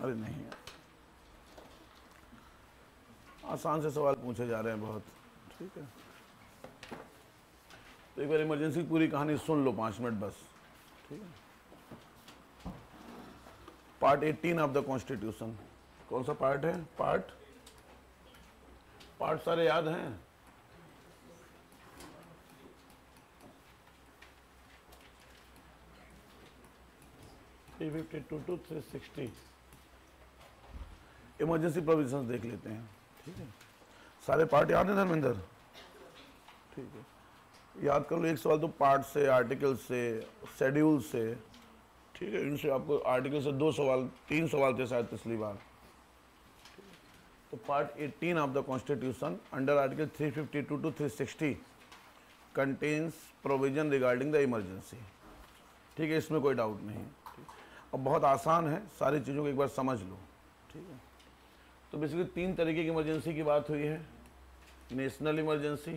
अरे नहीं, आसान से सवाल पूछे जा रहे हैं बहुत। ठीक है, तो एक बार इमरजेंसी पूरी कहानी सुन लो 5 मिनट बस। ठीक है, पार्ट 18 ऑफ द कॉन्स्टिट्यूशन। कौन सा पार्ट है? पार्ट सारे याद हैं? टू 360 इमरजेंसी प्रोविजंस देख लेते हैं। ठीक है, सारे पार्ट याद है धर्मेंद्र? ठीक है, याद कर लो। एक सवाल तो पार्ट से, आर्टिकल से, शेड्यूल से। ठीक है, इनसे आपको आर्टिकल से 2 सवाल, 3 सवाल थे शायद पिछली बार। तो part 18 of the constitution under article 352 to 360 contains provision regarding the emergency. ठीक है, इसमें कोई डाउट नहीं। अब बहुत आसान है, सारी चीज़ों को एक बार समझ लो। ठीक है, तो बेसिकली 3 तरीके की इमरजेंसी की बात हुई है। नेशनल इमरजेंसी,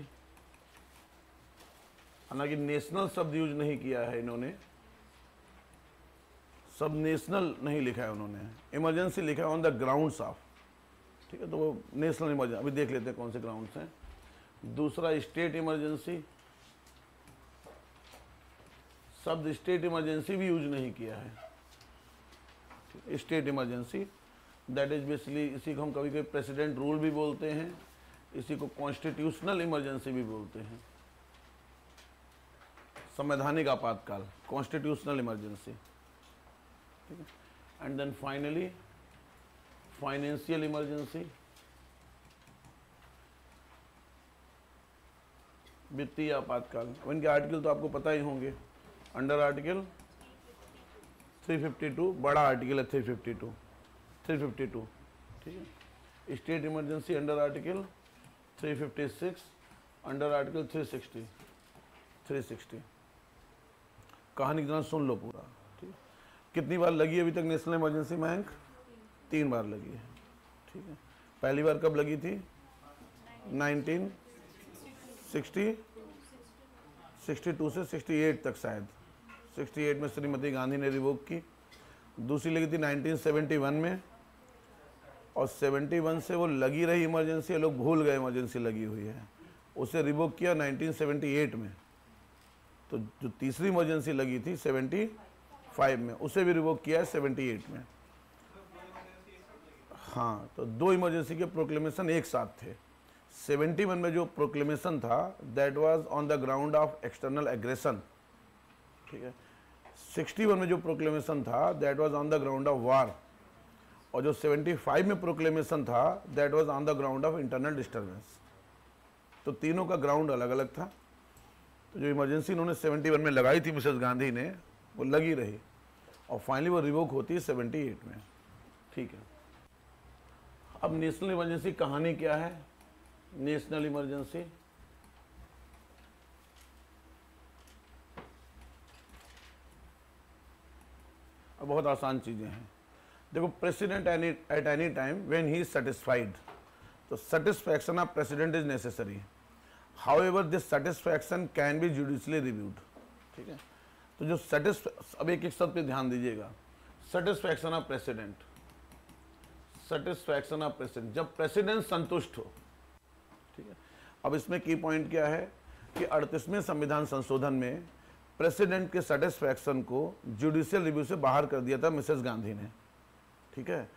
हालांकि नेशनल शब्द यूज नहीं किया है इन्होंने, सब नेशनल नहीं लिखा है उन्होंने, इमरजेंसी लिखा है ऑन द ग्राउंड्स ऑफ। ठीक है, तो वो नेशनल इमरजेंसी अभी देख लेते हैं कौन से ग्राउंड्स हैं। दूसरा स्टेट इमरजेंसी, शब्द स्टेट इमरजेंसी भी यूज नहीं किया है। State emergency that is basically, इसी को हम कभी कभी प्रेसिडेंट रूल भी बोलते हैं, इसी को कॉन्स्टिट्यूशनल इमरजेंसी भी बोलते हैं, संवैधानिक आपातकाल, कॉन्स्टिट्यूशनल इमरजेंसी। ठीक है, and then finally financial emergency, वित्तीय आपातकाल। इनके आर्टिकल तो आपको पता ही होंगे। अंडर आर्टिकल 352, बड़ा आर्टिकल है 352। ठीक है, state emergency under article 356, under article 360। कहानी की तरह सुन लो पूरा। ठीक है, कितनी बार लगी अभी तक नेशनल इमरजेंसी मयंक? 3 बार लगी है। ठीक है, पहली बार कब लगी थी? 1962 से 68 तक शायद। 68 में श्रीमती गांधी ने रिवोक की। दूसरी लगी थी 1971 में, और 71 से वो लगी रही इमरजेंसी, लोग भूल गए इमरजेंसी लगी हुई है, उसे रिवोक किया 1978 में। तो जो तीसरी इमरजेंसी लगी थी 75 में, उसे भी रिवोक किया है 78 में। हाँ, तो 2 इमरजेंसी के प्रोक्लेमेशन एक साथ थे। 71 में जो प्रोक्लेमेशन था that was on the ground of external aggression. ठीक है, 61 में जो प्रोक्लेमेशन था that was on the ground of war, और जो 75 में प्रोक्लेमेशन था that was on the ground of internal disturbance. तो तीनों का ग्राउंड अलग अलग था। तो जो इमरजेंसी उन्होंने 71 में लगाई थी मिसेस गांधी ने, वो लगी रही, और फाइनली वो रिवोक होती है 78 में। ठीक है, अब नेशनल इमरजेंसी कहानी क्या है? नेशनल इमरजेंसी अब बहुत आसान चीजें हैं। देखो, president at any time when he is satisfied, तो satisfaction of president is necessary, however this satisfaction can be judicially reviewed. ठीक है, तो जो अब एक शब्द पे ध्यान दीजिएगा, satisfaction of president. Satisfaction of president, जब प्रेसिडेंट संतुष्ट हो। ठीक है, अब इसमें की पॉइंट क्या है कि 38वें संविधान संशोधन में प्रेसिडेंट के सेटिस्फैक्शन को जुडिशियल रिव्यू से बाहर कर दिया था मिसेस गांधी ने। ठीक है,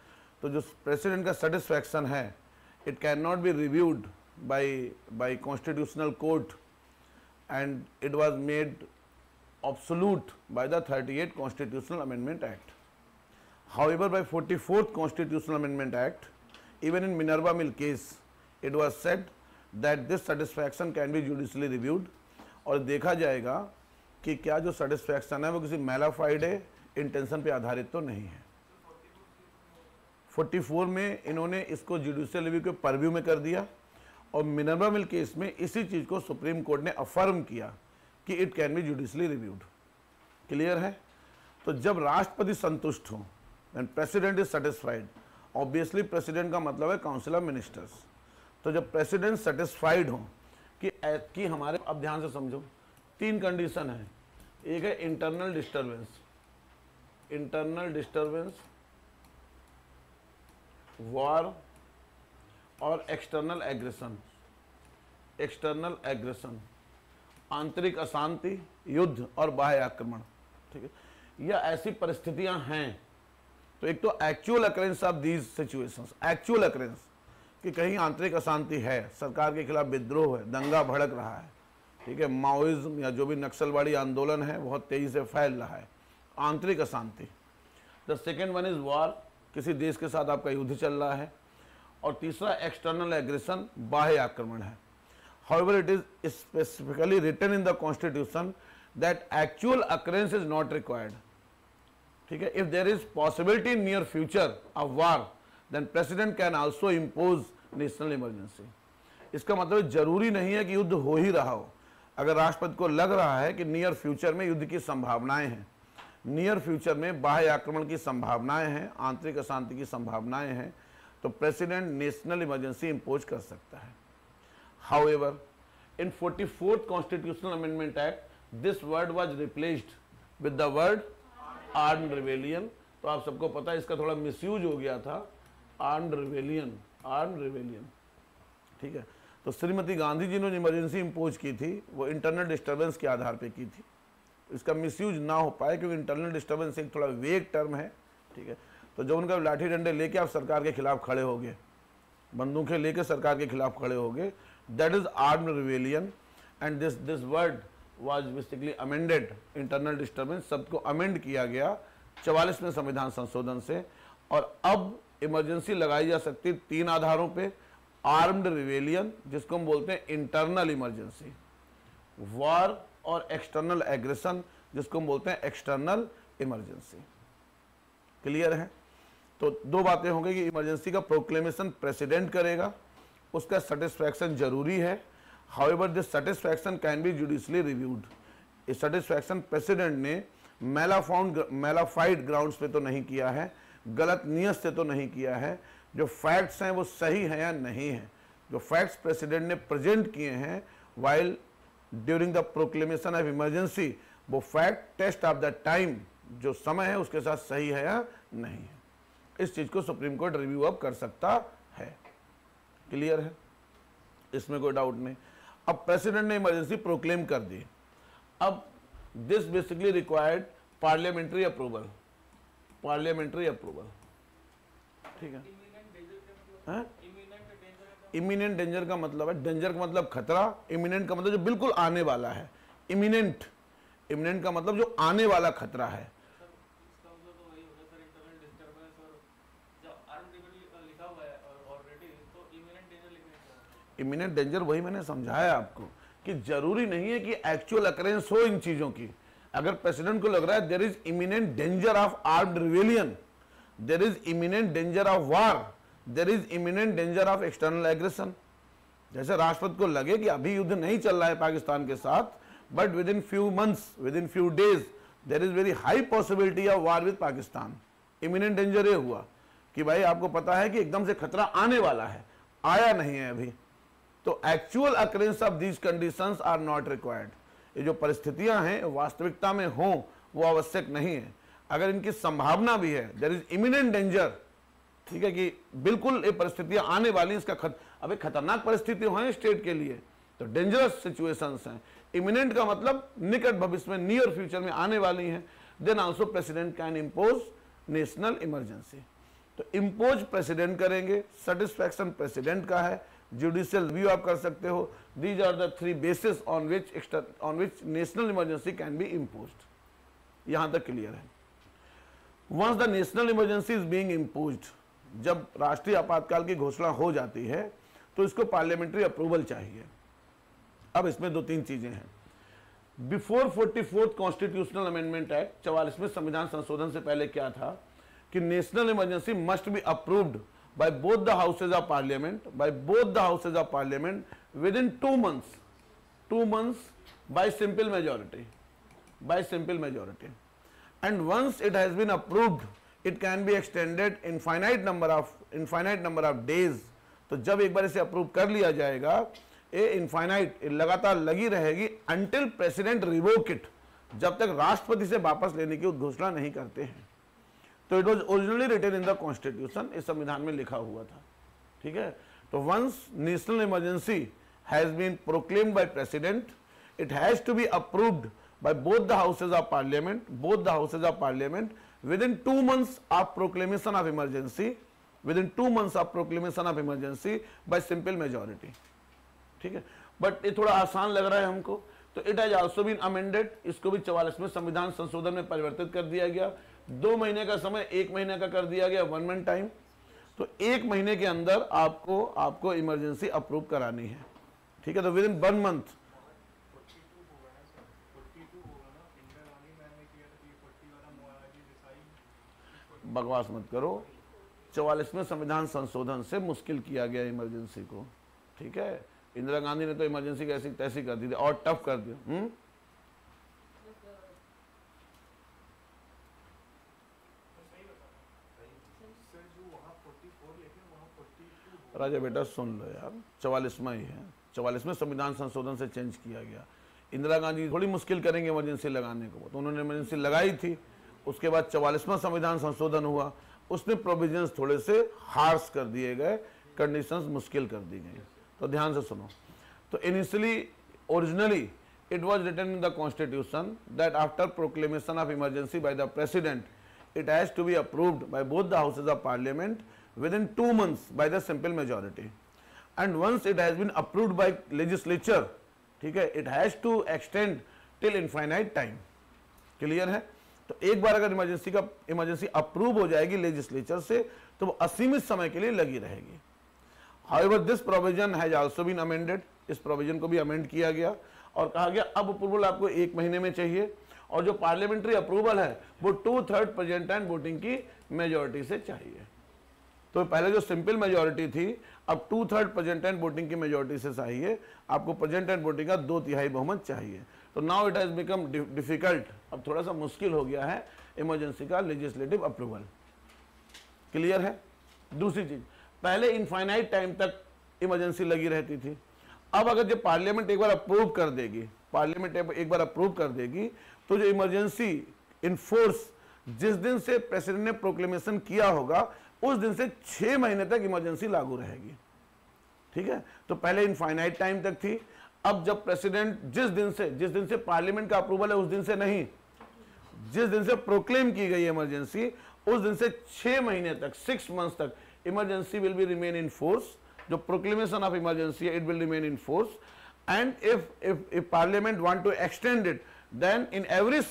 तो जो प्रेसिडेंट का सेटिस्फैक्शन है, it can not be reviewed by constitutional court, and it was made absolute by the 38 constitutional amendment act. However by 44th constitutional amendment act, even in Minerva mill case, it was said that this satisfaction can be judicially reviewed, और देखा जाएगा कि क्या जो satisfaction है वो किसी mala fide intention पे आधारित तो नहीं है। 44 में इन्होंने इसको जुडिशियल रिव्यू के परव्यू में कर दिया, और मिनर्वा मिल केस में इसी चीज को सुप्रीम कोर्ट ने अफर्म किया कि it can be judicially reviewed. Clear है? तो जब राष्ट्रपति संतुष्ट हो, when president is satisfied, obviously president का मतलब है काउंसिल ऑफ मिनिस्टर्स, तो जब प्रेसिडेंट सेटिस्फाइड हो कि हमारे, अब ध्यान से समझो, 3 कंडीशन है। एक है इंटरनल डिस्टर्बेंस, वॉर और एक्सटर्नल एग्रेशन, एक्सटर्नल एग्रेशन, आंतरिक अशांति, युद्ध और बाह्य आक्रमण, ठीक है, या ऐसी परिस्थितियां हैं। तो एक तो actual occurrence of these situations, actual occurrence कि कहीं आंतरिक अशांति है, सरकार के खिलाफ विद्रोह है, दंगा भड़क रहा है, ठीक है, माओइज्म या जो भी नक्सलवाड़ी आंदोलन है बहुत तेजी से फैल रहा है, आंतरिक अशांति। The second one is war, किसी देश के साथ आपका युद्ध चल रहा है। और तीसरा एक्सटर्नल एग्रेशन, बाह्य आक्रमण है। However, it is specifically written in the Constitution that actual occurrence is not required. ठीक है, if there is possibility in near future of war, then president can also impose national emergency. इसका मतलब जरूरी नहीं है कि युद्ध हो ही रहा हो। अगर राष्ट्रपति को लग रहा है कि नियर फ्यूचर में युद्ध की संभावनाएं हैं, नियर फ्यूचर में बाह्य आक्रमण की संभावनाएं हैं, आंतरिक अशांति की संभावनाएं हैं, तो प्रेसिडेंट नेशनल इमरजेंसी इंपोज कर सकता है। However, in 44th Constitutional Amendment Act, this word was replaced with the word armed rebellion. तो आप सबको पता है इसका थोड़ा मिसयूज हो गया था, armed rebellion, armed rebellion, ठीक है। तो श्रीमती गांधी जी ने इमरजेंसी इंपोज की थी वो इंटरनल डिस्टर्बेंस के आधार पे की थी। इसका मिसयूज ना हो पाए क्योंकि इंटरनल डिस्टर्बेंस एक थोड़ा वेग टर्म है, ठीक है। तो जब उनका लाठी डंडे लेके आप सरकार के खिलाफ खड़े होगे, बंदूकें लेके सरकार के खिलाफ खड़े होगे, that is armed rebellion, and this word was basically amended, internal disturbance शब्द को अमेंड किया गया 44वें संविधान संशोधन से। और अब इमरजेंसी लगाई जा सकती है 3 आधारों पे, आर्म्ड रिवेलियन जिसको हम बोलते हैं इंटरनल इमरजेंसी, वॉर और एक्सटर्नल एग्रेशन जिसको हम बोलते हैं एक्सटर्नल इमरजेंसी। क्लियर है? तो 2 बातें होंगी कि इमरजेंसी का प्रोक्लेमेशन प्रेसिडेंट करेगा, उसका सेटिस्फैक्शन जरूरी है। However this satisfaction can B judicially reviewed. इस सेटिस्फैक्शन प्रेसिडेंट ने मैलाफाइड ग्राउंड्स पे तो नहीं किया है, गलत नियत से तो नहीं किया है, जो फैक्ट्स हैं वो सही है या नहीं है। जो फैक्ट्स प्रेसिडेंट ने प्रेजेंट किए हैं while during the proclamation of emergency, वो fact test of the time, जो समय है उसके साथ सही है या नहीं है। इस चीज को सुप्रीम कोर्ट रिव्यू अप कर सकता है। क्लियर है? इसमें कोई डाउट नहीं। अब प्रेसिडेंट ने इमरजेंसी प्रोक्लेम कर दी, अब this basically required parliamentary approval, parliamentary approval, ठीक है। इमिनेंट डेंजर का मतलब है, डेंजर का मतलब खतरा, इमिनेंट का मतलब जो बिल्कुल आने वाला है, इमिनेंट, इमिनेंट का मतलब जो आने वाला खतरा है। इमिनेंट डेंजर वही मैंने समझाया आपको कि जरूरी नहीं है कि एक्चुअल अकरेंस हो इन चीजों की। अगर प्रेसिडेंट को लग रहा है there is imminent danger of armed rebellion, there is imminent danger of war, there is imminent danger of external aggression, जैसे राष्ट्रपति को लगे कि अभी युद्ध नहीं चल रहा है पाकिस्तान के साथ, but within few months, within few days there is very high possibility of war with Pakistan. Imminent danger ये हुआ कि भाई आपको पता है कि एकदम से खतरा आने वाला है, आया नहीं है अभी, तो actual occurrence of these conditions are not required. ये जो परिस्थितियां हैं वास्तविकता में हो वो आवश्यक नहीं है। अगर इनकी संभावना भी है, देयर इज इमिनेंट डेंजर, ठीक है, कि बिल्कुल ये परिस्थितियां आने वाली, इसका अभी खतरनाक परिस्थितियां हैं स्टेट के लिए, तो डेंजरस सिचुएशंस हैं। इमिनेंट का मतलब निकट भविष्य में, नियर फ्यूचर में आने वाली हैं। Then also president can impose national emergency. तो इम्पोज प्रेसिडेंट करेंगे, सेटिस्फैक्शन प्रेसिडेंट का है, जुडिशियल रिव्यू आप कर सकते हो। These are the 3 basis on which national emergency can be imposed. यहां तक क्लियर है? Once the national emergency is being imposed, जब राष्ट्रीय आपातकाल की घोषणा हो जाती है तो इसको पार्लियामेंट्री अप्रूवल चाहिए। अब इसमें 2-3 चीजें हैं। Before 44th constitutional amendment act, 44वें संविधान संशोधन से पहले क्या था कि national emergency must be approved by both the houses of parliament, by both the houses of parliament within 2 months, 2 months by simple majority, by simple majority. And once it has been approved, it can be extended infinite number of days. तो जब एक बार इसे approve कर लिया जाएगा, ये infinite लगातार लगी रहेगी until president revoke it, जब तक राष्ट्रपति से वापस लेने की घोषणा नहीं करते हैं। तो it was originally written in the constitution, इस संविधान में लिखा हुआ था, ठीक है। तो once national emergency has been proclaimed by president, it has to be approved by both the houses of parliament within 2 months of proclamation of emergency, by simple majority, ठीक है। बट ये थोड़ा आसान लग रहा है हमको, तो it has also been amended, इसको भी 44वें संविधान संशोधन में परिवर्तित कर दिया गया। 2 महीने का समय 1 महीने का कर दिया गया, 1 मंथ टाइम। तो 1 महीने के अंदर आपको इमरजेंसी अप्रूव करानी है, ठीक है। तो विद इन 1 मंथ, बकवास मत करो, 44वें संविधान संशोधन से मुश्किल किया गया इमरजेंसी को, ठीक है। इंदिरा गांधी ने तो इमरजेंसी कैसी तैसी कर दी थी और टफ कर दिया। राजा बेटा सुन लो यार, 44वां ही है, 44वें संविधान संशोधन से चेंज किया गया। इंदिरा गांधी थोड़ी मुश्किल करेंगे इमरजेंसी लगाने को, तो उन्होंने इमरजेंसी लगाई थी। उसके बाद 44वां संविधान संशोधन हुआ, उसमें प्रोविजंस थोड़े से हार्श कर दिए गए, कंडीशंस मुश्किल कर दी गई। तो ध्यान से सुनो, तो initially originally it was written in the constitution that after proclamation of emergency by the president, it has to be approved by both the houses of parliament within 2 months by the simple majority, and once it has been approved by legislature, ठीक है, it has to extend till infinite time. Clear है? तो एक बार अगर emergency approve हो जाएगी legislature से, तो वो असीमित समय के लिए लगी रहेगी। However this provision has also been amended, इस प्रोविजन को भी अमेंड किया गया और कहा गया अब अप्रूवल आपको 1 महीने में चाहिए, और जो पार्लियामेंट्री अप्रूवल है वो 2/3 प्रेजेंट एंड वोटिंग की मेजोरिटी से चाहिए। तो पहले जो सिंपल मेजोरिटी थी, अब 2/3 प्रेजेंट एंड वोटिंग की मेजोरिटी से चाहिए, आपको प्रेजेंट एंड वोटिंग का 2/3 बहुमत चाहिए। तो now it has become difficult, अब थोड़ा सा मुश्किल हो गया है इमरजेंसी का लेजिस्लेटिव अप्रूवल। क्लियर है? दूसरी चीज, पहले इनफाइनाइट टाइम तक इमरजेंसी लगी रहती थी, अब अगर जब पार्लियामेंट एक बार अप्रूव कर देगी, तो जो इमरजेंसी इन फोर्स जिस दिन से प्रेसिडेंट ने प्रोक्लेमेशन किया होगा उस दिन से 6 महीने तक इमरजेंसी लागू रहेगी, ठीक है। तो पहले इनफाइनाइट टाइम तक थी, अब जब प्रेसिडेंट जिस दिन से पार्लियामेंट का अप्रूवल है उस दिन से नहीं, जिस दिन से प्रोक्लेम की गई इमरजेंसी उस दिन से 6 महीने तक, 6 months तक emergency will be remain in force. जो प्रोक्लेमेशन ऑफ इमरजेंसी है, it will remain in force, and if parliament want to extend it, then in every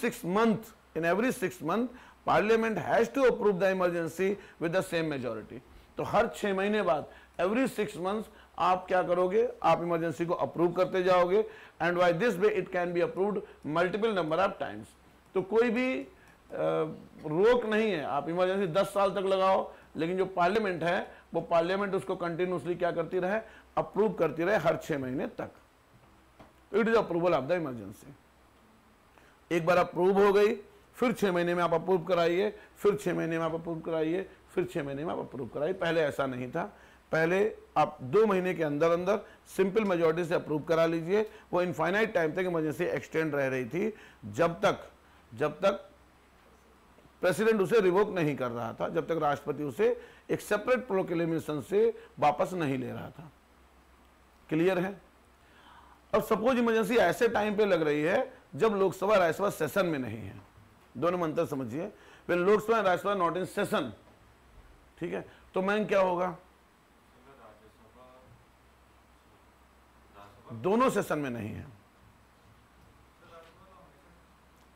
6 month parliament has to approve the emergency with the same majority. तो हर 6 महीने बाद, every 6 months आप क्या करोगे, आप emergency को अप्रूव करते जाओगे, and by this way it can be approved multiple number of times. तो कोई भी रोक नहीं है, आप इमरजेंसी 10 साल तक लगाओ, लेकिन जो पार्लियामेंट है वो पार्लियामेंट उसको कंटिन्यूसली क्या करती रहे, अप्रूव करती रहे हर 6 महीने तक। It is approval of the emergency. एक बार अप्रूव हो गई, फिर 6 महीने में आप अप्रूव कराइए, फिर 6 महीने में आप अप्रूव कराइए, फिर 6 महीने में आप अप्रूव कराइए। पहले ऐसा नहीं था, पहले आप 2 महीने के अंदर अंदर सिंपल मेजॉरिटी से अप्रूव करा लीजिए। वो इनफाइनाइट टाइम तक इमरजेंसी एक्सटेंड रह रही थी, जब तक प्रेसिडेंट उसे रिवोक नहीं कर रहा था, जब तक राष्ट्रपति उसे एक सेपरेट प्रोक्लेमेशन से वापस नहीं ले रहा था। क्लियर है? अब सपोज इमरजेंसी ऐसे टाइम पे लग रही है जब लोकसभा राज्यसभा सेशन में नहीं है, दोनों में अंतर समझिए। when Lok Sabha Rajya Sabha not in session, ठीक है, तो मैन क्या होगा, दोनों सेशन में नहीं है,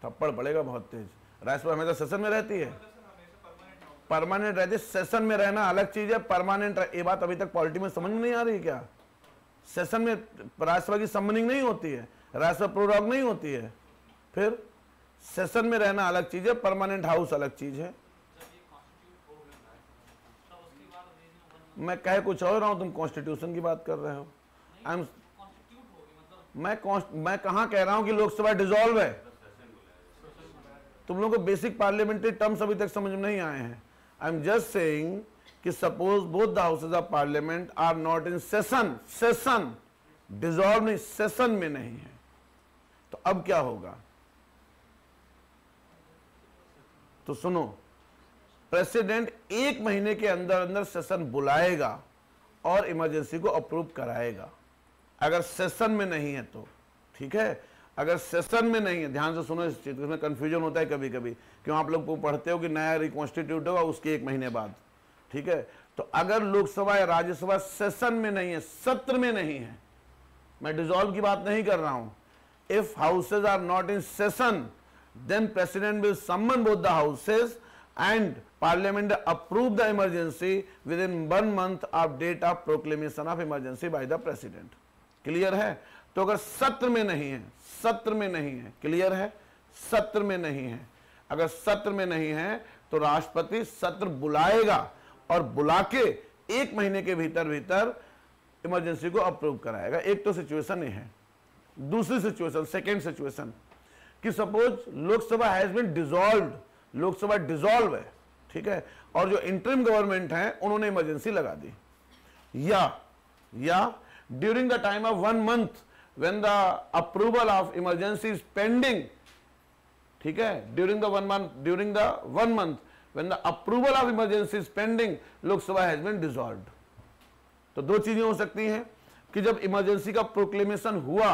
थप्पड़ पड़ेगा बहुत तेज। राज्यसभा हमेशा सेशन में रहती है, परमानेंट रहती है। सेशन में रहना अलग चीज है, परमानेंट। ये बात अभी तक पॉलिटी में समझ नहीं आ रही क्या? सेशन में राज्यसभा की समनिंग नहीं होती है, राज्यसभा प्रोरॉग नहीं होती है, फिर सेशन में रहना अलग चीज है, परमानेंट हाउस अलग चीज है। मैं कह कुछ और रहा हूं, तुम कॉन्स्टिट्यूशन की बात कर रहे हो। मैं कहां कह रहा हूं कि लोकसभा डिसॉल्व है? तुम लोगों को बेसिक पार्लियामेंट्री टर्म्स अभी तक समझ में नहीं आए हैं। आई एम जस्ट सेइंग कि suppose both the houses of parliament are not in session, dissolve नहीं, सेशन में नहीं है, तो अब क्या होगा? तो सुनो, प्रेसिडेंट 1 महीने के अंदर अंदर सेशन बुलाएगा और इमरजेंसी को अप्रूव कराएगा। अगर सेशन में नहीं है तो, ठीक है, अगर सेशन में नहीं है, ध्यान से सुनो इस चीज में कंफ्यूजन होता है कभी कभी, क्यों आप लोग पढ़ते हो कि नया रिकॉन्स्टिट्यूट होगा उसके 1 महीने बाद, ठीक है। तो अगर लोकसभा या राज्यसभा सेशन में नहीं है, सत्र में नहीं है, मैं डिसॉल्व की बात नहीं कर रहा हूं, if houses are not in session then president will summon both the houses and parliament approve the emergency within 1 month of date of proclamation of emergency by the president। Clear है? तो अगर सत्र में नहीं है, सत्र में नहीं है, क्लियर है, सत्र में नहीं है, अगर सत्र में नहीं है तो राष्ट्रपति सत्र बुलाएगा और बुला के 1 महीने के भीतर भीतर इमरजेंसी को अप्रूव कराएगा। एक तो सिचुएशन ये है। दूसरी सिचुएशन, सेकेंड सिचुएशन, कि suppose Lok Sabha has been dissolved, Lok Sabha dissolve है, ठीक है, और जो इंटरिम गवर्नमेंट है उन्होंने इमरजेंसी लगा दी, या during the time of 1 month when the approval of emergency is pending, ठीक है, during the one month when the approval of emergency is pending Lok Sabha has been dissolved. तो दो चीजें हो सकती हैं कि जब इमरजेंसी का प्रोक्लेमेशन हुआ,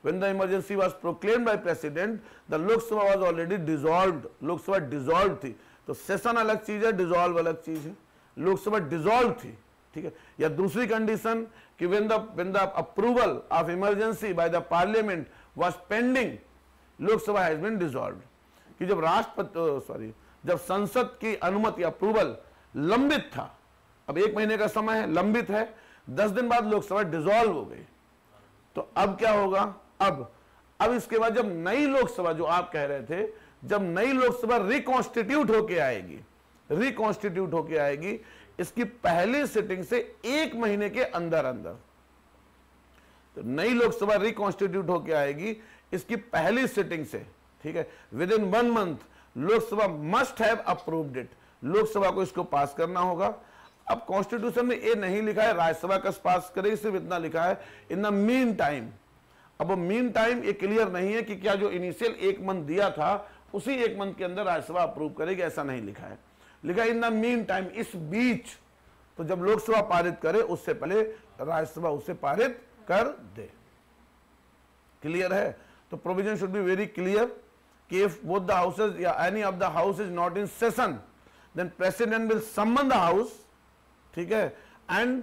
when the emergency was proclaimed by president, the Lok Sabha was already dissolved, Lok Sabha dissolve थी। तो सेशन अलग चीज है, डिसॉल्व अलग चीज है, लोकसभा डिसॉल्व थी, ठीक है। या दूसरी कंडीशन कि when the approval of emergency by the parliament was pending, Lok Sabha has been dissolved, कि जब जब संसद की अनुमति अप्रूवल लंबित था, अब 1 महीने का समय है, लंबित है, 10 दिन बाद लोकसभा डिसॉल्व हो गई, तो अब क्या होगा? अब इसके बाद जब नई लोकसभा, जो आप कह रहे थे, जब नई लोकसभा रिकॉन्स्टिट्यूट होके आएगी, इसकी पहली सिटिंग से 1 महीने के अंदर अंदर, तो नई लोकसभा रिकॉन्स्टिट्यूट होके आएगी इसकी पहली सिटिंग से, ठीक है, with in 1 month Lok Sabha must have approved it, Lok Sabha को इसको पास करना होगा। अब कॉन्स्टिट्यूशन में ये नहीं लिखा है राज्यसभा का पास करेगी, सिर्फ इतना लिखा है इन द मीन टाइम। अब वो मीन टाइम ये क्लियर नहीं है कि क्या जो इनिशियल 1 month दिया था उसी 1 month के अंदर राज्यसभा अप्रूव करेगी, ऐसा नहीं लिखा है, लिखा है इन द मीन टाइम, इस बीच। तो जब लोकसभा पारित करे उससे पहले राज्यसभा उसे पारित कर दे। क्लियर है? तो provision should be very clear कि इफ बोथ द हाउसेज या any of the house is not in session then president will summon the house, ठीक है, and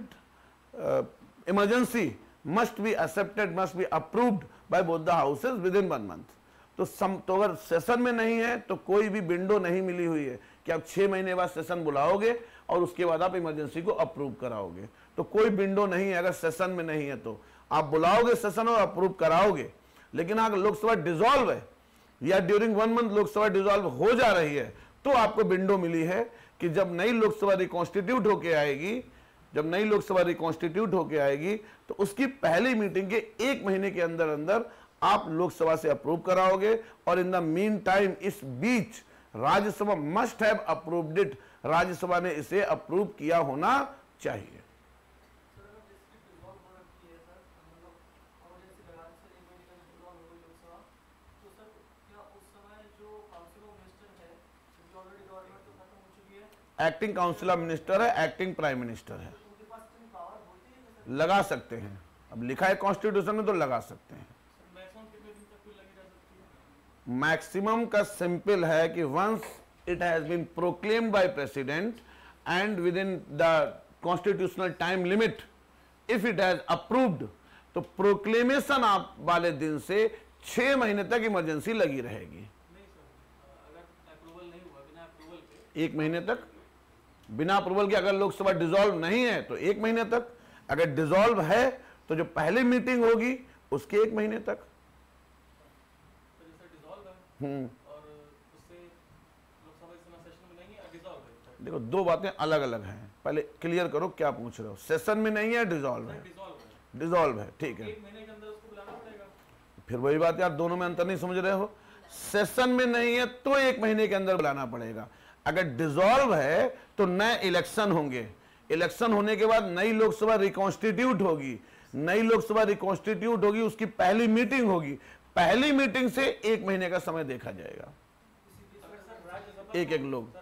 emergency must be accepted, must be approved by both the houses within 1 month। तो अगर session में नहीं है तो कोई भी विंडो नहीं मिली हुई है कि आप 6 महीने बाद सेशन बुलाओगे और उसके बाद आप इमरजेंसी को अप्रूव कराओगे, तो कोई विंडो नहीं है। अगर सेशन में नहीं है तो आप बुलाओगे सेशन और अप्रूव कराओगे, लेकिन अगर लोकसभा डिसॉल्व है या ड्यूरिंग 1 month लोकसभा डिसॉल्व हो जा रही है तो आपको विंडो मिली है कि जब नई लोकसभा रिकॉन्स्टिट्यूट होके आएगी, जब नई लोकसभा रिकॉन्स्टिट्यूट होके आएगी तो उसकी पहली मीटिंग के 1 महीने के अंदर अंदर आप लोकसभा से अप्रूव कराओगे, और इन द मीन टाइम, इस बीच Rajya Sabha must have approved it, Rajya Sabha ने इसे अप्रूव किया होना चाहिए। एक्टिंग काउंसिल ऑफ मिनिस्टर है, एक्टिंग प्राइम मिनिस्टर है, लगा सकते हैं। अब लिखा है कॉन्स्टिट्यूशन में तो लगा सकते हैं। मैक्सिमम का सिंपल है कि once it has been proclaimed by president and within the constitutional time limit if it has approved, तो प्रोक्लेमेशन आप वाले दिन से 6 महीने तक इमरजेंसी लगी रहेगी। 1 महीने तक बिना अप्रूवल के, अगर लोकसभा डिसॉल्व नहीं है तो 1 महीने तक, अगर डिसॉल्व है तो जो पहली मीटिंग होगी उसके 1 महीने तक। देखो दो बातें अलग अलग हैं, पहले क्लियर करो क्या पूछ रहे हो। सेशन में नहीं है, डिसॉल्व है, डिसॉल्व है, ठीक है, फिर वही बात है, आप दोनों में अंतर नहीं समझ रहे हो। सेशन में नहीं है तो 1 महीने के अंदर बुलाना पड़ेगा। अगर डिसॉल्व है तो नए इलेक्शन होंगे, इलेक्शन होने के बाद नई लोकसभा रिकॉन्स्टिट्यूट होगी, नई लोकसभा रिकॉन्स्टिट्यूट होगी, उसकी पहली मीटिंग होगी, पहली मीटिंग से 1 महीने का समय देखा जाएगा। एक एक लोग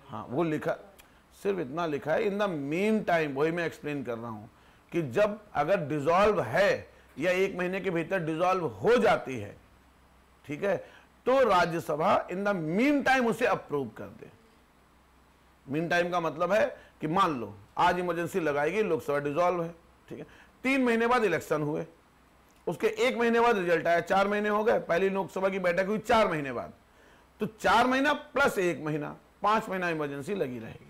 हाँ वो लिखा, सिर्फ इतना लिखा है इन द मीन टाइम, वही मैं एक्सप्लेन कर रहा हूं कि जब अगर डिसॉल्व है या 1 महीने के भीतर डिसॉल्व हो जाती है, ठीक है, तो Rajya Sabha in the mean time उसे अप्रूव कर दे। मीन टाइम का मतलब है कि मान लो आज इमरजेंसी लगाएगी, लोकसभा डिसॉल्व है, ठीक है, 3 महीने बाद इलेक्शन हुए, उसके 1 महीने बाद रिजल्ट आया, 4 महीने हो गए, पहली लोकसभा की बैठक हुई 4 महीने बाद, तो 4 महीना प्लस 1 महीना, 5 महीना इमरजेंसी लगी रहेगी।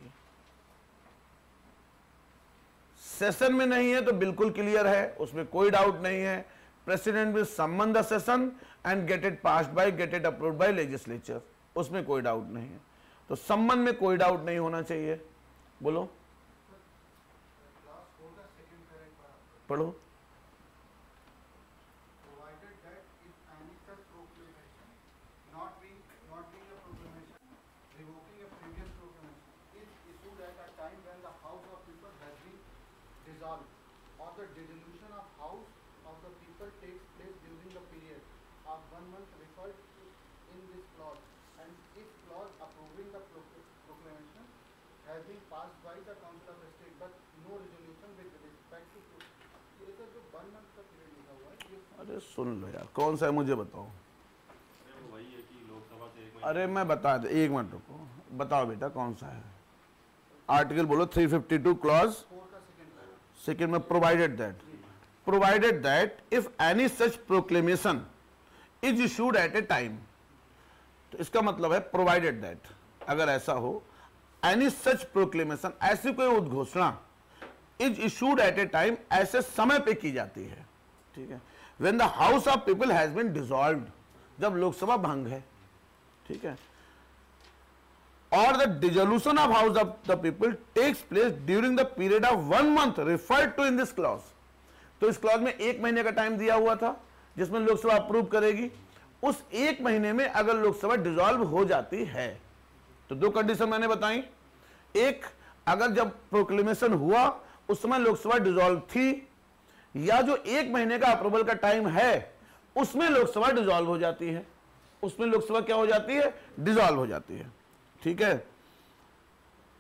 सेशन में नहीं है तो बिल्कुल क्लियर है, उसमें कोई डाउट नहीं है। President will summon the session and get it passed by, get it approved by legislature, उसमें कोई डाउट नहीं है। तो सम्मन में कोई डाउट नहीं होना चाहिए। बोलो, पढ़ो। or the dissolution of House of the People takes place during the period of 1 month referred to in this clause, and if clause approving the proclamation has been passed by the Council of State but no resolution with respect to ये तो जो 1 month का period लिखा हुआ है ये, अरे सुन लो यार, कौन सा है मुझे बताओ। वही है कि लोकसभा से 1 महीने, अरे मैं बता दे, 1 मिनट रुको, बताओ बेटा कौन सा है। आर्टिकल बोलो 352 क्लॉज 4 का सेकंड पैरा। सेकेंड में provided that if any such proclamation is issued at a time, तो इसका मतलब है provided that, अगर ऐसा हो, any such proclamation, ऐसी कोई उद्घोषणा is issued at a time, ऐसे समय पे की जाती है, ठीक है, when the House of People has been dissolved, जब लोकसभा भंग है, ठीक है, or the dissolution of House of the People takes place during the period of 1 month referred to in this clause, तो इस क्लॉज में 1 महीने का टाइम दिया हुआ था जिसमें लोकसभा अप्रूव करेगी। उस 1 महीने में अगर लोकसभा डिसॉल्व हो जाती है तो 2 कंडीशन मैंने बताई। एक, अगर जब प्रोक्लेमेशन हुआ उस समय लोकसभा डिसॉल्व थी, या जो 1 महीने का अप्रूवल का टाइम है उसमें लोकसभा डिसॉल्व हो जाती है, उसमें लोकसभा क्या हो जाती है, डिसॉल्व हो जाती है, ठीक है।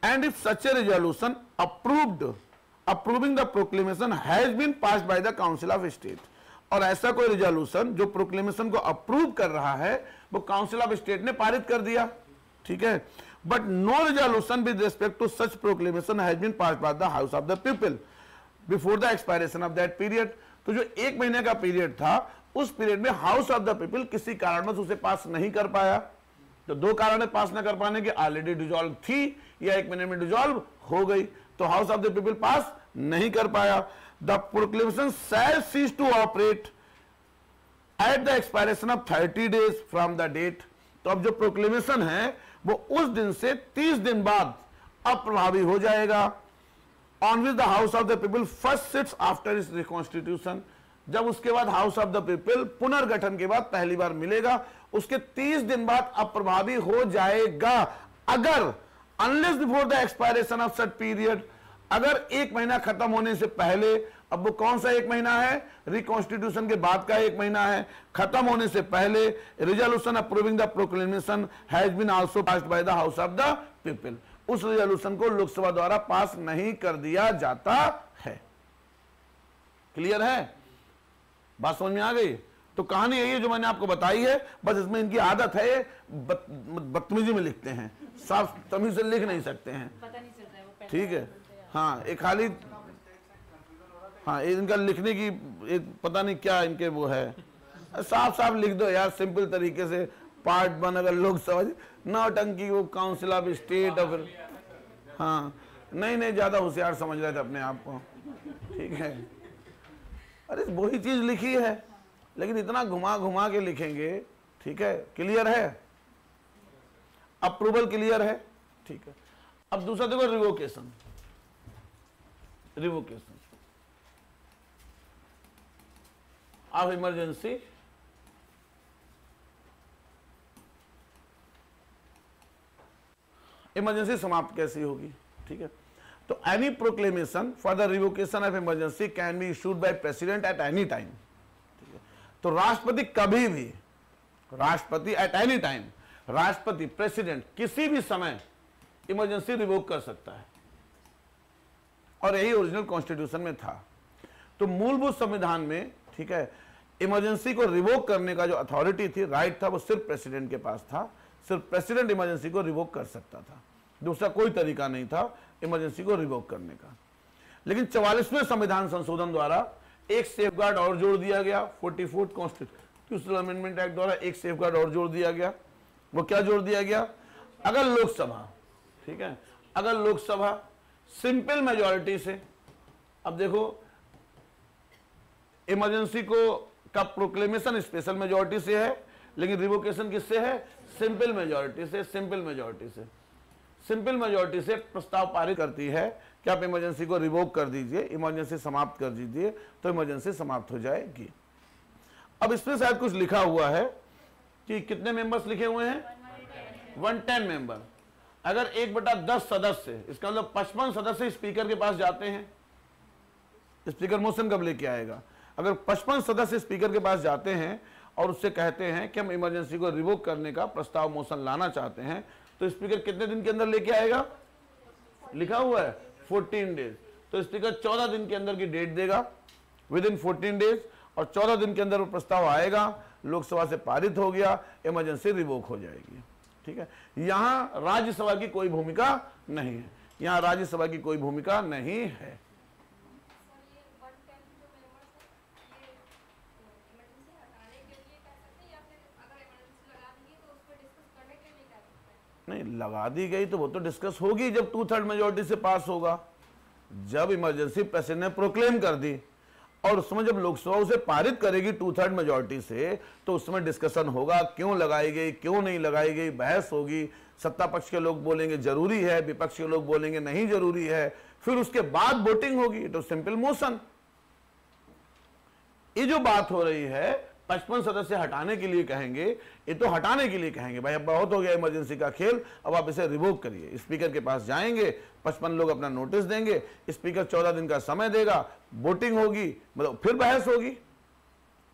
And if such a resolution approving the proclamation has been passed by the council of state, और ऐसा कोई रेजोल्यूशन जो प्रोक्लेमेशन को अप्रूव कर रहा है वो काउंसिल ऑफ स्टेट ने पारित कर दिया, ठीक है, but no resolution with respect to such proclamation has been passed by the house of the people before the expiration of that period, तो जो 1 महीने का पीरियड था उस पीरियड में हाउस ऑफ द पीपल किसी कारणवश उसे पास नहीं कर पाया। तो 2 कारण है पास न कर पाने के, ऑलरेडी डिसॉल्व थी या 1 महीने में डिसॉल्व हो गई, तो house of the people pass नहीं कर पाया। The proclamation shall cease to operate at the expiration of 30 days from the date, तो अब जो प्रोक्लेमेशन है वो उस दिन से 30 दिन बाद अप्रभावी हो जाएगा। On which the house of the people first sits after its reconstitution, जब उसके बाद हाउस ऑफ द पीपल पुनर्गठन के बाद पहली बार मिलेगा उसके 30 दिन बाद अप्रभावी हो जाएगा, अगर unless before the expiration of such period, अगर 1 महीना खत्म होने से पहले, अब वो कौन सा 1 महीना है, रिकॉन्स्टिट्यूशन के बाद का 1 महीना है, खत्म होने से पहले resolution approving the proclamation has been also passed by the house of the people, उस रेजोल्यूशन को लोकसभा द्वारा पास नहीं कर दिया जाता है। क्लियर है, बात समझ में आ गई। तो कहानी यही है जो मैंने आपको बताई है, बस इसमें इनकी आदत है बदतमीजी में लिखते हैं, साफ तमीज से लिख नहीं सकते हैं, पता नहीं चलता है वो ठीक है। हाँ, एक खाली, हाँ इनका लिखने की एक पता नहीं क्या इनके वो है, साफ साफ लिख दो यार सिंपल तरीके से, पार्ट 1 अगर लोग समझ, नौटंकी वो काउंसिल ऑफ स्टेट और फिर, हाँ नहीं ज्यादा होशियार समझ रहे थे अपने आप को, ठीक है। अरे वही चीज लिखी है लेकिन इतना घुमा घुमा के लिखेंगे, ठीक है। क्लियर है, अप्रूवल क्लियर है, ठीक है। अब दूसरा देखो, रिवोकेशन ऑफ इमरजेंसी। इमरजेंसी समाप्त कैसी होगी, ठीक है। तो any proclamation for the revocation of emergency can be issued by president at any time, ठीक है। तो राष्ट्रपति कभी भी, राष्ट्रपति एट एनी टाइम, राष्ट्रपति प्रेसिडेंट किसी भी समय इमरजेंसी रिवोक कर सकता है, और यही ओरिजिनल कॉन्स्टिट्यूशन में था। तो मूलभूत संविधान में, ठीक है, इमरजेंसी को रिवोक करने का जो अथॉरिटी थी, राइट था, वो सिर्फ प्रेसिडेंट के पास था। सिर्फ प्रेसिडेंट इमरजेंसी को रिवोक कर सकता था, दूसरा कोई तरीका नहीं था इमरजेंसी को रिवोक करने का। लेकिन 44वें संविधान संशोधन द्वारा एक सेफगार्ड और जोड़ दिया गया। 44th कॉन्स्टिट्यूशनल अमेंडमेंट एक्ट द्वारा एक सेफगार्ड और जोड़ दिया गया। वो क्या जोड़ दिया गया? अगर लोकसभा, ठीक है, अगर लोकसभा सिंपल मेजॉरिटी से, अब देखो इमरजेंसी को का प्रोक्लेमेशन स्पेशल मेजॉरिटी से है, लेकिन रिवोकेशन किससे है? सिंपल मेजॉरिटी से। सिंपल मेजॉरिटी से, सिंपल मेजॉरिटी से प्रस्ताव पारित करती है कि आप इमरजेंसी को रिवोक कर दीजिए, इमरजेंसी समाप्त कर दीजिए, तो इमरजेंसी समाप्त हो जाएगी। अब इसमें शायद कुछ लिखा हुआ है कि कितने मेंबर्स लिखे हुए हैं? 110 मेंबर। अगर 1/10 सदस्य, इसका मतलब 55 सदस्य स्पीकर के पास जाते हैं, स्पीकर मोशन कब लेके आएगा? अगर 55 सदस्य स्पीकर के पास जाते हैं और उससे कहते हैं कि हम इमरजेंसी को रिवोक करने का प्रस्ताव मोशन लाना चाहते हैं, तो स्पीकर कितने दिन के अंदर लेके आएगा? लिखा हुआ है 14 डेज। तो स्पीकर 14 दिन के अंदर की डेट देगा, विद इन 14 डेज, और 14 दिन के अंदर वो प्रस्ताव आएगा, लोकसभा से पारित हो गया, इमरजेंसी रिवोक हो जाएगी। ठीक है, यहां राज्यसभा की कोई भूमिका नहीं है, यहां राज्यसभा की कोई भूमिका नहीं है। नहीं, लगा दी गई तो वो तो डिस्कस होगी जब 2/3 मेजोरिटी से पास होगा। जब इमरजेंसी प्रेसिडेंट ने प्रोक्लेम कर दी और उसमें जब लोकसभा उसे पारित करेगी 2/3 मेजोरिटी से, तो उसमें डिस्कशन होगा, क्यों लगाई गई, क्यों नहीं लगाई गई, बहस होगी। सत्ता पक्ष के लोग बोलेंगे जरूरी है, विपक्ष के लोग बोलेंगे नहीं जरूरी है, फिर उसके बाद वोटिंग होगी। तो सिंपल मोशन। ये जो बात हो रही है 55 सदस्य हटाने के लिए कहेंगे, ये तो हटाने के लिए कहेंगे, भाई अब बहुत हो गया इमरजेंसी का खेल, अब आप इसे रिवोक करिए। स्पीकर के पास जाएंगे, 55 लोग अपना नोटिस देंगे, स्पीकर 14 दिन का समय देगा, वोटिंग होगी, मतलब फिर बहस होगी,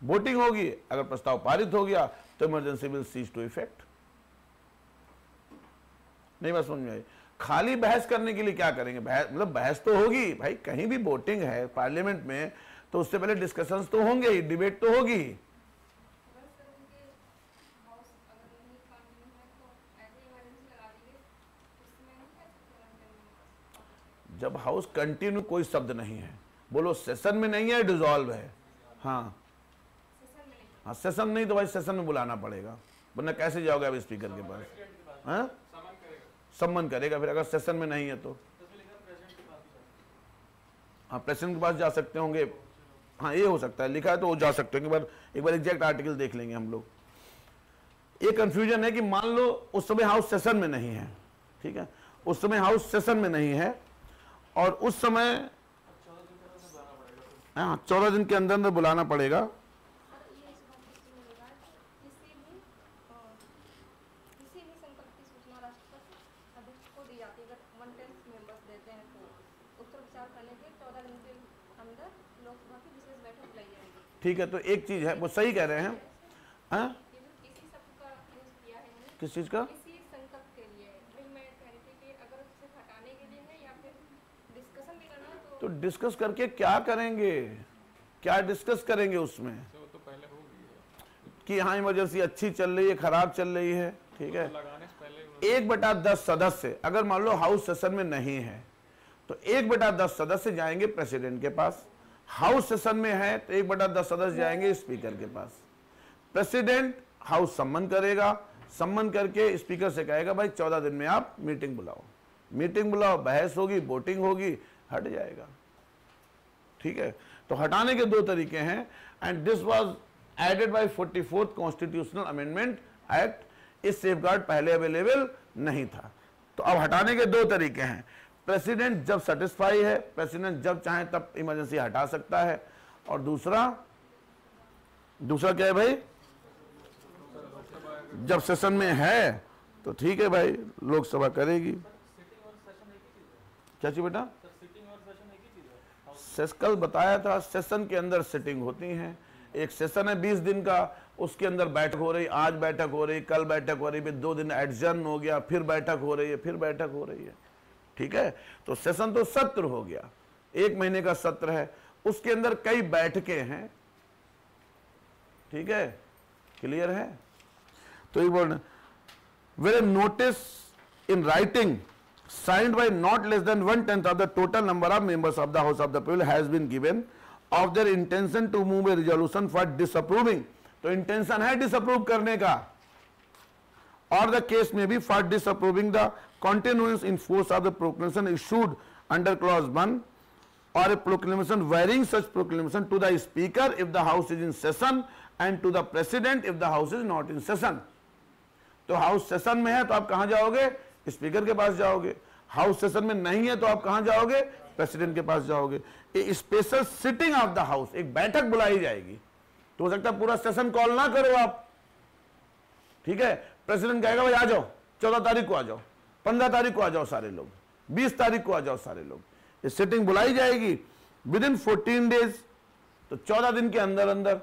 वोटिंग होगी। अगर प्रस्ताव पारित हो गया तो emergency will cease to effect. नहीं बात समझ में आई? खाली बहस करने के लिए क्या करेंगे? बहस मतलब बहस तो होगी भाई, कहीं भी वोटिंग है पार्लियामेंट में तो उससे पहले डिस्कशंस तो होंगे ही, डिबेट तो होगी ही। जब हाउस कंटिन्यू, कोई शब्द नहीं है, बोलो सेशन में नहीं है, डिसॉल्व है। हाँ हाँ, सेशन नहीं तो भाई सेशन में बुलाना पड़ेगा, वरना कैसे जाओगे अब स्पीकर के पास? हाँ, सम्मन करेगा फिर, अगर सेशन में नहीं है तो। हाँ, प्रेसिडेंट के पास जा सकते होंगे। हाँ, ये हो सकता है, लिखा है तो वो जा सकते हैं। एक बार एग्जैक्ट आर्टिकल देख लेंगे हम लोग। ये कंफ्यूजन है कि मान लो उस समय हाउस सेशन में नहीं है, ठीक है, उस समय हाउस सेशन में नहीं है और उस समय 14 दिन के अंदर बुलाना पड़ेगा। ठीक है, तो एक चीज है, वो सही कह रहे हैं। हाँ, किस चीज का? तो डिस्कस करके क्या करेंगे? क्या डिस्कस करेंगे उसमें? तो पहले हो गई कि हाँ इमरजेंसी अच्छी चल रही है, खराब चल रही है, ठीक है। 1/10 सदस्य अगर मान लो हाउस सेशन में नहीं है तो 1/10 सदस्य जाएंगे प्रेसिडेंट के पास। हाउस सेशन में है तो 1/10 सदस्य जाएंगे स्पीकर के पास। प्रेसिडेंट हाउस सम्मन करेगा, सम्मन करके स्पीकर से कहेगा भाई 14 दिन में आप मीटिंग बुलाओ। मीटिंग बुलाओ, बहस होगी, वोटिंग होगी, हट जाएगा। ठीक है, तो हटाने के दो तरीके हैं and this was added by 44th constitutional amendment act. इस सेफगार्ड पहले अवेलेबल नहीं था। तो अब हटाने के दो तरीके हैं। प्रेसिडेंट जब सेटिस्फाई है, प्रेसिडेंट जब चाहे तब इमरजेंसी हटा सकता है, और दूसरा क्या है भाई, जब सेशन में है तो ठीक है भाई, लोकसभा करेगी। क्या चीज बेटा? कल बताया था, सेशन के अंदर सिटिंग होती हैं। एक सेशन है 20 दिन का उसके अंदर बैठक हो रही, आज बैठक हो रही, कल बैठक हो रही, फिर 2 दिन एडजर्न हो गया, फिर बैठक हो रही है, फिर बैठक हो रही है। ठीक है, तो सेशन तो सत्र हो गया, 1 महीने का सत्र है, उसके अंदर कई बैठकें हैं। ठीक है, क्लियर है? तो ये बोल where notice in writing signed by not less than 1/10 of the total number of members of the House of the People has been given of their intention to move a resolution for disapproving. तो intention है disapprove करने का, or the case may be for disapproving the continuance in force of the proclamation issued under clause 1 or a proclamation varying such proclamation to the speaker if the house is in session and to the president if the house is not in session. तो house session में है तो आप कहां जाओगे? Speaker के पास जाओगे। हाउस सेशन में नहीं है तो आप कहां जाओगे? प्रेसिडेंट के पास जाओगे। A special sitting of the house, एक बैठक बुलाई जाएगी। तो हो सकता है पूरा सेशन कॉल ना करो आप, ठीक है, प्रेसिडेंट कहेगा भाई आ जाओ, 14 तारीख को आ जाओ, 15 तारीख को आ जाओ सारे लोग, 20 तारीख को आ जाओ सारे लोग। ये सिटिंग बुलाई जाएगी विद इन 14 डेज, तो 14 दिन के अंदर अंदर,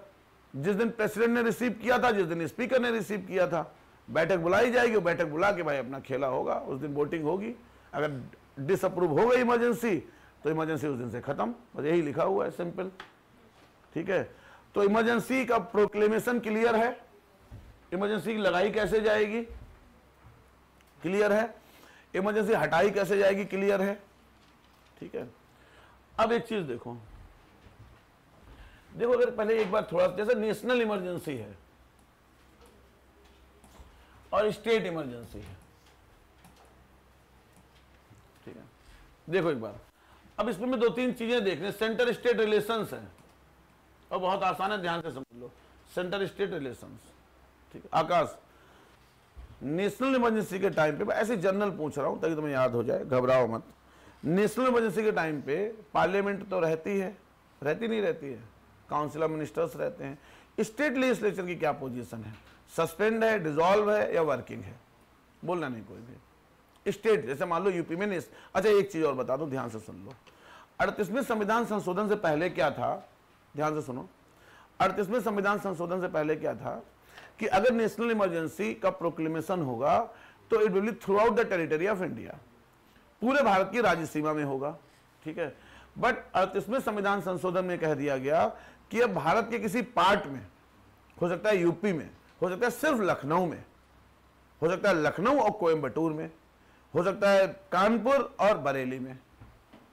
जिस दिन प्रेसिडेंट ने रिसीव किया था, जिस दिन स्पीकर ने रिसीव किया था, बैठक बुलाई जाएगी। बैठक बुला के भाई अपना खेला होगा, उस दिन वोटिंग होगी। अगर डिसअप्रूव हो गई इमरजेंसी तो इमरजेंसी उस दिन से खत्म, बस यही लिखा हुआ है, सिंपल। ठीक है, तो इमरजेंसी का प्रोक्लेमेशन क्लियर है, इमरजेंसी लगाई कैसे जाएगी क्लियर है, इमरजेंसी हटाई कैसे जाएगी क्लियर है। ठीक है, अब एक चीज देखो, अगर पहले एक बार थोड़ा, जैसे नेशनल इमरजेंसी है और स्टेट इमरजेंसी है, ठीक है, देखो एक बार। अब इसमें मैं 2-3 चीजें देखने, सेंटर स्टेट रिलेशंस है और बहुत आसान है, ध्यान से समझ लो। सेंटर स्टेट रिलेशंस, ठीक है। आकाश, नेशनल इमरजेंसी के टाइम पे, ऐसे जनरल पूछ रहा हूं ताकि तुम्हें याद हो जाए, घबराओ मत। नेशनल इमरजेंसी के टाइम पे पार्लियामेंट तो रहती है, रहती नहीं रहती है, काउंसिल ऑफ मिनिस्टर्स रहते हैं। स्टेट लेजिस्लेचर की क्या पोजीशन है? सस्पेंड है, डिसॉल्व है या वर्किंग है? बोलना नहीं कोई भी। स्टेट, जैसे मान लो यूपी में अच्छा एक चीज और बता दो, ध्यान से सुन लो। 38वें संविधान संशोधन से पहले क्या था, ध्यान से सुनो। 38वें संविधान संशोधन से पहले क्या था कि अगर नेशनल इमरजेंसी का प्रोक्लेमेशन होगा तो it will be through out the territory of India, पूरे भारत की राज्य सीमा में होगा। ठीक है, बट 38वें संविधान संशोधन में कह दिया गया कि अब भारत के किसी पार्ट में, हो सकता है यूपी में, हो सकता है सिर्फ लखनऊ में, हो सकता है लखनऊ और कोयम्बटूर में, हो सकता है कानपुर और बरेली में,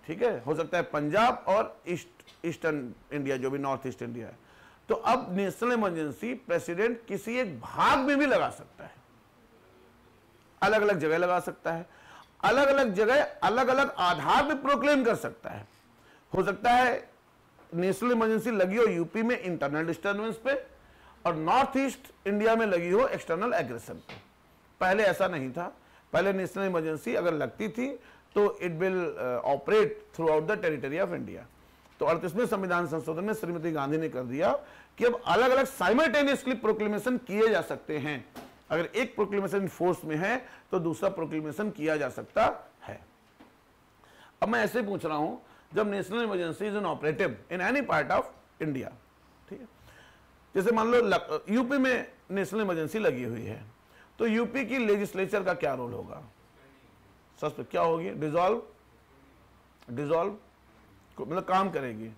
ठीक है, हो सकता है पंजाब और ईस्टर्न इंडिया, जो भी नॉर्थ ईस्ट इंडिया है। तो अब नेशनल इमरजेंसी प्रेसिडेंट किसी एक भाग में भी लगा सकता है, अलग अलग जगह लगा सकता है, अलग अलग जगह अलग अलग आधार पे प्रोक्लेम कर सकता है। हो सकता है नेशनल इमरजेंसी लगी हो यूपी में इंटरनल डिस्टर्बेंस पे और नॉर्थ ईस्ट इंडिया में लगी हो एक्सटर्नल एग्रेशन पे। पहले ऐसा नहीं था, पहले नेशनल इमरजेंसी अगर लगती थी तो it will operate through out the territory of India. तो 38वें संविधान संशोधन में श्रीमती गांधी ने कर दिया कि अब अलग अलग साइमल्टेनियसली प्रोक्लेमेशन किए जा सकते हैं। अगर एक प्रोक्लेमेशन फोर्स में है तो दूसरा प्रोक्लेमेशन किया जा सकता है। अब मैं ऐसे पूछ रहा हूं, जब national emergency is an operative in any part of India, ठीक है, जैसे मान लो यूपी में नेशनल इमरजेंसी लगी हुई है, तो यूपी की लेजिस्लेचर का क्या रोल होगा? सस्पेंड क्या होगी? डिसॉल्व, डिसॉल्व मतलब काम करेगी।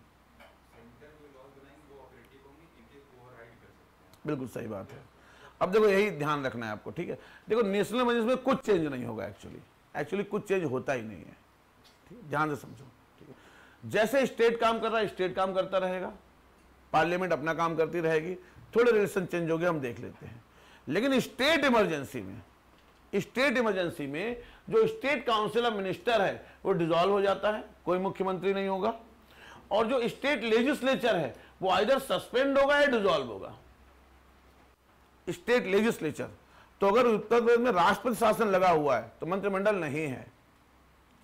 बिल्कुल सही बात है। अब देखो यही ध्यान रखना है आपको, ठीक है। देखो नेशनल इमरजेंसी में कुछ चेंज नहीं होगा, एक्चुअली कुछ चेंज होता ही नहीं है, ठीक है, ध्यान से समझो, ठीक है। जैसे स्टेट काम कर रहा है स्टेट काम करता रहेगा, पार्लियामेंट अपना काम करती रहेगी, थोड़े रिलेशन चेंज हो गए हम देख लेते हैं। लेकिन स्टेट इमरजेंसी में जो स्टेट काउंसिल ऑफ मिनिस्टर है वो डिसॉल्व हो जाता है, कोई मुख्यमंत्री नहीं होगा, और जो स्टेट लेजिस्लेचर है वो आइदर सस्पेंड होगा या डिसॉल्व होगा। स्टेट लेजिस्लेचर, तो अगर उत्तर प्रदेश में राष्ट्रपति शासन लगा हुआ है तो मंत्रिमंडल नहीं है,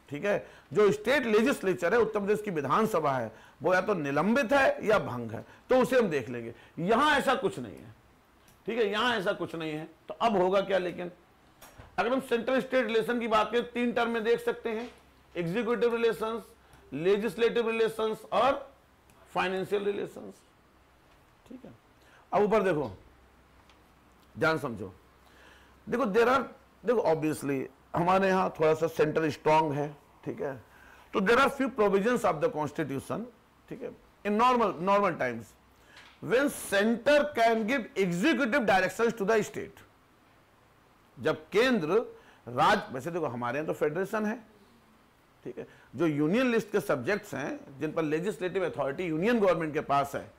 ठीक है। जो स्टेट लेजिस्लेचर है, उत्तर प्रदेश की विधानसभा है, वो या तो निलंबित है या भंग है, तो उसे हम देख लेंगे। यहां ऐसा कुछ नहीं है, ठीक है, यहां ऐसा कुछ नहीं है। तो अब होगा क्या? लेकिन अगर हम सेंट्रल स्टेट रिलेशन की बात करें, 3 टर्म में देख सकते हैं, एग्जीक्यूटिव रिलेशंस, लेजिस्लेटिव रिलेशंस और फाइनेंशियल रिलेशंस, ठीक है। अब ऊपर देखो, ध्यान समझो। देखो देखो ऑब्वियसली हमारे यहाँ थोड़ा सा सेंटर स्ट्रांग है, ठीक है, तो there are few provisions of the constitution, ठीक है, in normal times when centre can give executive directions to the state. जब केंद्र वैसे देखो हमारे यहाँ तो फेडरेशन है, ठीक है, जो यूनियन लिस्ट के सब्जेक्ट्स हैं जिन पर लेजिस्लेटिव अथॉरिटी यूनियन गवर्नमेंट के पास है,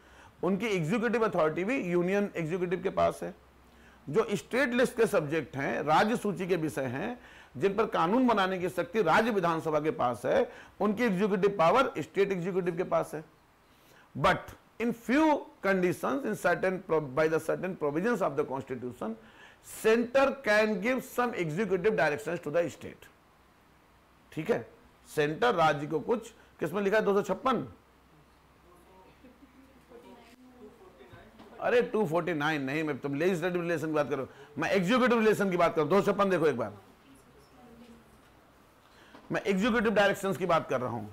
उनकी एग्जीक्यूटिव अथॉरिटी भी यूनियन एग्जीक्यूटिव के पास है। जो स्टेट लिस्ट के सब्जेक्ट हैं, राज्य सूची के विषय हैं, जिन पर कानून बनाने की शक्ति राज्य विधानसभा के पास है, उनकी एग्जीक्यूटिव पावर स्टेट एग्जीक्यूटिव के पास है। But in few conditions in certain by the certain provisions of the constitution centre can give some executive directions to the state. ठीक है, सेंटर राज्य को कुछ, किसमें लिखा है 256, अरे 249 नहीं, मैं तुम लेजिस्लेटिव रिलेशन की बात करो, मैं एग्जीक्यूटिव रिलेशन की बात करूं। 256 देखो एक बार, मैं एग्जीक्यूटिव डायरेक्शंस की बात कर रहा हूं।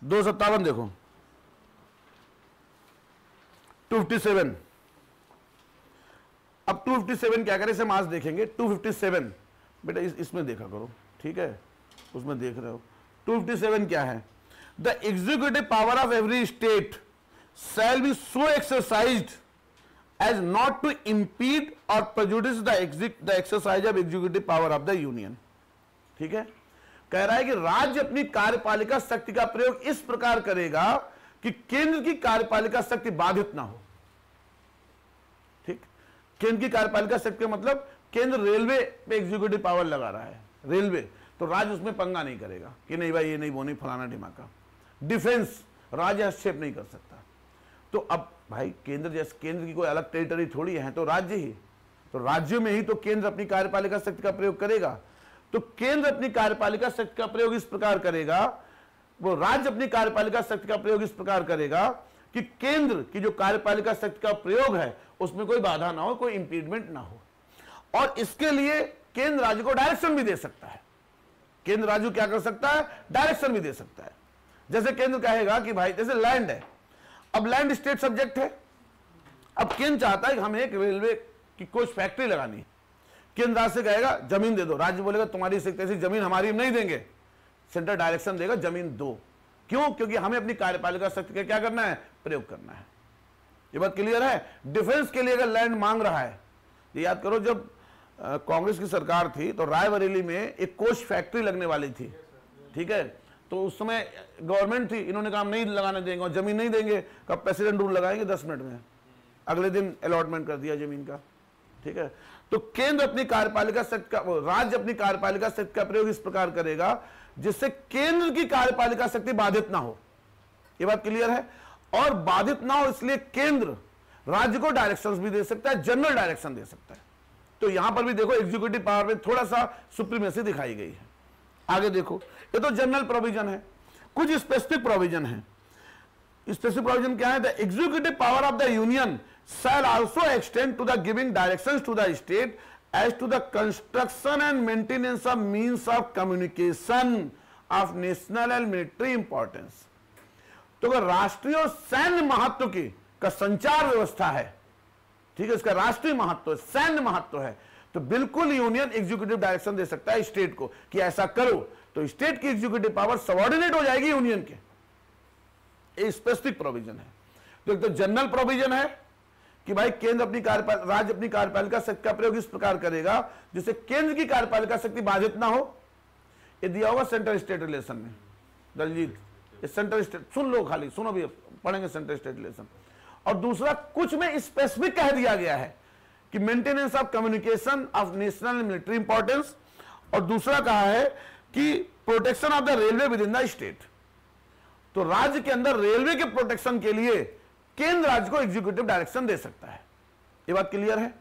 देखो 257। अब 257 क्या करें, इसे हम आज देखेंगे। 257 बेटा इसमें देखा करो, ठीक है, उसमें देख रहे हो। 257 क्या है, the executive power of every state shall be so exercised as not to impede और prejudice the exercise of executive power of the union. ठीक है, कह रहा है कि राज्य अपनी कार्यपालिका शक्ति का प्रयोग इस प्रकार करेगा कि केंद्र की कार्यपालिका शक्ति बाधित ना हो। ठीक, केंद्र की कार्यपालिका शक्ति मतलब केंद्र रेलवे पे एग्जीक्यूटिव पावर लगा रहा है, रेलवे, तो राज्य उसमें पंगा नहीं करेगा कि नहीं भाई ये नहीं वो नहीं फलाना ढिमाका। डिफेंस राज्य हस्तक्षेप नहीं कर सकता। तो अब भाई केंद्र की कोई अलग टेरिटरी थोड़ी है, तो राज्य ही, तो राज्यों में ही तो केंद्र अपनी कार्यपालिका शक्ति का प्रयोग करेगा। तो केंद्र अपनी कार्यपालिका शक्ति का प्रयोग इस प्रकार करेगा, वो राज्य अपनी कार्यपालिका शक्ति का प्रयोग इस प्रकार करेगा कि केंद्र की जो कार्यपालिका शक्ति का प्रयोग है उसमें कोई बाधा ना हो, कोई इंपीडमेंट ना हो। और इसके लिए केंद्र राज्य को डायरेक्शन भी दे सकता है। केंद्र राज्य क्या कर सकता है, डायरेक्शन भी दे सकता है। जैसे केंद्र कहेगा कि भाई जैसे लैंड है, अब लैंड स्टेट सब्जेक्ट है, अब केंद्र चाहता है कि हमें एक रेलवे की कोच फैक्ट्री लगानी है, केंद्र राज्य से कहेगा जमीन दे दो, राज्य बोलेगा तुम्हारी ऐसी जमीन हमारी नहीं देंगे, सेंटर डायरेक्शन देगा जमीन दो। क्यों? क्योंकि हमें अपनी कार्यपालिका शक्ति का क्या करना है, प्रयोग करना है। ये बात क्लियर है। डिफेंस के लिए अगर लैंड मांग रहा है, ये याद करो जब कांग्रेस की सरकार थी तो रायबरेली में एक कोच फैक्ट्री लगने वाली थी, ठीक है, तो उस समय गवर्नमेंट थी, इन्होंने कहा नहीं लगाने देंगे और जमीन नहीं देंगे, कब प्रेसिडेंट रूल लगाएंगे 10 मिनट में, अगले दिन अलॉटमेंट कर दिया जमीन का। ठीक है, तो केंद्र अपनी कार्यपालिका शक्ति का, राज्य अपनी कार्यपालिका शक्ति का प्रयोग इस प्रकार करेगा जिससे केंद्र की कार्यपालिका शक्ति बाधित ना हो। यह बात क्लियर है। और बाधित ना हो इसलिए केंद्र राज्य को डायरेक्शंस भी दे सकता है, जनरल डायरेक्शन दे सकता है। तो यहां पर भी देखो एग्जीक्यूटिव पावर में थोड़ा सा सुप्रीमेसी दिखाई गई है। आगे देखो, ये तो जनरल प्रोविजन है, कुछ स्पेसिफिक प्रोविजन है। स्पेसिफिक प्रोविजन क्या है, the executive power of the union shall also extend to the giving directions to the state as to the construction and maintenance of means of communication of national and military importance। तो अगर राष्ट्रीय और सैन्य महत्व की का संचार व्यवस्था है, ठीक है, इसका राष्ट्रीय महत्व है, सैन्य महत्व है, तो बिल्कुल यूनियन एग्जीक्यूटिव डायरेक्शन दे सकता है स्टेट को कि ऐसा करो, तो स्टेट की एग्जीक्यूटिव पावर सबऑर्डिनेट हो जाएगी यूनियन के। ये स्पेसिफिक प्रोविजन है। तो एक तो जनरल प्रोविजन है कि भाई केंद्र अपनी राज्य अपनी कार्यपालिका शक्ति का प्रयोग इस प्रकार करेगा जिससे केंद्र की कार्यपालिका शक्ति बाधित ना हो। ये दिया होगा सेंट्रल स्टेट रिलेशन में, दलजीत, सेंट्रल स्टेट सुन लो, खाली सुनो, भी पढ़ेंगे सेंट्रल स्टेट रिलेशन। और दूसरा कुछ में स्पेसिफिक कह दिया गया है कि maintenance of communication of national and military importance, और दूसरा कहा है कि protection of the railway with in the state. तो राज्य के अंदर रेलवे के प्रोटेक्शन के लिए केंद्र राज्य को एग्जीक्यूटिव डायरेक्शन दे सकता है। ये बात क्लियर है।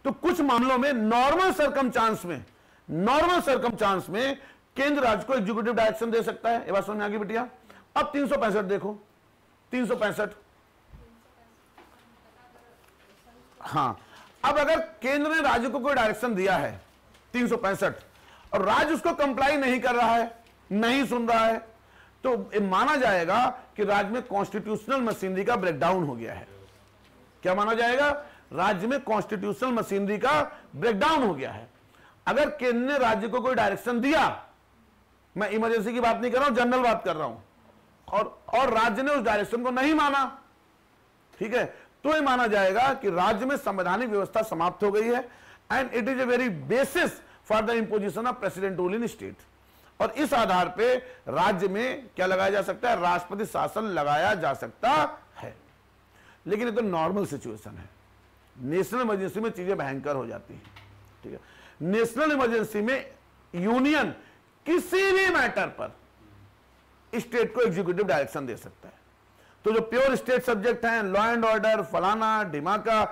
तो कुछ मामलों में नॉर्मल सरकमचांस में केंद्र राज्य को एग्जीक्यूटिव डायरेक्शन दे सकता है। ये बात समझ में आ गई बिटिया। अब 365 देखो, 365, हाँ, अब अगर केंद्र ने राज्य को कोई डायरेक्शन दिया है 365 और राज्य उसको कंप्लाई नहीं कर रहा है, नहीं सुन रहा है, तो ये माना जाएगा कि राज्य में कॉन्स्टिट्यूशनल मशीनरी का ब्रेकडाउन हो गया है। क्या माना जाएगा? राज्य में कॉन्स्टिट्यूशनल मशीनरी का ब्रेकडाउन हो गया है। अगर केंद्र ने राज्य को कोई डायरेक्शन दिया, मैं इमरजेंसी की बात नहीं कर रहा हूं, जनरल बात कर रहा हूं, और राज्य ने उस डायरेक्शन को नहीं माना, ठीक है, तो ये माना जाएगा कि राज्य में संवैधानिक व्यवस्था समाप्त हो गई है and it is a very basis for the imposition of president rule in state. और इस आधार पे राज्य में क्या लगाया जा सकता है? राष्ट्रपति शासन लगाया जा सकता है। लेकिन ये तो नॉर्मल सिचुएशन है। नेशनल इमरजेंसी में चीजें भयंकर हो जाती हैं, ठीक है। नेशनल इमरजेंसी में यूनियन किसी भी मैटर पर स्टेट को एग्जीक्यूटिव डायरेक्शन दे सकता है। तो जो प्योर स्टेट सब्जेक्ट हैं, लॉ एंड ऑर्डर, फलाना ढिमाका,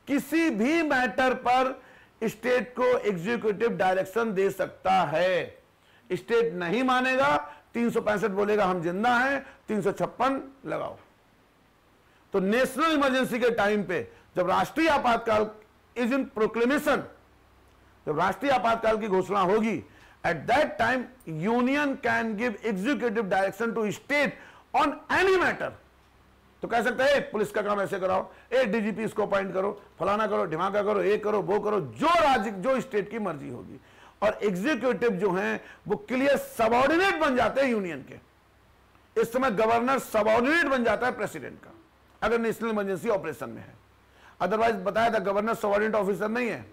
किसी भी मैटर पर स्टेट को एग्जीक्यूटिव डायरेक्शन दे सकता है। स्टेट नहीं मानेगा, 365 बोलेगा हम जिंदा हैं, 356 लगाओ। तो नेशनल इमरजेंसी के टाइम पे जब राष्ट्रीय आपातकाल इज इन प्रोक्लेमेशन, जब राष्ट्रीय आपातकाल की घोषणा होगी, at that time union can give executive direction to state on any matter. तो कह सकते हैं पुलिस का काम ऐसे कराओ, डीजीपी इसको अपॉइंट करो, फलाना करो, ढिमाका करो, ये करो, वो करो, जो राज्य जो स्टेट की मर्जी होगी। और एग्जीक्यूटिव जो हैं वो क्लियर सबऑर्डिनेट बन जाते हैं यूनियन के। इस समय गवर्नर सबऑर्डिनेट बन जाता है प्रेसिडेंट का, अगर नेशनल इमरजेंसी ऑपरेशन में है। अदरवाइज बताया था गवर्नर सबऑर्डिनेट ऑफिसर नहीं है।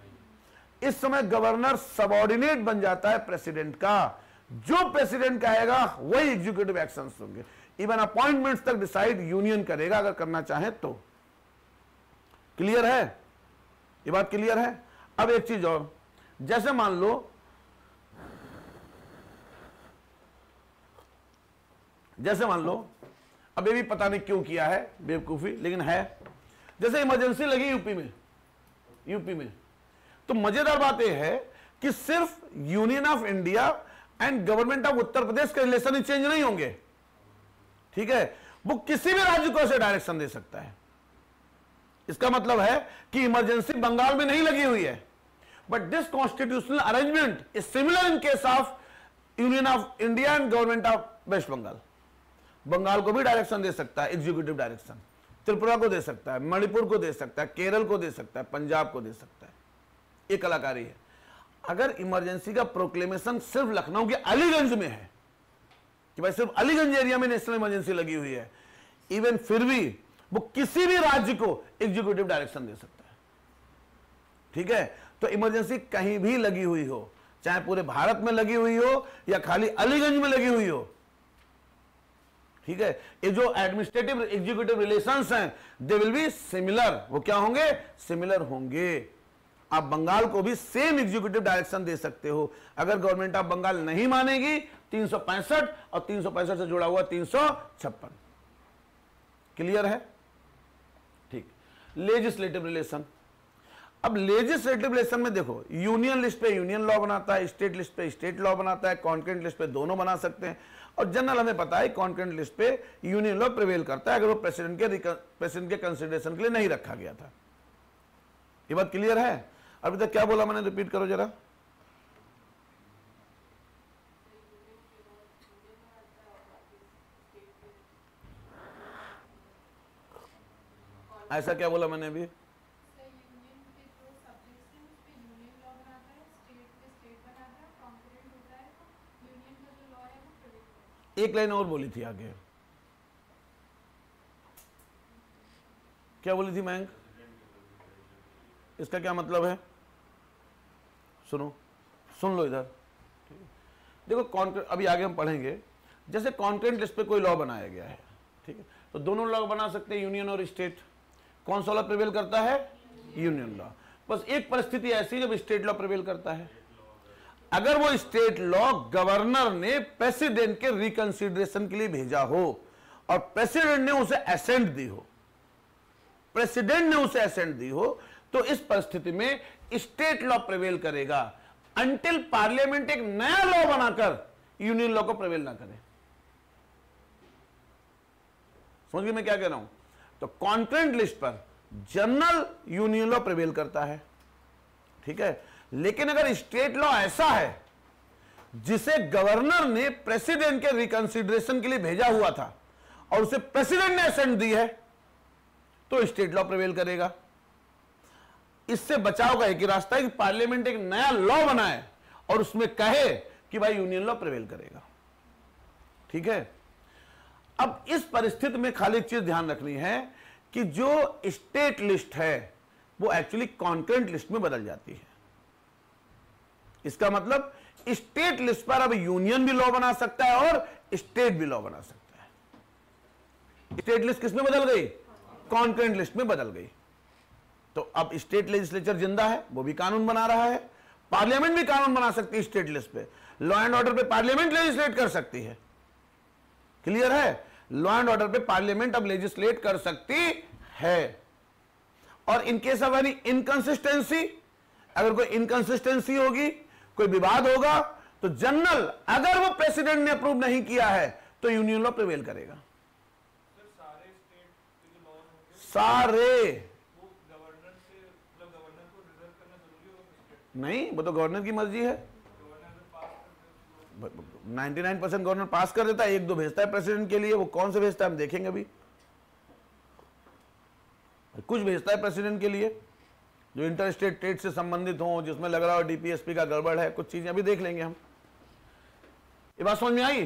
इस समय गवर्नर सबऑर्डिनेट बन जाता है प्रेसिडेंट का। जो प्रेसिडेंट कहेगा वही एग्जीक्यूटिव एक्शंस होंगे। इवन अपॉइंटमेंट्स तक डिसाइड यूनियन करेगा अगर करना चाहे तो। क्लियर है? ये बात क्लियर है? अब एक चीज और, जैसे मान लो अब ये भी पता नहीं क्यों किया है बेवकूफी, लेकिन है। जैसे इमरजेंसी लगी यूपी में, तो मजेदार बात यह है कि सिर्फ union of India and government of Uttar Pradesh के रिलेशन ही चेंज नहीं होंगे, ठीक है, वो किसी भी राज्य को ऐसे डायरेक्शन दे सकता है। इसका मतलब है कि इमरजेंसी बंगाल में नहीं लगी हुई है, but this constitutional arrangement is similar in case of union of India and government of west Bengal. Bengal को भी डायरेक्शन दे सकता है, एग्जीक्यूटिव डायरेक्शन, त्रिपुरा को दे सकता है, मणिपुर को दे सकता है, केरल को दे सकता है, पंजाब को दे सकता है। ये कलाकारी है। अगर इमरजेंसी का प्रोक्लेमेशन सिर्फ लखनऊ के अलीगंज में है कि भाई सिर्फ अलीगंज एरिया में नेशनल इमरजेंसी लगी हुई है, इवन फिर भी वो किसी भी राज्य को एग्जीक्यूटिव डायरेक्शन दे सकता है, ठीक है। तो इमरजेंसी कहीं भी लगी हुई हो, चाहे पूरे भारत में लगी हुई हो या खाली अलीगंज में लगी हुई हो, ठीक है, ये जो एडमिनिस्ट्रेटिव एग्जीक्यूटिव रिलेशंस हैं दे विल बी सिमिलर। वो क्या होंगे? सिमिलर होंगे। आप बंगाल को भी सेम एग्जीक्यूटिव डायरेक्शन दे सकते हो। अगर गवर्नमेंट ऑफ बंगाल नहीं मानेगी 365 और 365 से जुड़ा हुआ 356। क्लियर है? ठीक। Legislative relation. अब लेजिस्लेटिव रिलेशन में देखो, यूनियन लिस्ट पे यूनियन लॉ बनाता है, स्टेट लिस्ट पे स्टेट लॉ बनाता है, कॉन्करेंट लिस्ट पे दोनों बना सकते हैं, और जनरल हमें पता है कॉन्करेंट लिस्ट पे यूनियन लॉ प्रिवेल करता है अगर वो प्रेसिडेंट के कंसिडरेशन के लिए नहीं रखा गया था। ये बात क्लियर है? अभी तक क्या बोला मैंने, रिपीट करो जरा। ऐसा क्या बोला मैंने अभी? एक लाइन और बोली थी आगे, क्या बोली थी मयंक? इसका क्या मतलब है? सुन लो इधर। देखो अभी आगे हम पढ़ेंगे। जैसे कॉन्करेंट लिस्ट पे कोई लॉ बनाया गया है, ठीक है, तो दोनों लॉ बना सकते हैं, यूनियन और स्टेट। कौन सा लॉ प्रिवेल करता है? Union law. बस एक परिस्थिति ऐसी जब स्टेट लॉ प्रिवेल करता है, अगर वो स्टेट लॉ गवर्नर ने प्रेसिडेंट के रिकंसिडरेशन के लिए भेजा हो और प्रेसिडेंट ने उसे असेंट दी हो, तो इस परिस्थिति में स्टेट लॉ प्रिवेल करेगा अंटिल पार्लियामेंट एक नया लॉ बनाकर यूनियन लॉ को प्रिवेल ना करे। समझ गए मैं क्या कह रहा हूं? तो कॉन्करेंट लिस्ट पर जनरल यूनियन लॉ प्रिवेल करता है, ठीक है, लेकिन अगर स्टेट लॉ ऐसा है जिसे गवर्नर ने प्रेसिडेंट के रिकंसिडरेशन के लिए भेजा हुआ था और उसे प्रेसिडेंट ने असेंट दी है, तो स्टेट लॉ प्रिवेल करेगा। इससे बचाव का एक ही रास्ता है कि पार्लियामेंट एक नया लॉ बनाए और उसमें कहे कि भाई यूनियन लॉ प्रिवेल करेगा। ठीक है, अब इस परिस्थिति में खाली एक चीज ध्यान रखनी है कि जो स्टेट लिस्ट है वो एक्चुअली कॉन्करेंट लिस्ट में बदल जाती है। इसका मतलब स्टेट लिस्ट पर अब यूनियन भी लॉ बना सकता है और स्टेट भी लॉ बना सकता है। स्टेट लिस्ट किस में बदल गई? कॉन्करेंट लिस्ट में बदल गई। तो अब स्टेट लेजिस्लेचर जिंदा है, वो भी कानून बना रहा है। पार्लियामेंट भी कानून बना सकती है स्टेट लिस्ट पे। लॉ एंड ऑर्डर पे पार्लियामेंट लेजिस्लेट कर सकती है। क्लियर है? लॉ एंड ऑर्डर पे पार्लियामेंट अब लेजिस्लेट कर सकती है। और इन केस ऑफ एनी इनकंसिस्टेंसी, अगर कोई इनकंसिस्टेंसी होगी, कोई विवाद होगा, तो जनरल अगर वो प्रेसिडेंट ने अप्रूव नहीं किया है तो यूनियन लॉ प्रिवेल करेगा। सारे स्टेट के जो लॉज होंगे सारे वो गवर्नर से, मतलब गवर्नर को रिजर्व करना जरूरी होगा स्टेट? नहीं, वो तो गवर्नर की मर्जी है। गवर्नर अगर पास कर दे तो 99% गवर्नर पास कर देता है, 1-2 भेजता है प्रेसिडेंट के लिए। वो कौन से भेजता है हम देखेंगे अभी। कुछ भेजता है प्रेसिडेंट के लिए जो इंटर स्टेट ट्रेड से संबंधित हो, जिसमें लग रहा हो डीपीएसपी का गड़बड़ है, कुछ चीजें अभी देख लेंगे हम। ये बात समझ में आई?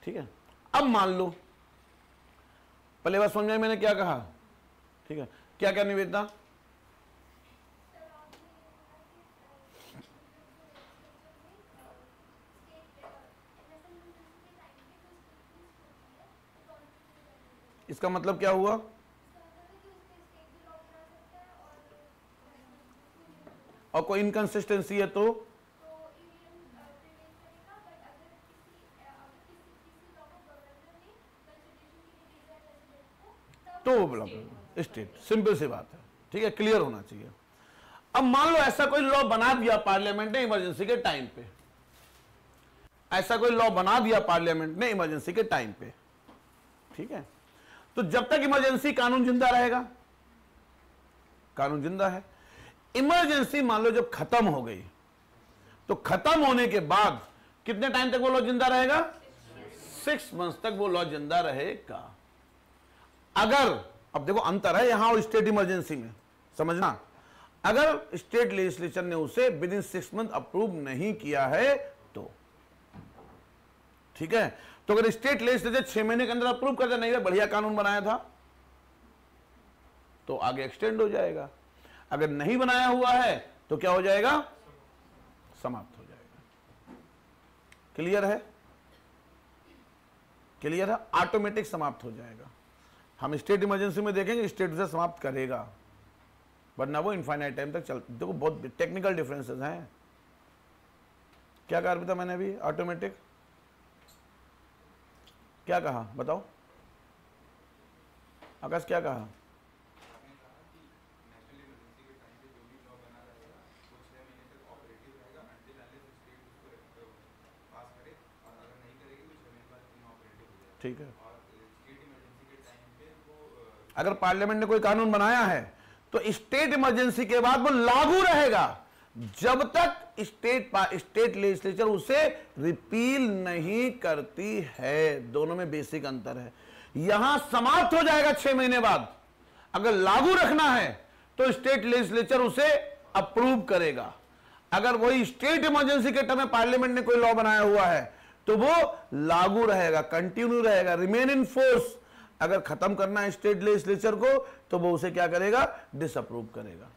ठीक है, अब मान लो, पहले बात समझ में आई मैंने क्या कहा? ठीक है, क्या क्या निवेदना? इसका मतलब क्या हुआ? और कोई इनकंसिस्टेंसी है तो स्टेट, सिंपल सी बात है। ठीक है, क्लियर होना चाहिए। अब मान लो ऐसा कोई लॉ बना दिया पार्लियामेंट ने इमरजेंसी के टाइम पे, ऐसा कोई लॉ बना दिया पार्लियामेंट ने इमरजेंसी के टाइम पे। ठीक है, तो जब तक इमरजेंसी कानून जिंदा रहेगा, कानून जिंदा है। इमरजेंसी मान लो जब खत्म हो गई, तो खत्म होने के बाद कितने टाइम तक वो लॉ जिंदा रहेगा? 6 मंथ्स तक वो लॉ जिंदा रहेगा। अगर, अब देखो अंतर है यहां और स्टेट इमरजेंसी में, समझना। अगर स्टेट लेजिस्लेचर ने उसे विद इन 6 मंथ अप्रूव नहीं किया है तो, ठीक है, तो अगर स्टेट लेजिस्लेचर 6 महीने के अंदर अप्रूव कर दे, नहीं है बढ़िया कानून बनाया था, तो आगे एक्सटेंड हो जाएगा। अगर नहीं बनाया हुआ है तो क्या हो जाएगा? समाप्त हो जाएगा। क्लियर है? क्लियर है? ऑटोमेटिक समाप्त हो जाएगा। हम स्टेट इमरजेंसी में देखेंगे स्टेट उसे समाप्त करेगा, वरना वो इनफाइनाइट टाइम तक चल। देखो बहुत टेक्निकल डिफरेंसेस हैं। क्या कहा था मैंने अभी? ऑटोमेटिक क्या कहा बताओ? आकाश क्या कहा? ठीक है, अगर पार्लियामेंट ने कोई कानून बनाया है तो स्टेट इमरजेंसी के बाद वो लागू रहेगा जब तक स्टेट लेजिस्लेचर उसे रिपील नहीं करती है। दोनों में बेसिक अंतर है। यहां समाप्त हो जाएगा 6 महीने बाद। अगर लागू रखना है तो स्टेट लेजिस्लेचर उसे अप्रूव करेगा। अगर वही स्टेट इमरजेंसी के टाइम में पार्लियामेंट ने कोई लॉ बनाया हुआ है तो वो लागू रहेगा, कंटिन्यू रहेगा, रिमेन इन फोर्स। अगर खत्म करना है स्टेट लेजिस्लेचर को तो वो उसे क्या करेगा? डिसअप्रूव करेगा।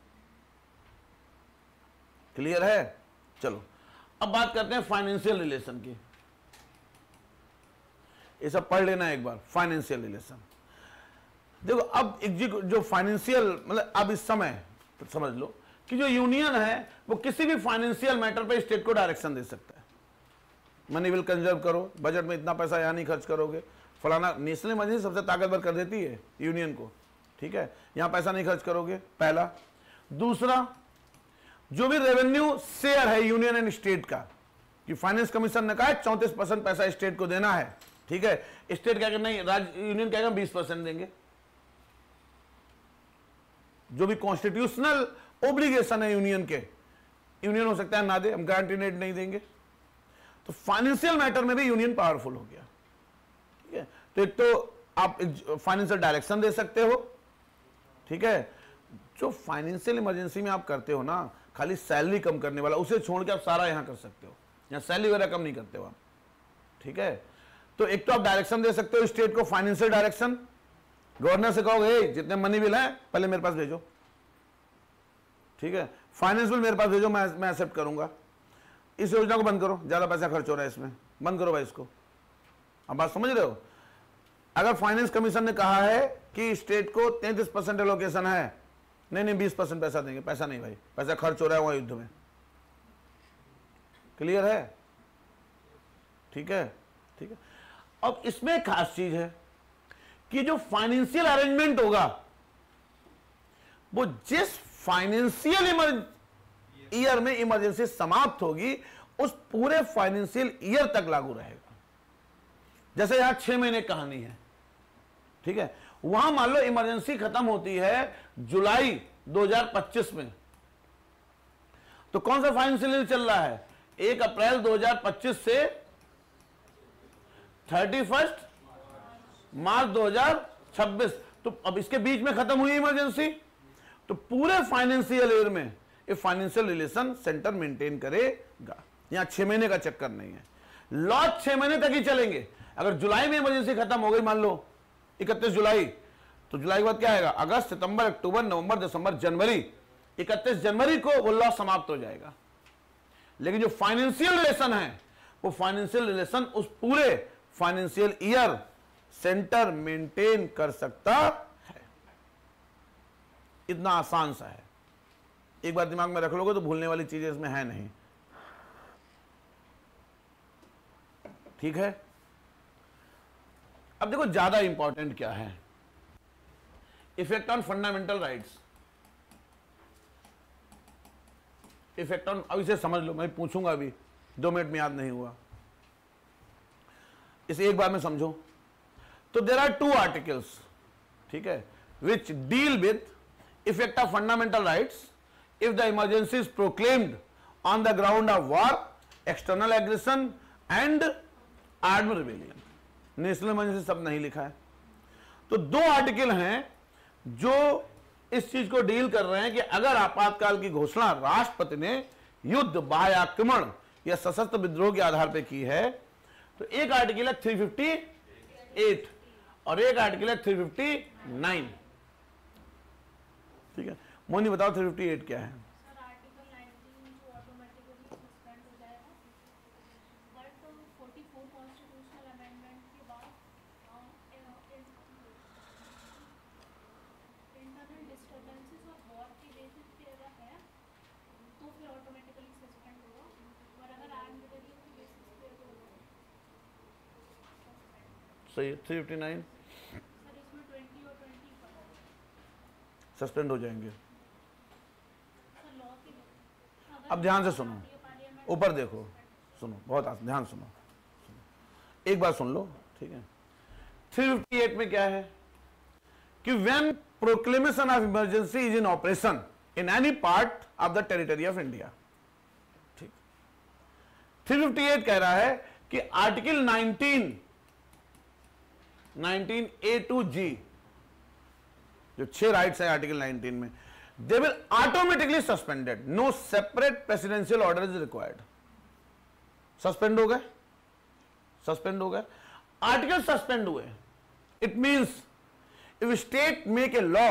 क्लियर है? चलो अब बात करते हैं फाइनेंशियल रिलेशन की। ये सब पढ़ लेना एक बार। फाइनेंशियल रिलेशन देखो, अब जो फाइनेंशियल मतलब अब इस समय तो समझ लो कि जो यूनियन है वो किसी भी फाइनेंशियल मैटर पे स्टेट को डायरेक्शन दे सकता है। मनी विल कंजर्व करो, बजट में इतना पैसा यहां नहीं खर्च करोगे, फलाना। नेशनल इमरजेंसी सबसे ताकतवर कर देती है यूनियन को। ठीक है, यहां पैसा नहीं खर्च करोगे, पहला। दूसरा, जो भी रेवेन्यू शेयर है यूनियन एंड स्टेट का, कि फाइनेंस कमीशन ने कहा 34% पैसा स्टेट को देना है। ठीक है, स्टेट क्या कहना, नहीं राज्य यूनियन क्या 20% देंगे। जो भी कॉन्स्टिट्यूशनल ओब्लिगेशन है यूनियन के, यूनियन हो सकता है ना दे, हम गारंटी रेट नहीं देंगे। तो फाइनेंशियल मैटर में भी यूनियन पावरफुल हो गया। ठीक है, तो एक तो आप फाइनेंशियल डायरेक्शन दे सकते हो, ठीक है, जो फाइनेंशियल इमरजेंसी में आप करते हो ना, खाली सैलरी कम करने वाला, उसे छोड़ के आप सारा यहां कर सकते हो, यहां सैलरी वगैरह कम नहीं करते हो आप। ठीक है, तो एक तो आप डायरेक्शन दे सकते हो स्टेट को, फाइनेंशियल डायरेक्शन, गवर्नर से कहोगे जितने मनी बिल है पहले मेरे पास भेजो, ठीक है, फाइनेंस बिल मेरे पास भेजो, मैं एक्सेप्ट करूंगा, इस योजना को बंद करो, ज्यादा पैसा खर्च हो रहा है इसमें, बंद करो भाई इसको। अब बात समझ रहे हो? अगर फाइनेंस कमीशन ने कहा है कि स्टेट को 33% एलोकेशन है, नहीं 20% पैसा देंगे, पैसा नहीं भाई, पैसा खर्च हो रहा है वहां युद्ध में। क्लियर है? ठीक है, ठीक है। अब इसमें एक खास चीज है कि जो फाइनेंशियल अरेंजमेंट होगा वो जिस फाइनेंशियल ईयर में इमरजेंसी समाप्त होगी उस पूरे फाइनेंशियल ईयर तक लागू रहेगा। जैसे यहां 6 महीने कहानी है, ठीक है, वहां मान लो इमरजेंसी खत्म होती है जुलाई 2025 में, तो कौन सा फाइनेंशियल ईयर चल रहा है? 1 अप्रैल 2025 से 31 मार्च 2026। तो अब इसके बीच में खत्म हुई इमरजेंसी, तो पूरे फाइनेंशियल ईयर में ये फाइनेंशियल रिलेशन सेंटर मेंटेन करेगा। यहां 6 महीने का चक्कर नहीं है, लॉ 6 महीने तक ही चलेंगे। अगर जुलाई में इमरजेंसी खत्म हो गई, मान लो 31 जुलाई, तो जुलाई के बाद क्या आएगा? अगस्त, सितंबर, अक्टूबर, नवंबर, दिसंबर, जनवरी, 31 जनवरी को वो लॉ समाप्त हो जाएगा। लेकिन जो फाइनेंशियल रिलेशन है वो फाइनेंशियल रिलेशन उस पूरे फाइनेंशियल ईयर सेंटर मेंटेन कर सकता है। इतना आसान सा है, एक बार दिमाग में रख लोगे तो भूलने वाली चीजें इसमें है नहीं। ठीक है, अब देखो ज्यादा इंपॉर्टेंट क्या है, effect on fundamental rights. Effect on, अब इसे समझ लो, मैं पूछूंगा अभी, 2 मिनट में याद नहीं हुआ, इसे एक बार में समझो। तो देयर आर 2 आर्टिकल्स, ठीक है, which deal with effect of fundamental rights if the emergency is proclaimed on the ground of war, external aggression and armed rebellion। National emergency सब नहीं लिखा है, तो 2 आर्टिकल हैं जो इस चीज को डील कर रहे हैं कि अगर आपातकाल की घोषणा राष्ट्रपति ने युद्ध, बाह्य आक्रमण या सशस्त्र विद्रोह के आधार पर की है, तो एक आर्टिकल है 358 और एक आर्टिकल है 359। ठीक है, मोनी बताओ 358 क्या है? सर आर्टिकल 19 जो ऑटोमेटिकली सस्पेंड हो जाएगा, बट 44 कॉन्स्टिट्यूशनल अमेंडमेंट के बाद इंटरनल डिस्टर्बेंसेस और वॉर के बेसिस पे अगर है तो फिर ऑटोमेटिकली सस्पेंड होगा, और अगर आर्म्ड रिबेलियन के बेसिस पे तो सही है। 359 सर इसमें 20 और 20 सस्पेंड हो जाएंगे। सर लॉ के अब ध्यान से सुनो, ऊपर देखो, सुनो, बहुत ध्यान सुनो, एक बार सुन लो, ठीक है। 358 में क्या है कि when proclamation of emergency is in operation in any part of the territory of India, ठीक। 358 कह रहा है कि आर्टिकल 19A to G, जो 6 राइट्स है आर्टिकल 19 में, they will automatically suspended, no separate presidential order is required. Suspend हो गए, सस्पेंड हो गए, आर्टिकल सस्पेंड हुए। It means if state make a law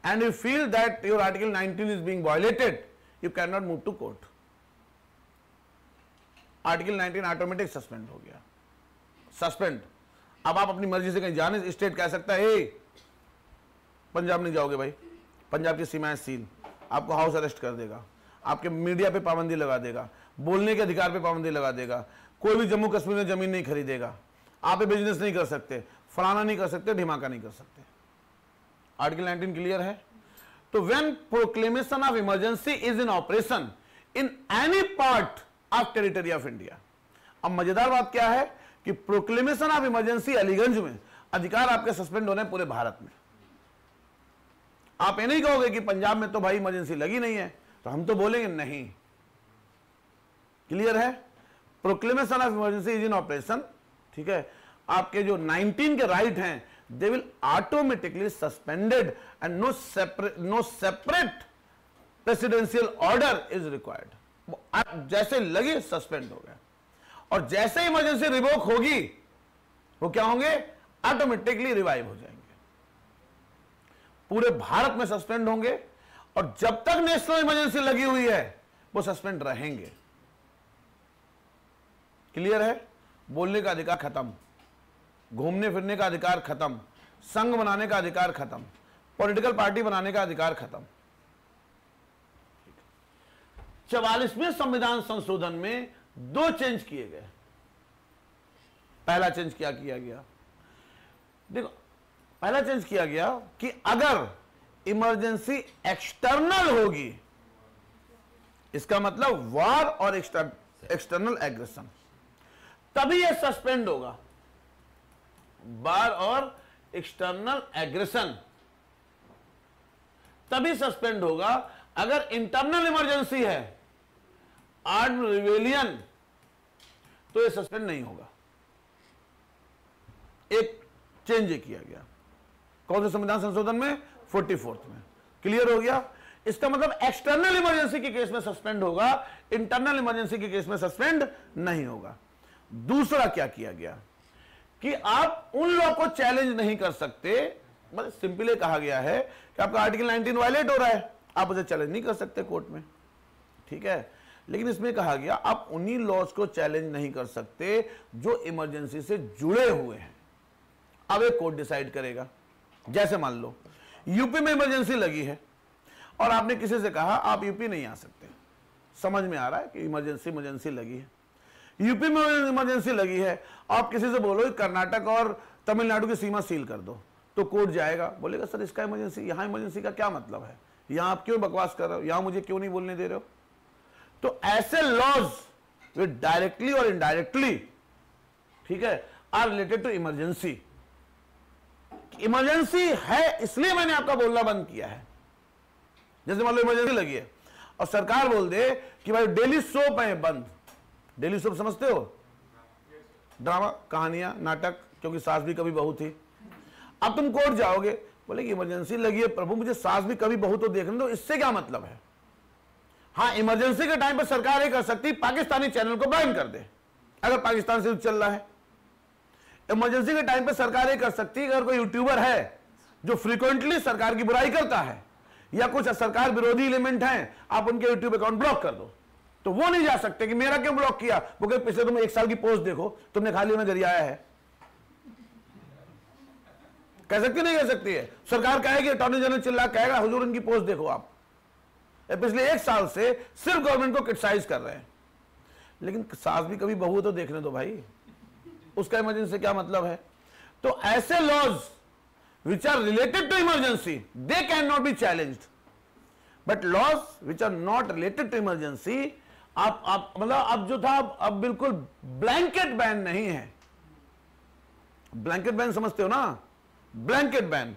and you feel that your article 19 is being violated, you can not move to court. Article 19 automatic suspend हो गया, suspend. अब आप अपनी मर्जी से कहीं जाने, स्टेट कह सकता है पंजाब नहीं जाओगे भाई, पंजाब की सीमाएं सील, आपको हाउस अरेस्ट कर देगा, आपके मीडिया पे पाबंदी लगा देगा, बोलने के अधिकार पे पाबंदी लगा देगा, कोई भी जम्मू कश्मीर में जमीन नहीं खरीदेगा, आप ये बिजनेस नहीं कर सकते, फलाना नहीं कर सकते, ढिमाका नहीं कर सकते। आर्टिकल 19 क्लियर है? तो when proclamation of emergency is in operation in any part of territory of India. अब मजेदार बात क्या है कि प्रोक्लेमेशन ऑफ इमरजेंसी अलीगंज में अधिकार आपके सस्पेंड हो रहे हैं पूरे भारत में। आप ये नहीं कहोगे कि पंजाब में तो भाई इमरजेंसी लगी नहीं है, तो हम तो बोलेंगे नहीं। क्लियर है? Proclamation of emergency is in operation, ठीक है, आपके जो 19 के राइट हैं they will automatically suspended and no separate presidential order is required. जैसे लगे सस्पेंड हो गया, और जैसे इमरजेंसी रिवोक होगी वो क्या होंगे, ऑटोमेटिकली रिवाइव हो जाएंगे, पूरे भारत में सस्पेंड होंगे, और जब तक नेशनल इमरजेंसी लगी हुई है वो सस्पेंड रहेंगे। क्लियर है? बोलने का अधिकार खत्म, घूमने फिरने का अधिकार खत्म, संघ बनाने का अधिकार खत्म, पॉलिटिकल पार्टी बनाने का अधिकार खत्म। 44वें संविधान संशोधन में 2 चेंज किए गए। पहला चेंज क्या किया गया, देखो, पहला चेंज किया गया कि अगर इमरजेंसी एक्सटर्नल होगी, इसका मतलब वॉर और एक्सटर्नल एग्रेशन, तभी यह सस्पेंड होगा। वार और एक्सटर्नल एग्रेशन तभी सस्पेंड होगा। अगर इंटरनल इमरजेंसी है, आर्म्ड रिवेलियन, तो यह सस्पेंड नहीं होगा। एक चेंज किया गया, कौन से संविधान संशोधन में, 44th में। क्लियर हो गया? इसका मतलब एक्सटर्नल इमरजेंसी के केस में सस्पेंड होगा, इंटरनल इमरजेंसी के केस में सस्पेंड नहीं होगा। दूसरा क्या किया गया कि आप उन लोगों को चैलेंज नहीं कर सकते, मतलब सिंपली कहा गया है कि आपका आर्टिकल 19 वायलेट हो रहा है, आप उसे चैलेंज नहीं कर सकते कोर्ट में, ठीक है, लेकिन इसमें कहा गया आप उन्हीं लॉज को चैलेंज नहीं कर सकते जो इमरजेंसी से जुड़े हुए हैं। अब एक कोर्ट डिसाइड करेगा। जैसे मान लो यूपी में इमरजेंसी लगी है और आपने किसी से कहा आप यूपी नहीं आ सकते, समझ में आ रहा है कि इमरजेंसी लगी है, यूपी में इमरजेंसी लगी है, आप किसी से बोलो कर्नाटक और तमिलनाडु की सीमा सील कर दो, तो कोर्ट जाएगा, बोलेगा सर इसका इमरजेंसी, यहां इमरजेंसी का क्या मतलब है, यहां आप क्यों बकवास कर रहे हो, यहां मुझे क्यों नहीं बोलने दे रहे हो। तो ऐसे लॉज वे डायरेक्टली और इनडायरेक्टली, ठीक है, are related to emergency. Emergency है इसलिए मैंने आपका बोलना बंद किया है। जैसे मान लो इमरजेंसी लगी है और सरकार बोल दे कि भाई डेली सोप है बंद, डेली सोप समझते हो, ड्रामा, कहानियां, नाटक, क्योंकि सास भी कभी बहू थी। अब तुम कोर्ट जाओगे, बोले कि इमरजेंसी लगी है प्रभु, मुझे सास भी कभी बहू तो देखने दो, इससे क्या मतलब है। हाँ, इमरजेंसी के टाइम पर सरकार ये कर सकती पाकिस्तानी चैनल को बैन कर दे अगर पाकिस्तान से चल रहा है। इमरजेंसी के टाइम पे सरकार ये कर सकती है अगर कोई यूट्यूबर है जो फ्रीक्वेंटली सरकार की बुराई करता है या कुछ सरकार विरोधी एलिमेंट हैं, आप उनके यूट्यूब अकाउंट ब्लॉक कर दो, तो वो नहीं जा सकते कि मेरा क्यों ब्लॉक किया, वो कहे पिछले तुम 1 साल की पोस्ट देखो, तुमने खाली में गरियाया है। कह सकती नहीं कह सकती है, सरकार कहेगी, अटॉर्नी जनरल चिल्ला कहेगा हुजूर इनकी पोस्ट देखो, आप पिछले 1 साल से सिर्फ गवर्नमेंट को क्रिटिसाइज कर रहे हैं। लेकिन सास भी कभी बहू तो देखने दो भाई, उसका इमरजेंसी से क्या मतलब है। तो ऐसे laws which are related to emergency they cannot be challenged, but laws which are not related to emergency आप मतलब अब जो था अब बिल्कुल ब्लैंकेट बैन नहीं है। ब्लैंकेट बैन समझते हो ना, ब्लैंकेट बैन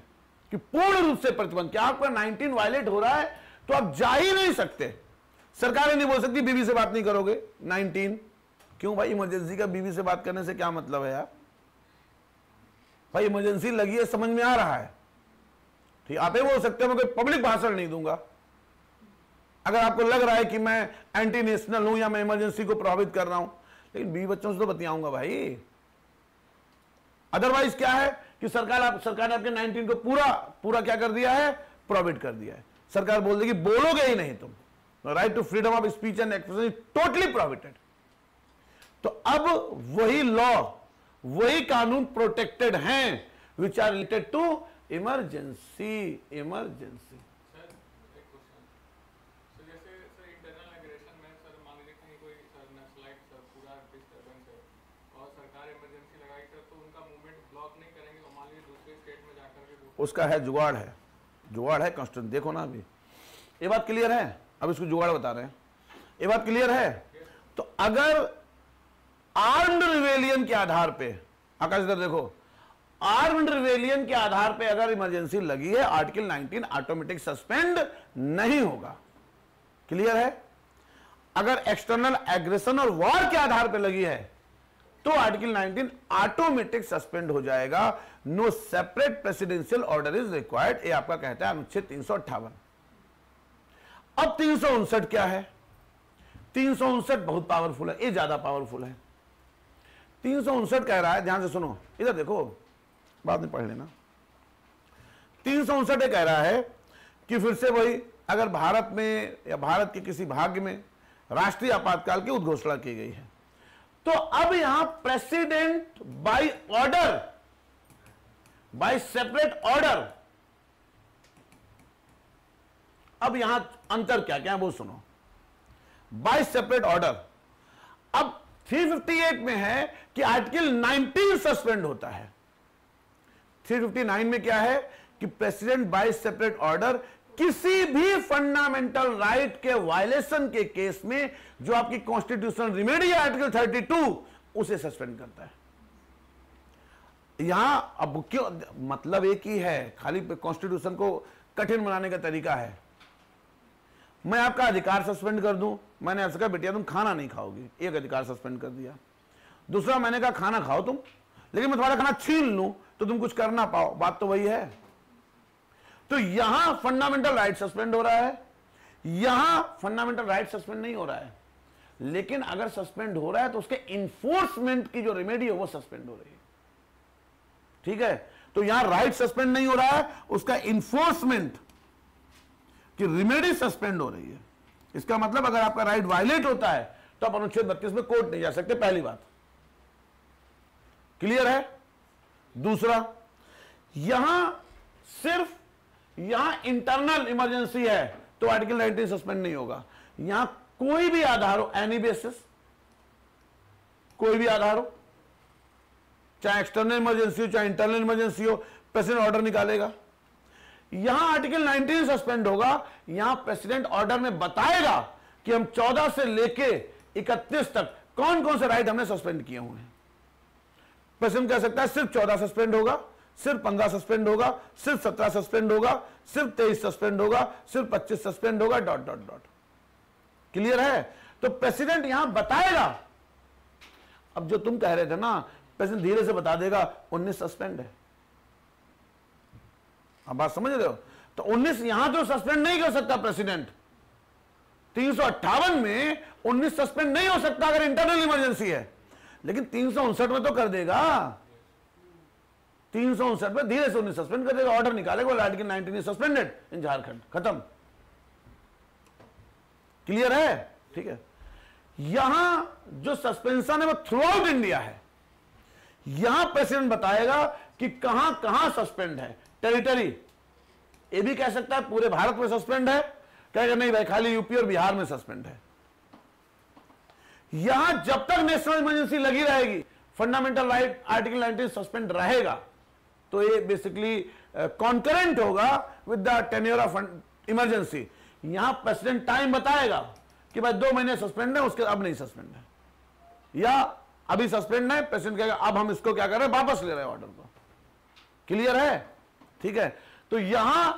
कि पूर्ण रूप से प्रतिबंध, क्या आपका 19 वायलेट हो रहा है तो आप जा ही नहीं सकते। सरकार नहीं बोल सकती बीवी से बात नहीं करोगे 19, क्यों भाई, इमरजेंसी का बीवी से बात करने से क्या मतलब है यार, भाई इमरजेंसी लगी है समझ में आ रहा है, ठीक, आप ये बोल सकते हो मैं कोई पब्लिक भाषण नहीं दूंगा। अगर आपको लग रहा है कि मैं एंटी नेशनल हूं या मैं इमरजेंसी को प्रभावित कर रहा हूं, लेकिन बीवी बच्चों से तो बतियाऊंगा भाई। अदरवाइज क्या है कि सरकार ने आपके 19 को पूरा क्या कर दिया है, प्रॉहिबिट कर दिया है। सरकार बोल देगी बोलोगे ही नहीं तुम, right to freedom of speech and expression totally prohibited. तो अब वही लॉ, वही कानून प्रोटेक्टेड हैं which are related to emergency. Emergency sir एक क्वेश्चन, सर जैसे सर इंटरनल एग्रेशन में सर मान लीजिए कहीं कोई सर नक्सलाइट सर पूरा डिस्टर्बेंस है और सरकार इमरजेंसी लगाई सर, तो उनका मूवमेंट ब्लॉक नहीं करेंगे, तो मान लीजिए दूसरे स्टेट में जाकर के उसका है जुगाड़ है कॉन्स्टेंट, देखो ना अभी ये बात क्लियर है, अब इसको जुगाड़ बता रहे हैं, ये बात क्लियर है। तो अगर आर्म्ड रिवेलियन के आधार पे, आकाश इधर देखो, आर्म्ड रिवेलियन के आधार पे अगर इमरजेंसी लगी है आर्टिकल 19 ऑटोमेटिक सस्पेंड नहीं होगा। क्लियर है? अगर एक्सटर्नल एग्रेशन और वॉर के आधार पर लगी है तो आर्टिकल 19 ऑटोमेटिक सस्पेंड हो जाएगा। No separate presidential order is required, ये आपका कहता है अनुच्छेद 358। अब 359 क्या है? 359 बहुत पावरफुल है, ये ज्यादा पावरफुल है। 359 कह रहा है, ध्यान से सुनो, इधर देखो, बाद में पढ़ लेना। 359 ये कह रहा है कि फिर से वही, अगर भारत में या भारत के किसी भाग में राष्ट्रीय आपातकाल की उद्घोषणा की गई है तो अब यहां president by order, by separate order, अब यहां अंतर क्या क्या है वो सुनो। बाय सेपरेट ऑर्डर, अब 358 में है कि आर्टिकल 19 सस्पेंड होता है। 359 में क्या है कि प्रेसिडेंट बाय सेपरेट ऑर्डर किसी भी फंडामेंटल राइट के वायलेशन के केस में जो आपकी कॉन्स्टिट्यूशनल रिमेडी है आर्टिकल 32 उसे सस्पेंड करता है। यहां अब क्यों, मतलब एक ही है, खाली कॉन्स्टिट्यूशन को कठिन बनाने का तरीका है। मैं आपका अधिकार सस्पेंड कर दूं, मैंने आपसे कहा बेटिया तुम खाना नहीं खाओगी, एक अधिकार सस्पेंड कर दिया। दूसरा मैंने कहा खाना खाओ तुम, लेकिन मैं तुम्हारा खाना छीन लूं तो तुम कुछ कर ना पाओ, बात तो वही है। तो यहां फंडामेंटल राइट सस्पेंड हो रहा है, यहां फंडामेंटल राइट सस्पेंड नहीं हो रहा है, लेकिन अगर सस्पेंड हो रहा है तो उसके इन्फोर्समेंट की जो रेमेडी है वो सस्पेंड हो रही है। ठीक है, तो यहां राइट सस्पेंड नहीं हो रहा है, उसका इन्फोर्समेंट की रेमेडी सस्पेंड हो रही है। इसका मतलब अगर आपका राइट वायलेट होता है तो आप अनुच्छेद 32 में कोर्ट नहीं जा सकते, पहली बात। क्लियर है? दूसरा, यहां सिर्फ यहां इंटरनल इमरजेंसी है तो आर्टिकल 19 सस्पेंड नहीं होगा। यहां कोई भी आधार हो, एनी बेसिस, कोई भी आधार हो, चाहे एक्सटर्नल इमरजेंसी हो चाहे इंटरनल इमरजेंसी हो, प्रेसिडेंट ऑर्डर निकालेगा। यहां आर्टिकल 19 सस्पेंड होगा, यहां प्रेसिडेंट ऑर्डर में बताएगा कि हम 14 से लेके 31 तक कौन कौन से राइट हमने सस्पेंड किए हुए हैं। प्रेसिडेंट कह सकता है सिर्फ 14 सस्पेंड होगा, सिर्फ 15 सस्पेंड होगा, सिर्फ 17 सस्पेंड होगा, सिर्फ 23 सस्पेंड होगा, सिर्फ 25 सस्पेंड होगा, डॉट डॉट डॉट। क्लियर है? तो प्रेसिडेंट यहां बताएगा। अब जो तुम कह रहे थे ना, प्रेसिडेंट धीरे से बता देगा 19 सस्पेंड है। अब बात समझ रहे हो? तो 19 यहां तो सस्पेंड नहीं कर सकता प्रेसिडेंट। 358 में 19 सस्पेंड नहीं हो सकता अगर इंटरनल इमरजेंसी है, लेकिन 359 में तो कर देगा। 359 में धीरे से 19 सस्पेंड कर देगा, ऑर्डर निकालेगा, आर्टिकल 19 सस्पेंडेड इन झारखंड, खत्म। क्लियर है? ठीक है। यहां जो सस्पेंशन है वो थ्रू आउट इंडिया है। यहां प्रेसिडेंट बताएगा कि कहां कहां सस्पेंड है। टेरिटरी ये भी कह सकता है पूरे भारत में सस्पेंड है, कहेगा नहीं भाई खाली यूपी और बिहार में सस्पेंड है। यहां जब तक नेशनल इमरजेंसी लगी रहेगी, फंडामेंटल राइट आर्टिकल 19 सस्पेंड रहेगा। तो ये बेसिकली कॉन्करेंट होगा with the tenure of emergency. यहां प्रेसिडेंट टाइम बताएगा कि भाई 2 महीने सस्पेंड है, उसके अब नहीं सस्पेंड है, या अभी सस्पेंड है, प्रेसिडेंट कहेगा अब हम इसको क्या कर रहे हैं, वापस ले रहे हैं ऑर्डर को। क्लियर है? ठीक है। तो यहां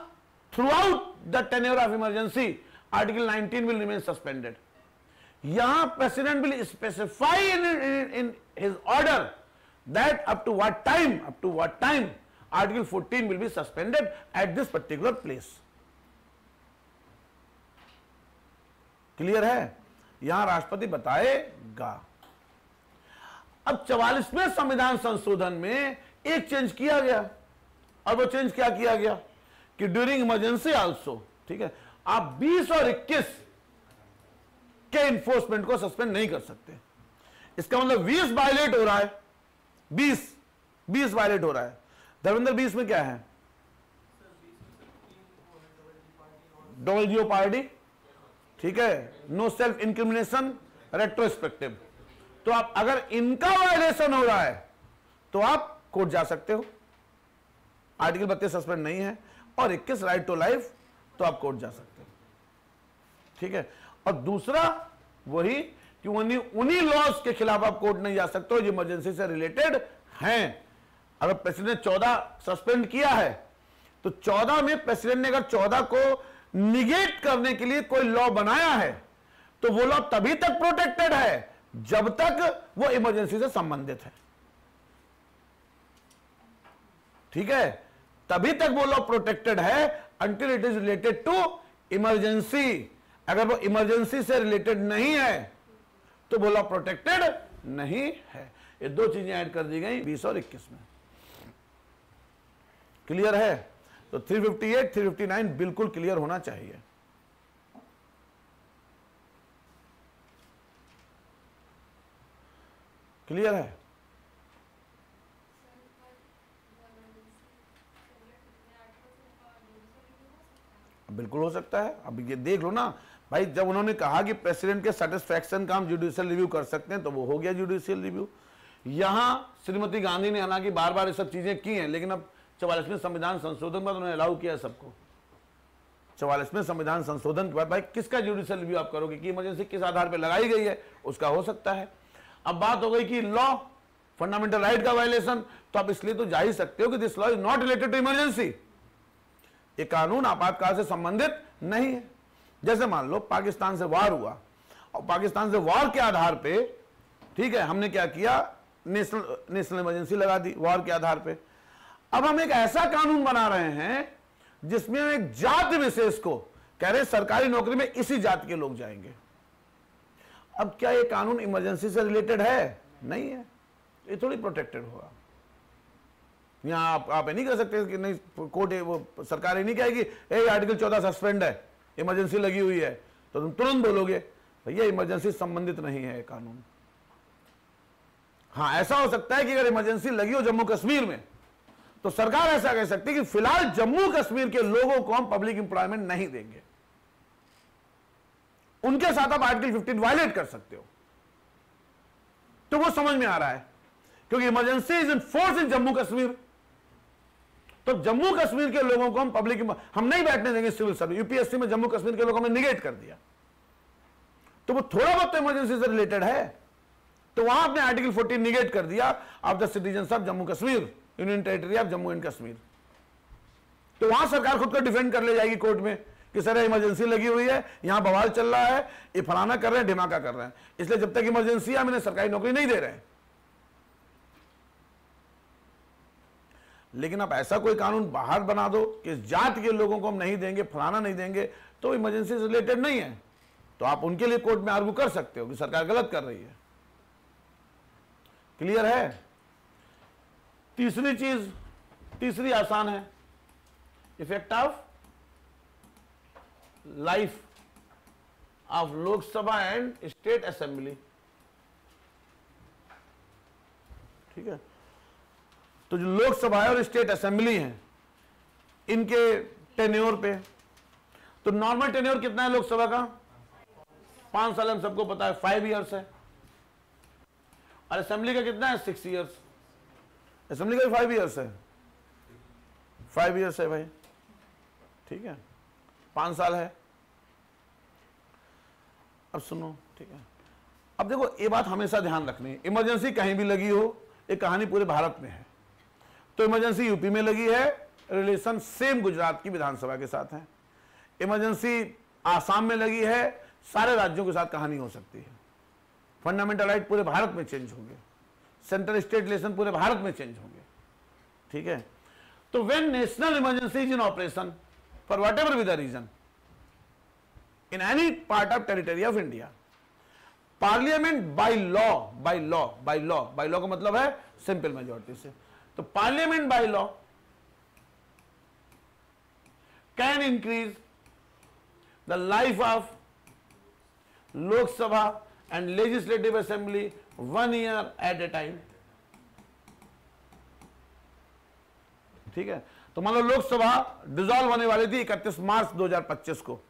throughout the tenure of emergency article 19 will remain suspended. यहां president will specify in his order that up to what time article 14 will be suspended at this particular place. Clear है? यहां राष्ट्रपति बताएगा। अब 44वें संविधान संशोधन में एक चेंज किया गया, और वो चेंज क्या किया गया कि ड्यूरिंग इमरजेंसी आल्सो, ठीक है, आप 20 और 21 के इन्फोर्समेंट को सस्पेंड नहीं कर सकते। इसका मतलब 20 वायलेट हो रहा है, 20 वायलेट हो रहा है। धर्मेंद्र 20 में क्या है? डबल जियो पार्टी, ठीक है, नो सेल्फ इंक्रिमिनेशन, रेट्रोस्पेक्टिव। तो आप अगर इनका वायलेशन हो रहा है तो आप कोर्ट जा सकते हो। आर्टिकल 32 सस्पेंड नहीं है, और 21 राइट टू लाइफ, तो आप कोर्ट जा सकते हो। ठीक है। और दूसरा वही कि उन्हीं लॉज के खिलाफ आप कोर्ट नहीं जा सकते हो जो इमरजेंसी से रिलेटेड हैं। अगर प्रेसिडेंट ने 14 सस्पेंड किया है तो 14 में प्रेसिडेंट ने अगर 14 को निगेट करने के लिए कोई लॉ बनाया है तो वो लॉ तभी तक प्रोटेक्टेड है जब तक वो इमरजेंसी से संबंधित है। ठीक है, तभी तक वो लॉ प्रोटेक्टेड है until it is related to emergency. अगर वो इमरजेंसी से रिलेटेड नहीं है तो वो लॉ प्रोटेक्टेड नहीं है। ये दो चीजें ऐड कर दी गई 20 और 21 में। क्लियर है? तो 358 359 बिल्कुल क्लियर होना चाहिए। क्लियर है? बिल्कुल हो सकता है। अब ये देख लो ना भाई, जब उन्होंने कहा कि प्रेसिडेंट के सेटिस्फैक्शन का हम जुडिशियल रिव्यू कर सकते हैं तो वो हो गया जुडिशियल रिव्यू। यहां श्रीमती गांधी ने हालांकि बार बार ये सब चीजें की हैं, लेकिन अब 44वें संविधान संशोधन के बाद उन्होंने अलाउ किया सबको। 44वें संविधान संशोधन के बाद भाई किसका जुडिशियल रिव्यू आप करोगे कि इमरजेंसी किस आधार पर लगाई गई है, उसका हो सकता है। अब बात हो गई कि लॉ फंडामेंटल राइट का वायलेशन, तो आप इसलिए तो जा ही सकते हो कि this law is not related to emergency. ये कानून आपातकाल से संबंधित नहीं है। जैसे मान लो पाकिस्तान से वार हुआ और पाकिस्तान से वार के आधार पे, ठीक है, हमने क्या किया, नेशनल इमरजेंसी लगा दी वार के आधार पे। अब हम एक ऐसा कानून बना रहे हैं जिसमें हम एक जाति विशेष को कह रहे सरकारी नौकरी में इसी जाति के लोग जाएंगे। अब क्या ये कानून इमरजेंसी से रिलेटेड है? नहीं है, ये थोड़ी प्रोटेक्टेड होगा। यहां आप नहीं कह सकते कि नहीं, कोर्ट वो सरकार ये नहीं कहेगी आर्टिकल 14 सस्पेंड है, इमरजेंसी लगी हुई है, तो तुम तुरंत बोलोगे भैया इमरजेंसी संबंधित नहीं है कानून। हाँ, ऐसा हो सकता है कि अगर इमरजेंसी लगी हो जम्मू कश्मीर में तो सरकार ऐसा कह सकती है कि फिलहाल जम्मू कश्मीर के लोगों को हम पब्लिक इंप्लॉयमेंट नहीं देंगे, उनके साथ आप आर्टिकल 15 वायलेट कर सकते हो। तो वो समझ में आ रहा है क्योंकि emergency is in force in Jammu Kashmir, तो जम्मू कश्मीर के लोगों को हम पब्लिक हम नहीं बैठने देंगे सिविल सर्विस। यूपीएससी में जम्मू कश्मीर के लोगों ने निगेट कर दिया, तो वो थोड़ा बहुत तो इमरजेंसी से रिलेटेड है, तो वहां आपने आर्टिकल 14 निगेट कर दिया of the citizens of Jammu Kashmir, union territory of Jammu and Kashmir. तो वहां सरकार खुद को डिफेंड कर ले जाएगी कोर्ट में कि सर इमरजेंसी लगी हुई है, यहां बवाल चल रहा है, ये फलाना कर रहे हैं, ढिमाका कर रहे हैं, इसलिए जब तक इमरजेंसी है मैंने सरकारी नौकरी नहीं दे रहे हैं। लेकिन आप ऐसा कोई कानून बाहर बना दो कि जात के लोगों को हम नहीं देंगे, फलाना नहीं देंगे, तो इमरजेंसी से रिलेटेड नहीं है, तो आप उनके लिए कोर्ट में आर्गू कर सकते हो कि सरकार गलत कर रही है। क्लियर है? तीसरी चीज, तीसरी आसान है, effect of life of Lok Sabha and state assembly. ठीक है, तो जो लोकसभा है और स्टेट असेंबली है इनके टेन्योर पे, तो नॉर्मल टेन्योर कितना है लोकसभा का? 5 साल, हम सबको पता है, 5 इयर्स है। और असेंबली का कितना है? 6 इयर्स। असेंबली का भी 5 इयर्स है, 5 इयर्स है भाई, ठीक है, 5 साल है। अब सुनो, ठीक है, अब देखो ये बात हमेशा ध्यान रखनी है, इमरजेंसी कहीं भी लगी हो, एक कहानी पूरे भारत में है। तो इमरजेंसी यूपी में लगी है, रिलेशन सेम गुजरात की विधानसभा के साथ है। इमरजेंसी आसाम में लगी है, सारे राज्यों के साथ कहानी हो सकती है। फंडामेंटल राइट पूरे भारत में चेंज होंगे, सेंट्रल स्टेट रिलेशन पूरे भारत में चेंज होंगे। ठीक है, तो when national emergency is in operation for whatever be the reason in any part of territory of India, parliament by law का मतलब है सिंपल मेजॉरिटी से, तो parliament by law can increase the life of Lok Sabha and legislative assembly 1 year at a time. ठीक है, तो मान लो Lok Sabha dissolve होने वाली थी 31 मार्च 2025 को,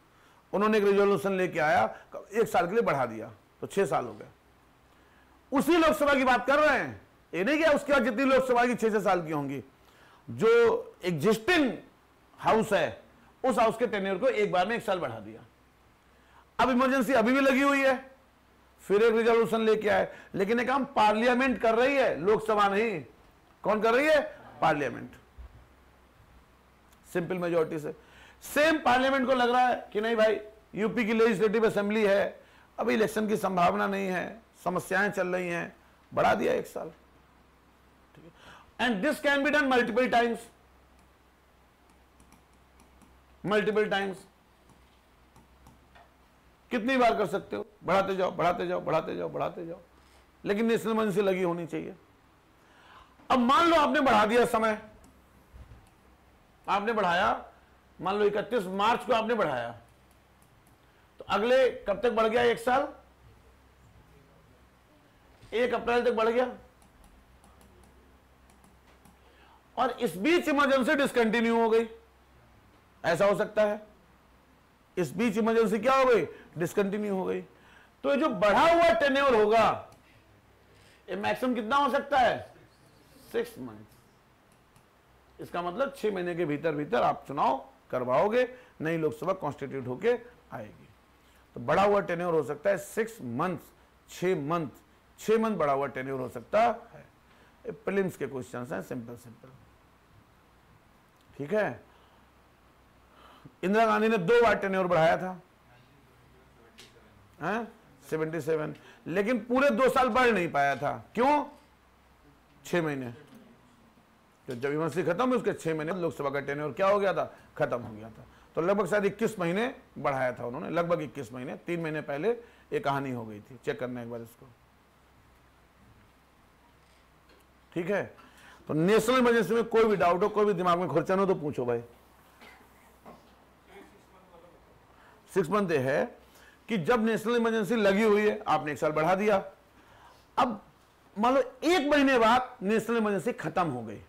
उन्होंने एक रेजोल्यूशन लेके आया, 1 साल के लिए बढ़ा दिया, तो 6 साल हो गए। उसी लोकसभा की बात कर रहे हैं, ये नहीं कि उसके बाद जितनी लोकसभा की 6 साल की होंगी, जो एग्जिस्टिंग हाउस है उस हाउस के टेन्योर को एक बार में 1 साल बढ़ा दिया। अब इमरजेंसी अभी भी लगी हुई है, फिर एक रेजोल्यूशन लेके आए, लेकिन ये काम पार्लियामेंट कर रही है, लोकसभा नहीं। कौन कर रही है? पार्लियामेंट, सिंपल मेजॉरिटी से। सेम पार्लियामेंट को लग रहा है कि नहीं भाई, यूपी की लेजिस्लेटिव असेंबली है, अभी इलेक्शन की संभावना नहीं है, समस्याएं चल रही हैं, बढ़ा दिया 1 साल। ठीक है, and this can be done multiple times, multiple times. कितनी बार कर सकते हो, बढ़ाते जाओ बढ़ाते जाओ बढ़ाते जाओ बढ़ाते जाओ, लेकिन नेशनल इमरजेंसी लगी होनी चाहिए। अब मान लो आपने बढ़ा दिया समय, आपने बढ़ाया, मान लो 31 मार्च को आपने बढ़ाया, तो अगले कब तक बढ़ गया? 1 साल, 1 अप्रैल तक बढ़ गया। और इस बीच इमरजेंसी डिसकंटिन्यू हो गई, ऐसा हो सकता है। इस बीच इमरजेंसी क्या हो गई? डिसकंटिन्यू हो गई। तो ये जो बढ़ा हुआ टेन्योर होगा, ये मैक्सिमम कितना हो सकता है? 6 मंथ। इसका मतलब 6 महीने के भीतर भीतर आप चुनाव करवाओगे, नई लोकसभा कॉन्स्टिट्यूट होके आएगी। तो बढ़ा हुआ टेन्योर हो सकता है 6 मंथ, 6 मंथ, 6 मंथ बढ़ा हुआ टेन्योर हो सकता है। ये प्रीलिम्स के क्वेश्चन हैं, सिंपल सिंपल। ठीक है, इंदिरा गांधी ने 2 बार टेन्योर बढ़ाया था, 77, लेकिन पूरे 2 साल बढ़ नहीं पाया था। क्यों? 6 महीने। तो जब इमरजेंसी खत्म हुई उसके 6 महीने लोकसभा का टेन्योर क्या हो गया था? खत्म हो गया था। तो लगभग शायद 21 महीने बढ़ाया था उन्होंने, लगभग 21 महीने। 3 महीने पहले ये कहानी हो गई थी, चेक करना एक बार इसको। ठीक है, तो नेशनल इमरजेंसी में कोई भी डाउट हो, कोई भी दिमाग में खुरचन हो तो पूछो भाई। 6 मंथ है कि जब नेशनल इमरजेंसी लगी हुई है, आपने 1 साल बढ़ा दिया। अब मान लो 1 महीने बाद नेशनल इमरजेंसी खत्म हो गई,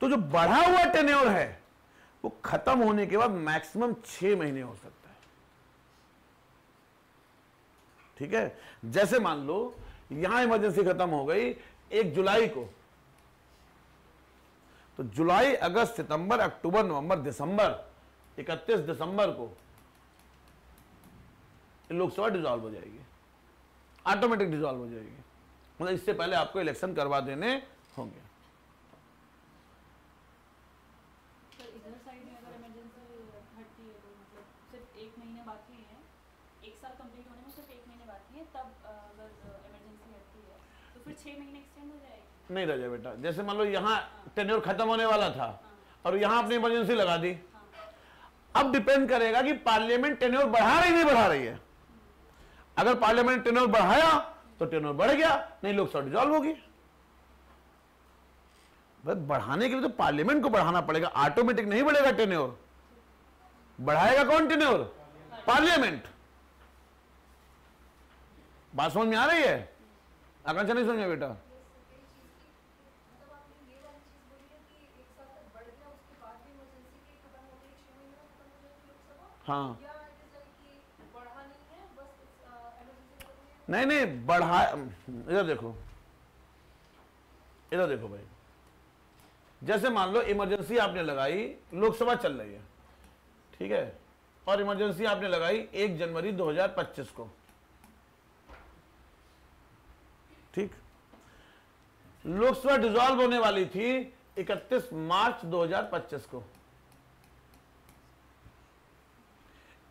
तो जो बढ़ा हुआ टेन्योर है वो खत्म होने के बाद मैक्सिमम 6 महीने हो सकता है। ठीक है, जैसे मान लो यहां इमरजेंसी खत्म हो गई 1 जुलाई को, तो जुलाई, अगस्त, सितंबर, अक्टूबर, नवंबर, दिसंबर, 31 दिसंबर को लोकसभा डिसॉल्व हो जाएगी, ऑटोमेटिक डिसॉल्व हो जाएगी। मतलब इससे पहले आपको इलेक्शन करवा देने होंगे। सर इधर साइड में अगर इमरजेंसी हटती है तो मतलब सिर्फ 1 महीने बाकी है, 1 साल कंप्लीट होने में सिर्फ 1 महीने बाकी है, तब अगर इमरजेंसी हटती है तो फिर 6 महीने एक्सटेंड हो जाएगी? नहीं रह जाए बेटा, जैसे मान लो यहाँ टेन्योर खत्म होने वाला था और यहाँ आपने इमरजेंसी लगा दी। अब डिपेंड करेगा कि पार्लियामेंट टेन्योर बढ़ा रही नहीं बढ़ा रही है। अगर पार्लियामेंट टेन्योर बढ़ाया तो टेन्योर बढ़ गया, नहीं लोकसभा डिसॉल्व होगी। बढ़ाने के लिए तो पार्लियामेंट को बढ़ाना पड़ेगा, ऑटोमेटिक नहीं बढ़ेगा टेन्योर। बढ़ाएगा कौन टेन्योर? पार्लियामेंट। बात समझ में आ रही है? आकांक्षा नहीं समझ में बेटा? हाँ, नहीं नहीं बढ़ा, इधर देखो, इधर देखो भाई, जैसे मान लो इमरजेंसी आपने लगाई, लोकसभा चल रही है, ठीक है, और इमरजेंसी आपने लगाई 1 जनवरी 2025 को, ठीक। लोकसभा डिसॉल्व होने वाली थी 31 मार्च 2025 को।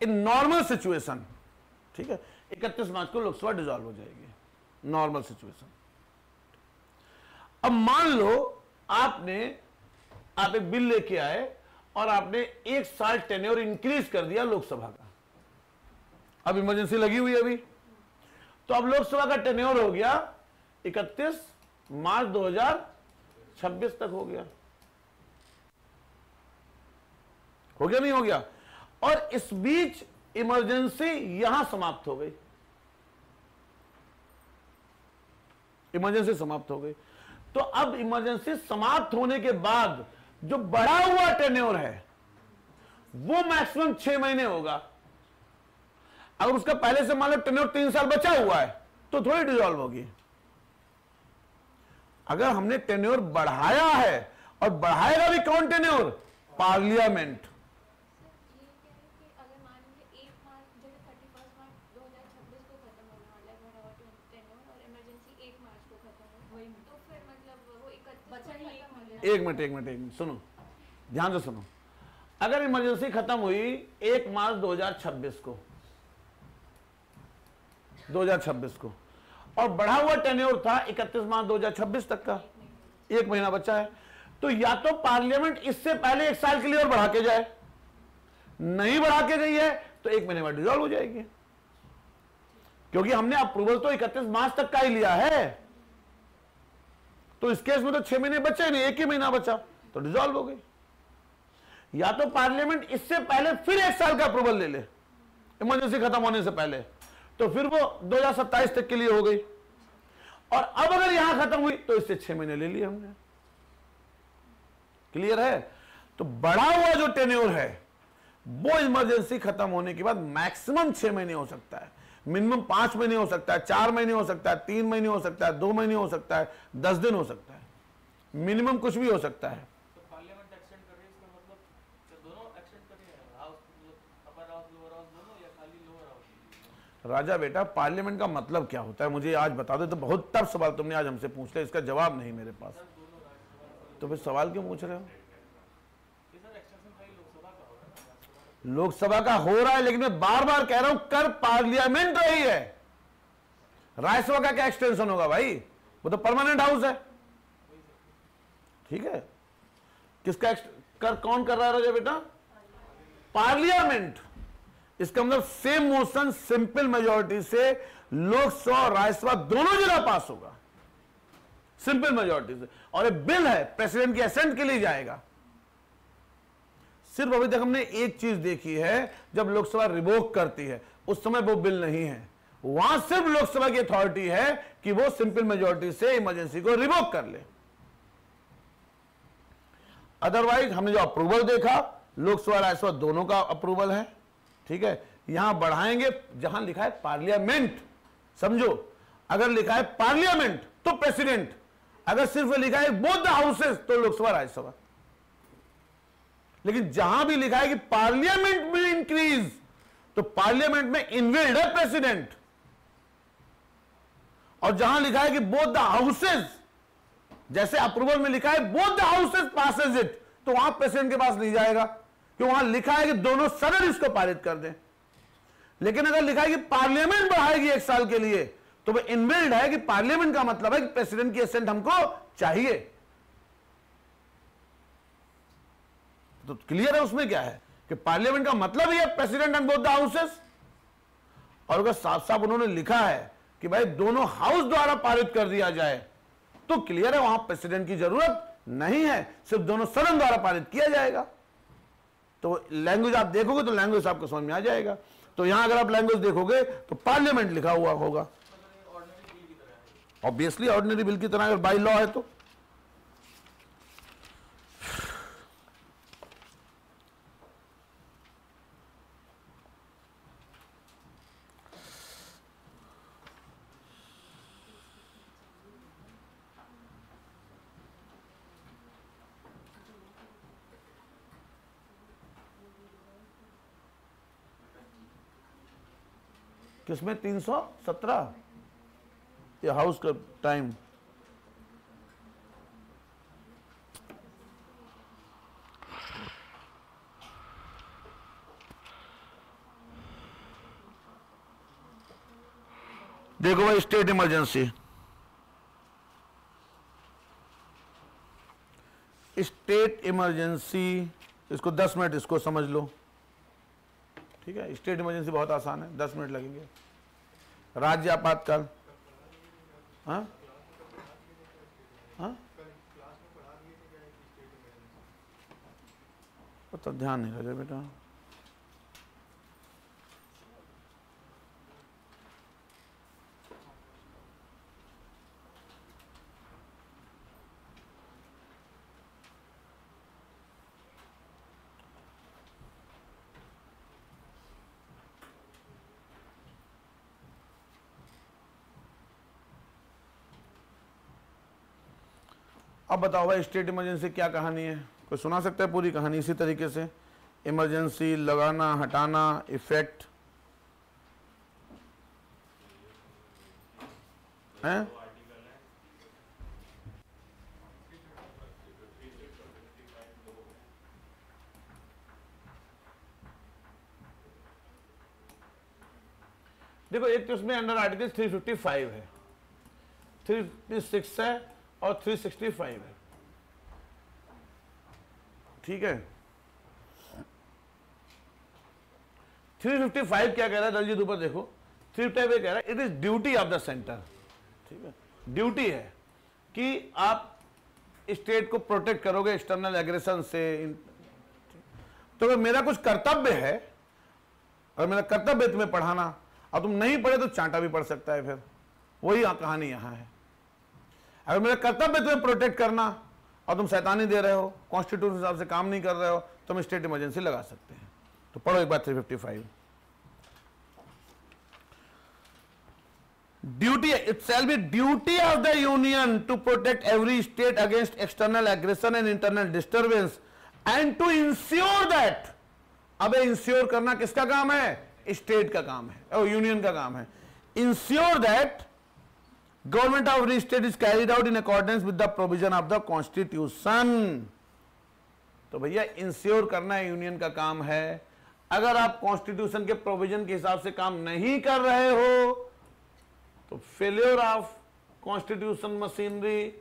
इन नॉर्मल सिचुएशन, ठीक है, 31 मार्च को लोकसभा डिसॉल्व हो जाएगी, नॉर्मल सिचुएशन। अब मान लो आप एक बिल लेके आए और आपने 1 साल टेन्योर इंक्रीज कर दिया लोकसभा का। अब इमरजेंसी लगी हुई है अभी, तो अब लोकसभा का टेन्योर हो गया 31 मार्च 2026 तक हो गया नहीं हो गया? और इस बीच इमरजेंसी यहां समाप्त हो गई, इमरजेंसी समाप्त हो गई। तो अब इमरजेंसी समाप्त होने के बाद जो बढ़ा हुआ टेन्योर है वो मैक्सिमम 6 महीने होगा। अगर उसका पहले से मान लो टेन्योर 3 साल बचा हुआ है तो थोड़ी डिसॉल्व होगी। अगर हमने टेन्योर बढ़ाया है, और बढ़ाएगा भी कौन टेन्योर? पार्लियामेंट। एक मिनट सुनो, ध्यान से सुनो। अगर इमरजेंसी खत्म हुई 1 मार्च 2026 को, 2026 को, और बढ़ा हुआ टेन्योर था 31 मार्च 2026 तक का, 1 महीना बचा है। तो या तो पार्लियामेंट इससे पहले 1 साल के लिए और बढ़ा के जाए, नहीं बढ़ा के गई है तो 1 महीने बाद डिसॉल्व हो जाएगी, क्योंकि हमने अप्रूवल तो 31 मार्च तक का ही लिया है। तो इस केस में तो 6 महीने बचे नहीं, 1 ही महीना बचा, तो डिसॉल्व हो गई। या तो पार्लियामेंट इससे पहले फिर 1 साल का अप्रूवल ले ले इमरजेंसी खत्म होने से पहले, तो फिर वो 2027 तक के लिए हो गई। और अब अगर यहां खत्म हुई तो इससे 6 महीने ले लिए हमने। क्लियर है? तो बढ़ा हुआ जो टेन्योर है वो इमरजेंसी खत्म होने के बाद मैक्सिमम 6 महीने हो सकता है, मिनिमम 5 महीने हो सकता है, 4 महीने हो सकता है, 3 महीने हो सकता है, 2 महीने हो सकता है, 10 दिन हो सकता है, मिनिमम कुछ भी हो सकता है। तो पार्लियामेंट एक्सटेंड कर रही है, इसका मतलब क्या दोनों एक्सटेंड कर रही है, हाउस मतलब अपर हाउस लोअर हाउस दोनों, या खाली लोअर हाउस? राजा बेटा, पार्लियामेंट का मतलब क्या होता है मुझे आज बता दो। तो बहुत टफ सवाल तुमने आज हमसे पूछ लिया, इसका जवाब नहीं मेरे पास, तो फिर सवाल क्यों पूछ रहे हो? लोकसभा का हो रहा है, लेकिन मैं बार बार कह रहा हूं कर पार्लियामेंट रही है। राज्यसभा का क्या एक्सटेंशन होगा भाई, वो तो परमानेंट हाउस है। ठीक है, किसका कर कौन कर रहा है राजा बेटा? पार्लियामेंट। इसका मतलब सेम मोशन सिंपल मेजॉरिटी से लोकसभा और राज्यसभा दोनों जगह पास होगा, सिंपल मेजॉरिटी से। और ये बिल है, प्रेसिडेंट की असेंट के लिए जाएगा। सिर्फ अभी तक हमने एक चीज देखी है, जब लोकसभा रिवोक करती है उस समय वो बिल नहीं है, वहां सिर्फ लोकसभा की अथॉरिटी है कि वो सिंपल मेजॉरिटी से इमरजेंसी को रिवोक कर ले। अदरवाइज हमने जो अप्रूवल देखा, लोकसभा राज्यसभा दोनों का अप्रूवल है। ठीक है, यहां बढ़ाएंगे जहां लिखा है पार्लियामेंट, समझो, अगर लिखा है पार्लियामेंट तो प्रेसिडेंट, अगर सिर्फ लिखा है बोथ द हाउसेस तो लोकसभा राज्यसभा। लेकिन जहां भी लिखा है कि पार्लियामेंट विल इंक्रीज, तो पार्लियामेंट में इन्वेल्ड है प्रेसिडेंट। और जहां लिखा है कि बोथ द हाउसेस, जैसे अप्रूवल में लिखा है both the houses passes it, तो वहां प्रेसिडेंट के पास नहीं जाएगा, क्योंकि वहां लिखा है कि दोनों सदन इसको पारित कर दें। लेकिन अगर लिखा है कि पार्लियामेंट बढ़ाएगी 1 साल के लिए, तो वह इन्वेल्ड है कि पार्लियामेंट का मतलब है कि प्रेसिडेंट की असेंट हमको चाहिए। तो क्लियर है उसमें क्या है कि पार्लियामेंट का मतलब ही है president and both the houses. और अगर साफ साफ उन्होंने लिखा है कि भाई दोनों हाउस द्वारा पारित कर दिया जाए, तो क्लियर है वहां प्रेसिडेंट की जरूरत नहीं है, सिर्फ दोनों सदन द्वारा पारित किया जाएगा। तो लैंग्वेज आप देखोगे तो लैंग्वेज आपको समझ में आ जाएगा। तो यहां अगर आप लैंग्वेज देखोगे तो पार्लियामेंट लिखा हुआ होगा, ऑब्वियसली ऑर्डिनरी बिल की तरह, अगर बाई लॉ है तो। किसमें 317 ये हाउस का टाइम, देखो भाई, स्टेट इमरजेंसी, स्टेट इमरजेंसी, इसको 10 मिनट इसको समझ लो। ठीक है, स्टेट इमरजेंसी बहुत आसान है, 10 मिनट लगेंगे। राज्य आपातकाल, हाँ हाँ, तो ध्यान नहीं रहे बेटा। अब बताओ भाई, स्टेट इमरजेंसी क्या कहानी है? कोई सुना सकता है पूरी कहानी इसी तरीके से? इमरजेंसी, लगाना, हटाना, इफेक्ट हैं? देखो एक तो इसमें अंडर आर्टिकल 355 है, 356 है और 365 है, ठीक है। 355 क्या कह रहा है दलजीत, ऊपर देखो। 355 कह रहा है it is duty of the centre, ठीक है, ड्यूटी है कि आप स्टेट को प्रोटेक्ट करोगे एक्सटर्नल एग्रेशन से। तो अगर मेरा कुछ कर्तव्य है, अगर मेरा कर्तव्य है तुम्हें पढ़ाना और तुम नहीं पढ़े तो चांटा भी पढ़ सकता है, फिर वही कहानी यहां है। अगर मेरा कर्तव्य है तुम्हें प्रोटेक्ट करना और तुम शैतानी दे रहे हो, कॉन्स्टिट्यूशन हिसाब से काम नहीं कर रहे हो, तो हम स्टेट इमरजेंसी लगा सकते हैं। तो पढ़ो एक बार 355। Duty, it shall be duty of the union to protect every state against external aggression and internal disturbance and to ensure that. अबे इंश्योर करना किसका काम है? स्टेट का काम है और यूनियन का काम है। Ensure that government of every state is carried out in accordance with the provision of the constitution. तो भैया इंश्योर करना यूनियन का काम है। अगर आप कॉन्स्टिट्यूशन के प्रोविजन के हिसाब से काम नहीं कर रहे हो तो फेलियर ऑफ कॉन्स्टिट्यूशन मशीनरी,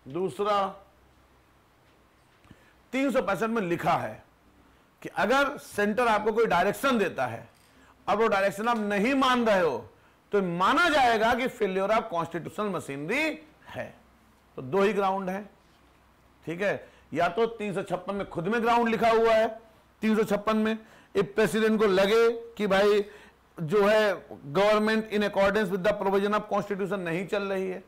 दूसरा 365 में लिखा है कि अगर सेंटर आपको कोई डायरेक्शन देता है और वो डायरेक्शन आप नहीं मान रहे हो तो माना जाएगा कि फेलियर ऑफ कॉन्स्टिट्यूशनल मशीनरी है। तो दो ही ग्राउंड है, ठीक है। या तो 356 में खुद में ग्राउंड लिखा हुआ है, 356 में इफ प्रेसिडेंट को लगे कि भाई जो है government in accordance with the provision of constitution नहीं चल रही है,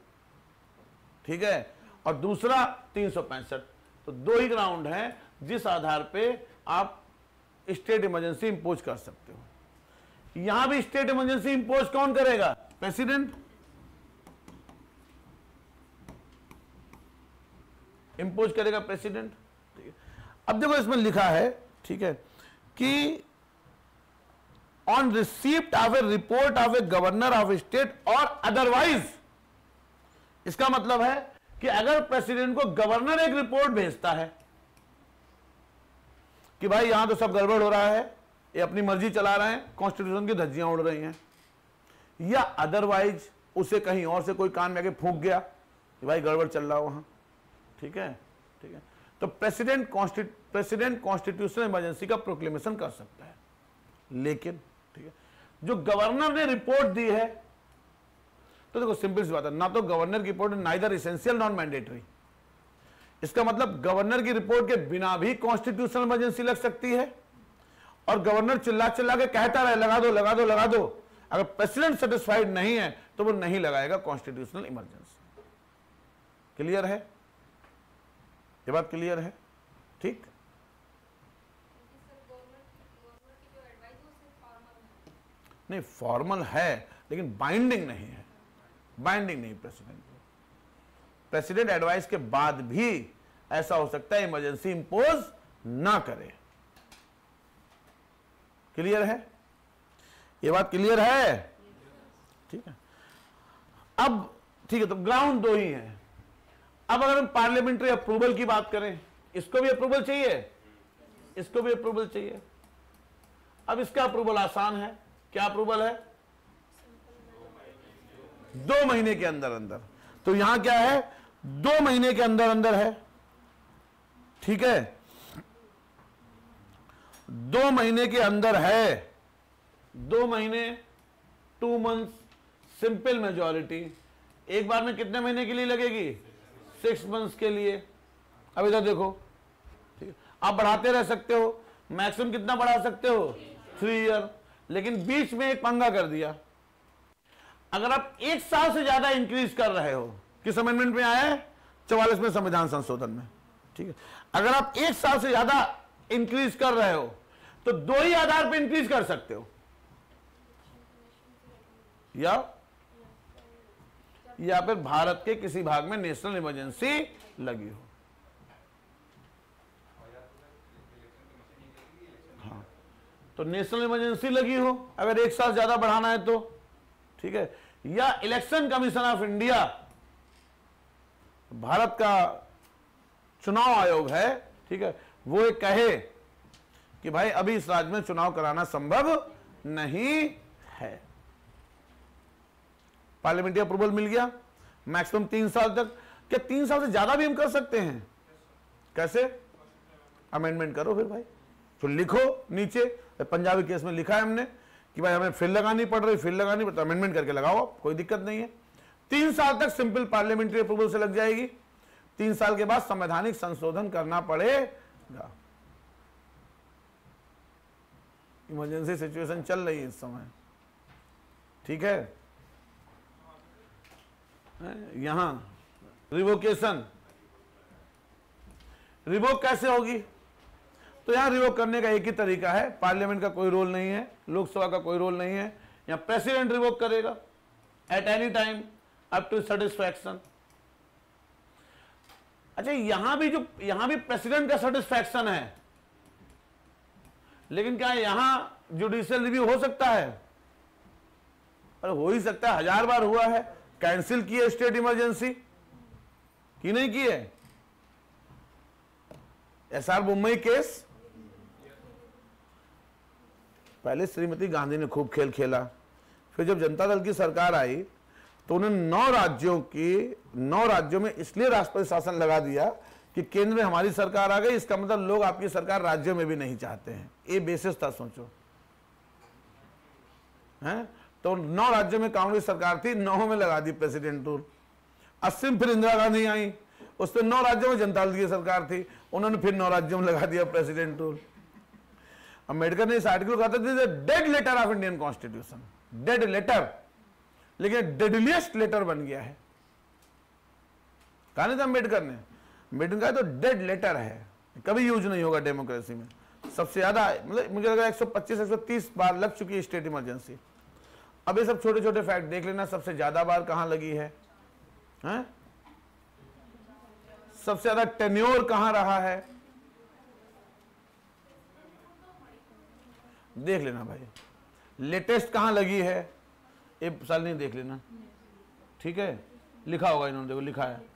ठीक है। और दूसरा 365। तो दो ही ग्राउंड है जिस आधार पे आप स्टेट इमरजेंसी इंपोज कर सकते हो। यहां भी स्टेट इमरजेंसी इंपोज कौन करेगा? प्रेसिडेंट इंपोज करेगा, प्रेसिडेंट, ठीक है। अब देखो इसमें लिखा है, ठीक है, कि on receipt of A report of a governor of state और अदरवाइज। इसका मतलब है कि अगर प्रेसिडेंट को गवर्नर एक रिपोर्ट भेजता है कि भाई यहां तो सब गड़बड़ हो रहा है, ये अपनी मर्जी चला रहे हैं, कॉन्स्टिट्यूशन की धज्जियां उड़ रही हैं, या अदरवाइज उसे कहीं और से कोई कान में आके फूंक गया कि भाई गड़बड़ चल रहा हो वहां, ठीक है, ठीक है। तो प्रेसिडेंट कॉन्स्टिट्यूशनल इमरजेंसी का प्रोक्लेमेशन कर सकता है। लेकिन ठीक है, जो गवर्नर ने रिपोर्ट दी है, तो देखो सिंपल सी बात है, ना तो गवर्नर की report neither essential non mandatory. इसका मतलब गवर्नर की रिपोर्ट के बिना भी कॉन्स्टिट्यूशनल इमरजेंसी लग सकती है, और गवर्नर चिल्ला चिल्ला के कहता रहे लगा दो लगा दो लगा दो, अगर प्रेसिडेंट सेटिस्फाइड नहीं है तो वो नहीं लगाएगा कॉन्स्टिट्यूशनल इमरजेंसी। क्लियर है? ये बात क्लियर है? ठीक। नहीं, फॉर्मल है लेकिन बाइंडिंग नहीं है, बाइंडिंग नहीं प्रेसिडेंट को। प्रेसिडेंट एडवाइस के बाद भी ऐसा हो सकता है इमरजेंसी इंपोज ना करे। क्लियर है? ये बात क्लियर है? ठीक है। अब ठीक है, तो ग्राउंड दो ही है। अब अगर हम पार्लियामेंट्री अप्रूवल की बात करें, इसको भी अप्रूवल चाहिए, इसको भी अप्रूवल चाहिए। अब इसका अप्रूवल आसान है। क्या अप्रूवल है? 2 महीने के अंदर अंदर। तो यहां क्या है? 2 महीने के अंदर अंदर है, ठीक है, 2 महीने के अंदर है। 2 महीने, 2 मंथ्स, सिंपल मेजॉरिटी। एक बार में कितने महीने के लिए लगेगी? 6 मंथ्स के लिए। अब इधर देखो, ठीक है, आप बढ़ाते रह सकते हो, मैक्सिमम कितना बढ़ा सकते हो? 3 ईयर। लेकिन बीच में एक पंगा कर दिया, अगर आप 1 साल से ज्यादा इंक्रीज कर रहे हो, किस अमेंडमेंट में आया है? 44वें संविधान संशोधन में, ठीक है। अगर आप 1 साल से ज्यादा इंक्रीज कर रहे हो तो 2 ही आधार पर इंक्रीज कर सकते हो, या फिर भारत के किसी भाग में नेशनल इमरजेंसी लगी हो। हाँ, तो नेशनल इमरजेंसी लगी हो अगर 1 साल ज्यादा बढ़ाना है तो, ठीक है, या election commission of India, Bharat का चुनाव आयोग है, ठीक है, वो ये कहे कि भाई अभी इस राज्य में चुनाव कराना संभव नहीं है। पार्लियामेंट्री अप्रूवल मिल गया, मैक्सिमम 3 साल तक। क्या 3 साल से ज्यादा भी हम कर सकते हैं? कैसे? अमेंडमेंट करो फिर भाई, तो लिखो नीचे, पंजाबी केस में लिखा है हमने कि भाई हमें फिर लगानी पड़ रही, फिर लगानी पड़, तो अमेंडमेंट करके लगाओ, कोई दिक्कत नहीं है। 3 साल तक सिंपल पार्लियामेंट्री अप्रूवल से लग जाएगी। 3 साल के बाद संवैधानिक संशोधन करना पड़ेगा। इमरजेंसी सिचुएशन चल रही है इस समय, ठीक है। यहां रिवोकेशन, रिवोक कैसे होगी? तो यहां रिवोक करने का एक ही तरीका है, पार्लियामेंट का कोई रोल नहीं है, लोकसभा का कोई रोल नहीं है, यहां प्रेसिडेंट रिवोक करेगा at any time up to satisfaction. अच्छा, यहां भी प्रेसिडेंट का सेटिस्फैक्शन है, लेकिन क्या यहां जुडिशियल रिव्यू हो सकता है? अरे हो ही सकता है, 1000 बार हुआ है। कैंसिल किए स्टेट इमरजेंसी कि नहीं किए? एसआर मुंबई केस, पहले श्रीमती गांधी ने खूब खेल खेला, फिर जब जनता दल की सरकार आई तो उन्होंने 9 राज्यों में इसलिए राष्ट्रपति शासन लगा दिया कि केंद्र में हमारी सरकार आ गई, इसका मतलब लोग आपकी सरकार राज्यों में भी नहीं चाहते हैं। ये बेसिस था, सोचो हैं। तो 9 राज्यों में कांग्रेस सरकार थी, 9 में लगा दी प्रेसिडेंट रूल। 80 में फिर इंदिरा गांधी आई, उसमें 9 राज्यों में जनता दल की सरकार थी, उन्होंने फिर 9 राज्यों में लगा दिया प्रेसिडेंट रूल। अम्बेडकर ने इस आर्टिकल कहा था dead letter of Indian constitution, dead letter, लेकिन डेडलिएस्ट लेटर बन गया है। कहा नहीं था अम्बेडकर ने? अम्बेडकर कहा तो डेड लेटर है, कभी यूज नहीं होगा डेमोक्रेसी में। सबसे ज्यादा मतलब मुझे लगा 125-130 बार लग चुकी है स्टेट इमरजेंसी। अब ये सब छोटे छोटे फैक्ट देख लेना, सबसे ज्यादा बार कहां लगी है, हैं? सबसे ज्यादा टेन्योर कहां रहा है, देख लेना भाई। लेटेस्ट कहां लगी है, एक साल नहीं, देख लेना, ठीक है। लिखा होगा इन्होंने, देखो लिखा है।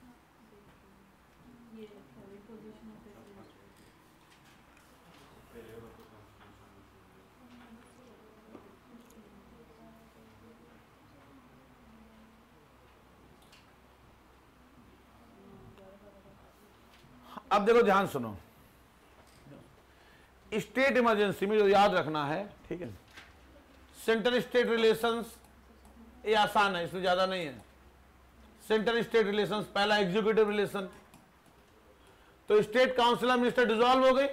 अब देखो ध्यान सुनो, स्टेट इमरजेंसी में जो याद रखना है, ठीक है, सेंटर स्टेट रिलेशंस, ये आसान है, इसमें ज्यादा नहीं है। सेंटर स्टेट रिलेशंस, पहला एग्जीक्यूटिव रिलेशन, तो state council of minister dissolve हो गई।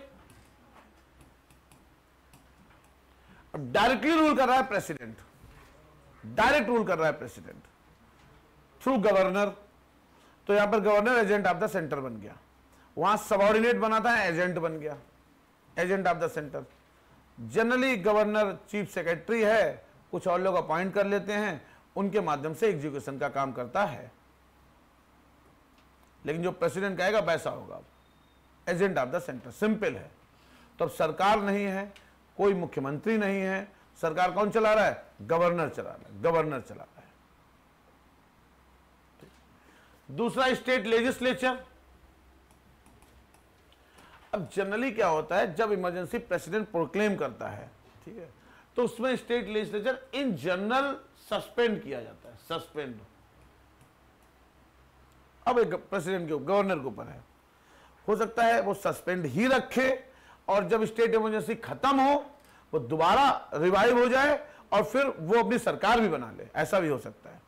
अब डायरेक्टली रूल कर रहा है प्रेसिडेंट, डायरेक्ट रूल कर रहा है प्रेसिडेंट थ्रू गवर्नर। तो यहां पर governor agent of the centre बन गया, वहां सबऑर्डिनेट बना था, एजेंट बन गया, agent of the centre. Generally governor chief secretary है, कुछ और लोग अपॉइंट कर लेते हैं, उनके माध्यम से एग्जीक्यूशन का काम करता है, लेकिन जो प्रेसिडेंट कहेगा वैसा होगा, agent of the centre, simple है। तो अब सरकार नहीं है, कोई मुख्यमंत्री नहीं है, सरकार कौन चला रहा है? गवर्नर चला रहा है, गवर्नर चला रहा है। दूसरा स्टेट लेजिस्लेचर। अब जनरली क्या होता है, जब इमरजेंसी प्रेसिडेंट प्रोक्लेम करता है, ठीक है, तो उसमें state legislature in general suspend किया जाता है, सस्पेंड। अब एक प्रेसिडेंट के गवर्नर के ऊपर है, हो सकता है वो सस्पेंड ही रखे और जब स्टेट इमरजेंसी खत्म हो वो दोबारा रिवाइव हो जाए और फिर वो अपनी सरकार भी बना ले, ऐसा भी हो सकता है।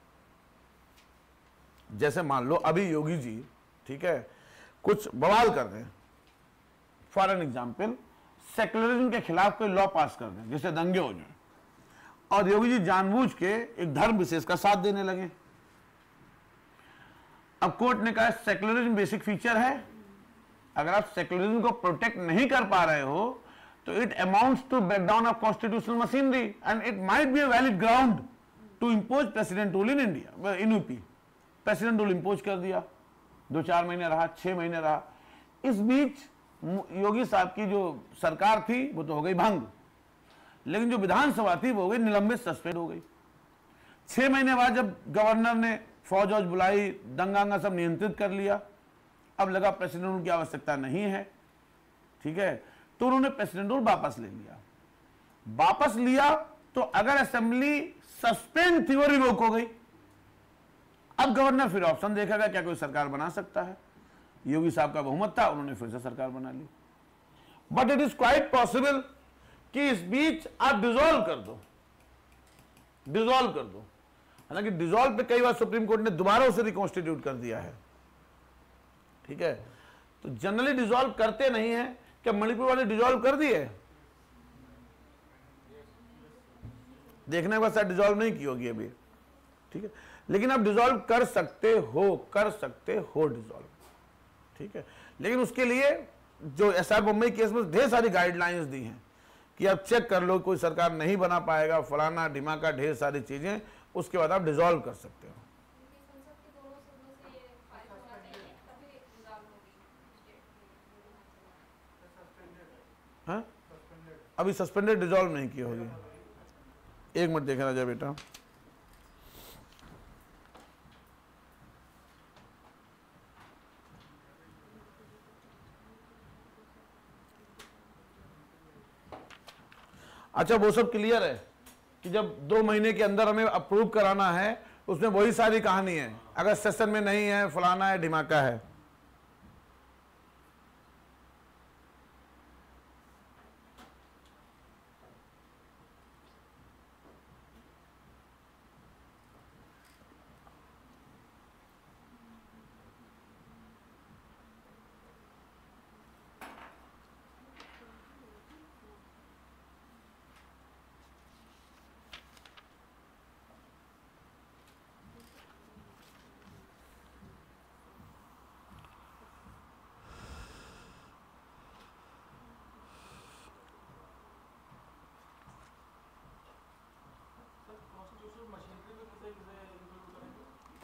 जैसे मान लो अभी योगी जी, ठीक है, कुछ बवाल कर रहे हैं, फॉर एन एग्जाम्पल सेक्युलरिज्म के खिलाफ कोई लॉ पास कर दें जिससे दंगे हो जाए, और योगी जी जानबूझ के एक धर्म विशेष का साथ देने लगे। अब कोर्ट ने कहा सेक्युलरिज्म बेसिक फीचर है, अगर आप सेक्युलरिज्म को प्रोटेक्ट नहीं कर पा रहे हो तो it amounts to breakdown of constitutional machinery and it might be a valid ground to impose president rule in India. In UP president rule impose कर दिया, 2-4 महीने रहा, 6 महीने रहा। इस बीच योगी साहब की जो सरकार थी वो तो हो गई भंग, लेकिन जो विधानसभा थी वो हो गई निलंबित, सस्पेंड हो गई। 6 महीने बाद जब गवर्नर ने फौज वौज बुलाई, दंगा सब नियंत्रित कर लिया, अब लगा प्रेसिडेंट रूल की आवश्यकता नहीं है, ठीक है, तो उन्होंने प्रेसिडेंट रूल वापस ले लिया। वापस लिया तो अगर असेंबली सस्पेंड थी वो रिवोक हो गई। अब गवर्नर फिर ऑप्शन देखेगा क्या कोई सरकार बना सकता है। योगी साहब का बहुमत था, उन्होंने फिर से सरकार बना ली। But it is quite possible कि इस बीच आप डिसॉल्व कर दो, डिसॉल्व कर दो। हालांकि डिसॉल्व पे कई बार सुप्रीम कोर्ट ने दोबारा उसे रिकॉन्स्टिट्यूट कर दिया है, ठीक है। तो जनरली डिसॉल्व करते नहीं है। क्या मणिपुर वाले डिसॉल्व कर दिए? देखने के बाद शायद डिसॉल्व नहीं की होगी अभी, ठीक है। लेकिन आप डिसॉल्व कर सकते हो डिसॉल्व, ठीक है। लेकिन उसके लिए जो एसआर मुंबई केस में ढेर सारी गाइडलाइंस दी हैं कि आप चेक कर लो, कोई सरकार नहीं बना पाएगा, फलाना ढिमाका, ढेर सारी चीजें, उसके बाद आप डिसॉल्व कर सकते हो। हाँ, अभी सस्पेंडेड डिसॉल्व नहीं की होगी। एक मिनट देखना जा बेटा। अच्छा, वो सब क्लियर है कि जब 2 महीने के अंदर हमें अप्रूव कराना है, उसमें वही सारी कहानी है। अगर सेशन में नहीं है, फलाना है, ढिमाका है।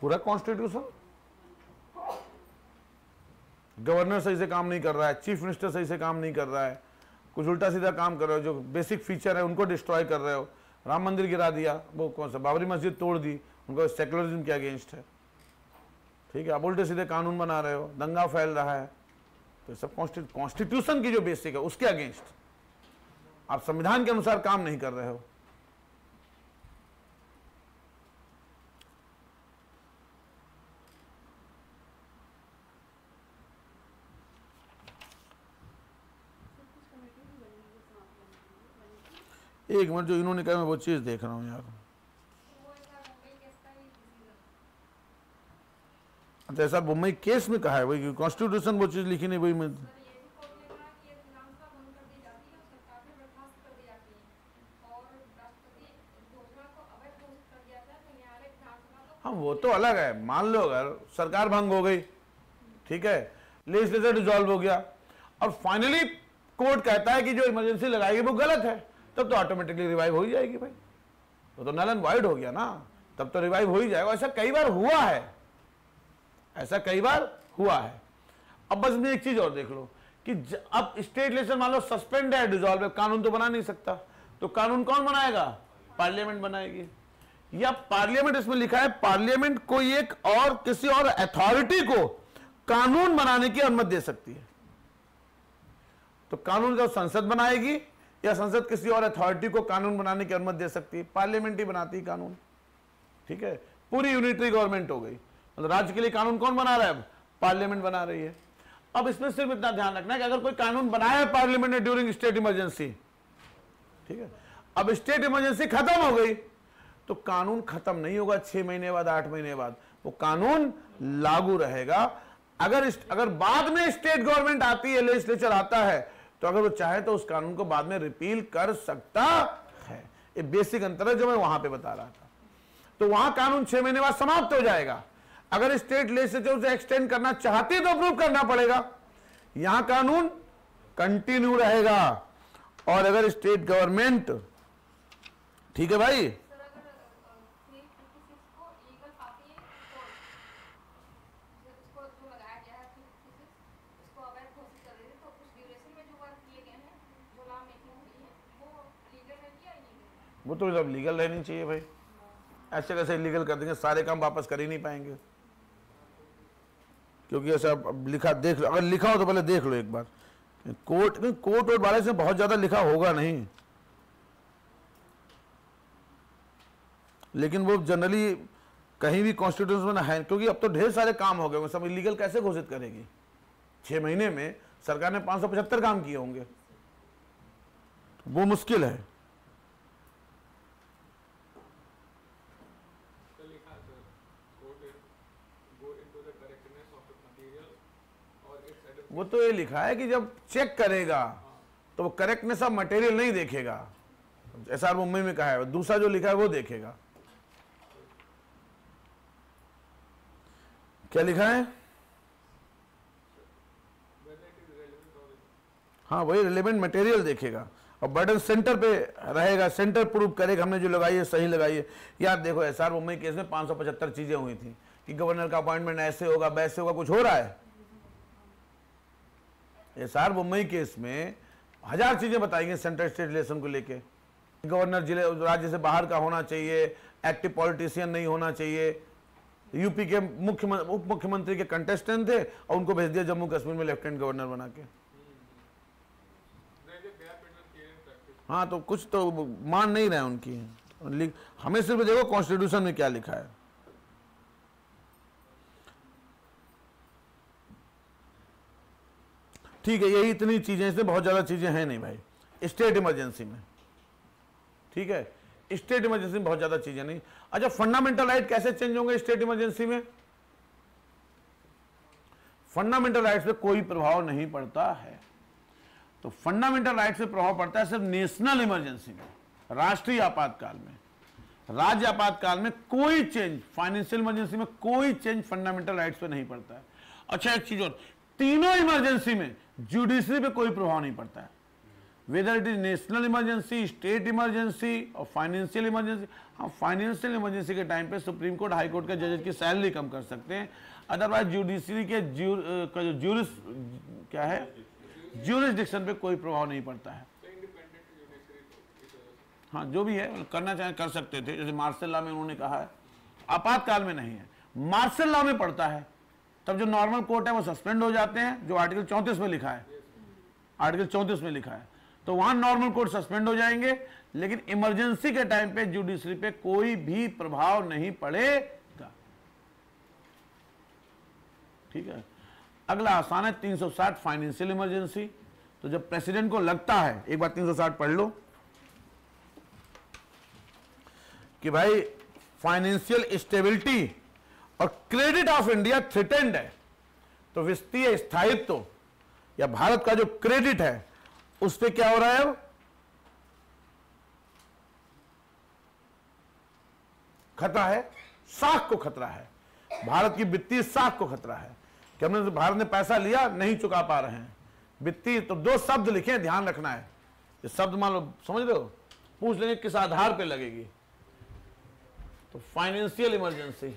पूरा कॉन्स्टिट्यूशन, गवर्नर सही से काम नहीं कर रहा है, चीफ मिनिस्टर सही से काम नहीं कर रहा है, कुछ उल्टा सीधा काम कर रहे हो, जो बेसिक फीचर है उनको डिस्ट्रॉय कर रहे हो। राम मंदिर गिरा दिया, वो कौन सा बाबरी मस्जिद तोड़ दी, उनको सेकुलरिज्म के अगेंस्ट है, ठीक है। अब उल्टे सीधे कानून बना रहे हो, दंगा फैल रहा है, तो सब कॉन्स्टिट्यूशन की जो बेसिक है उसके अगेंस्ट आप संविधान के अनुसार काम नहीं कर रहे हो। एक मिनट, जो इन्होंने कहा मैं वो चीज देख रहा हूं यार। अच्छा, ऐसा मुंबई केस में कहा है, वही कॉन्स्टिट्यूशन वो चीज लिखी नहीं, वही मैं हाँ, वो तो अलग है। मान लो अगर सरकार भंग हो गई, ठीक है, लेजिस्लेचर डिसॉल्व हो गया और फाइनली कोर्ट कहता है कि जो इमरजेंसी लगाई वो गलत है, तब तो ऑटोमेटिकली रिवाइव हो ही जाएगी भाई, वो तो नल एंड वाइड हो गया ना, तब तो रिवाइव हो ही जाएगा। ऐसा कई बार हुआ है, ऐसा कई बार हुआ है। अब बस में एक चीज और देख लो कि अब स्टेट लेजिस्लेचर मान लो सस्पेंड है, डिसॉल्व है, कानून तो बना नहीं सकता, तो कानून कौन बनाएगा? पार्लियामेंट बनाएगी। या पार्लियामेंट, इसमें लिखा है पार्लियामेंट कोई एक और किसी और अथॉरिटी को कानून बनाने की अनुमति दे सकती है। तो कानून जब संसद बनाएगी या संसद किसी और अथॉरिटी को कानून बनाने की अनुमति दे सकती है, पार्लियामेंट ही बनाती है कानून, ठीक है। पूरी यूनिटरी गवर्नमेंट हो गई, मतलब राज्य के लिए कानून कौन बना रहा है? अब पार्लियामेंट बना रही है। अब इसमें सिर्फ इतना ध्यान रखना है कि अगर कोई कानून बनाया है पार्लियामेंट ने ड्यूरिंग स्टेट इमरजेंसी, ठीक है, अब स्टेट इमरजेंसी खत्म हो गई तो कानून खत्म नहीं होगा 6 महीने बाद, 8 महीने बाद, वो कानून लागू रहेगा। अगर बाद में स्टेट गवर्नमेंट आती है, लेजिस्लेचर आता है, तो अगर वो चाहे तो उस कानून को बाद में रिपील कर सकता है। ये बेसिक अंतर है जो मैं वहां पे बता रहा था। तो वहां कानून 6 महीने बाद समाप्त हो जाएगा। अगर स्टेट लेजिस्लेचर उसे एक्सटेंड करना चाहती है तो अप्रूव करना पड़ेगा, यहां कानून कंटिन्यू रहेगा। और अगर स्टेट गवर्नमेंट, ठीक है भाई, वो तो जब लीगल रहनी चाहिए भाई, ऐसे कैसे लीगल कर देंगे, सारे काम वापस कर ही नहीं पाएंगे। क्योंकि ऐसा लिखा, देख लो, अगर लिखा हो तो पहले देख लो एक बार कोर्ट और वाले से बहुत ज्यादा लिखा होगा नहीं, लेकिन वो जनरली कहीं भी कॉन्स्टिट्यूशन में है, क्योंकि अब तो ढेर सारे काम हो गए, वो सब इलीगल कैसे घोषित करेगी? 6 महीने में सरकार ने 575 काम किए होंगे, वो मुश्किल है। वो तो ये लिखा है कि जब चेक करेगा तो वो करेक्टनेस ऑफ मटेरियल नहीं देखेगा, एसआर मुंबई में कहा है, दूसरा जो लिखा है वो देखेगा। क्या लिखा है? हाँ, वही रिलेवेंट मटेरियल देखेगा और बर्डन सेंटर पे रहेगा, सेंटर प्रूव करेगा हमने जो लगाई है सही लगाई है। यार देखो, एसआर मुंबई केस में 575 चीजें हुई थी कि गवर्नर का अपॉइंटमेंट ऐसे होगा वैसे होगा, कुछ हो रहा है? एसआर मुंबई केस में 1000 चीजें बताएंगे सेंट्रल स्टेट रिलेशन को लेके। गवर्नर जिले राज्य से बाहर का होना चाहिए, एक्टिव पॉलिटिशियन नहीं होना चाहिए, यूपी के उप मुख्यमंत्री के कंटेस्टेंट थे और उनको भेज दिया जम्मू कश्मीर में लेफ्टिनेंट गवर्नर बना के। हाँ, तो कुछ तो मान नहीं रहे उनकी। हमें सिर्फ देखो कॉन्स्टिट्यूशन में क्या लिखा है। ठीक है, यही इतनी चीजें, इसमें बहुत ज्यादा चीजें हैं नहीं भाई स्टेट इमरजेंसी में। ठीक है, स्टेट इमरजेंसी में बहुत ज्यादा चीजें नहीं। अच्छा, फंडामेंटल राइट कैसे चेंज होंगे स्टेट इमरजेंसी में? फंडामेंटल राइट्स पे कोई प्रभाव नहीं पड़ता है। तो फंडामेंटल राइट्स पे प्रभाव पड़ता है सिर्फ नेशनल इमरजेंसी में, राष्ट्रीय आपातकाल में। राज्य आपातकाल में कोई चेंज, फाइनेंशियल इमरजेंसी में कोई चेंज फंडामेंटल राइट्स पे नहीं पड़ता है। अच्छा, एक चीज और, तीनों इमरजेंसी में जुडिशरी पे कोई प्रभाव नहीं पड़ता है, whether it is national emergency, state emergency और फाइनेंशियल इमरजेंसी। हाँ, फाइनेंशियल इमरजेंसी के टाइम पे सुप्रीम कोर्ट, हाई कोर्ट के जजेस की सैलरी कम कर सकते हैं, अदरवाइज जुडिशरी के ज्यूरिसडिक्शन पे कोई प्रभाव नहीं पड़ता है। हाँ, जो भी है करना चाहे कर सकते थे, जैसे मार्शल लॉ में उन्होंने कहा है, आपातकाल में नहीं है। मार्शल लॉ में पड़ता है, तब जो नॉर्मल कोर्ट है वो सस्पेंड हो जाते हैं, जो आर्टिकल 34 में लिखा है, आर्टिकल 34 में लिखा है, तो वहां नॉर्मल कोर्ट सस्पेंड हो जाएंगे, लेकिन इमरजेंसी के टाइम पे जुडिशरी पे कोई भी प्रभाव नहीं पड़ेगा। ठीक है, अगला आसान है 360 फाइनेंशियल इमरजेंसी। तो जब प्रेसिडेंट को लगता है, एक बार 360 पढ़ लो कि भाई फाइनेंशियल स्टेबिलिटी और क्रेडिट ऑफ इंडिया थ्रेटेंड है, तो वित्तीय स्थायित्व या भारत का जो क्रेडिट है उस पे क्या हो रहा है? अब खतरा है, साख को खतरा है, भारत की वित्तीय साख को खतरा है कि हमने भारत ने पैसा लिया नहीं चुका पा रहे हैं। वित्तीय, तो 2 शब्द लिखे, ध्यान रखना है। ये शब्द मान लो, समझ रहे हो, पूछ लेंगे किस आधार पे लगेगी। तो फाइनेंशियल इमरजेंसी,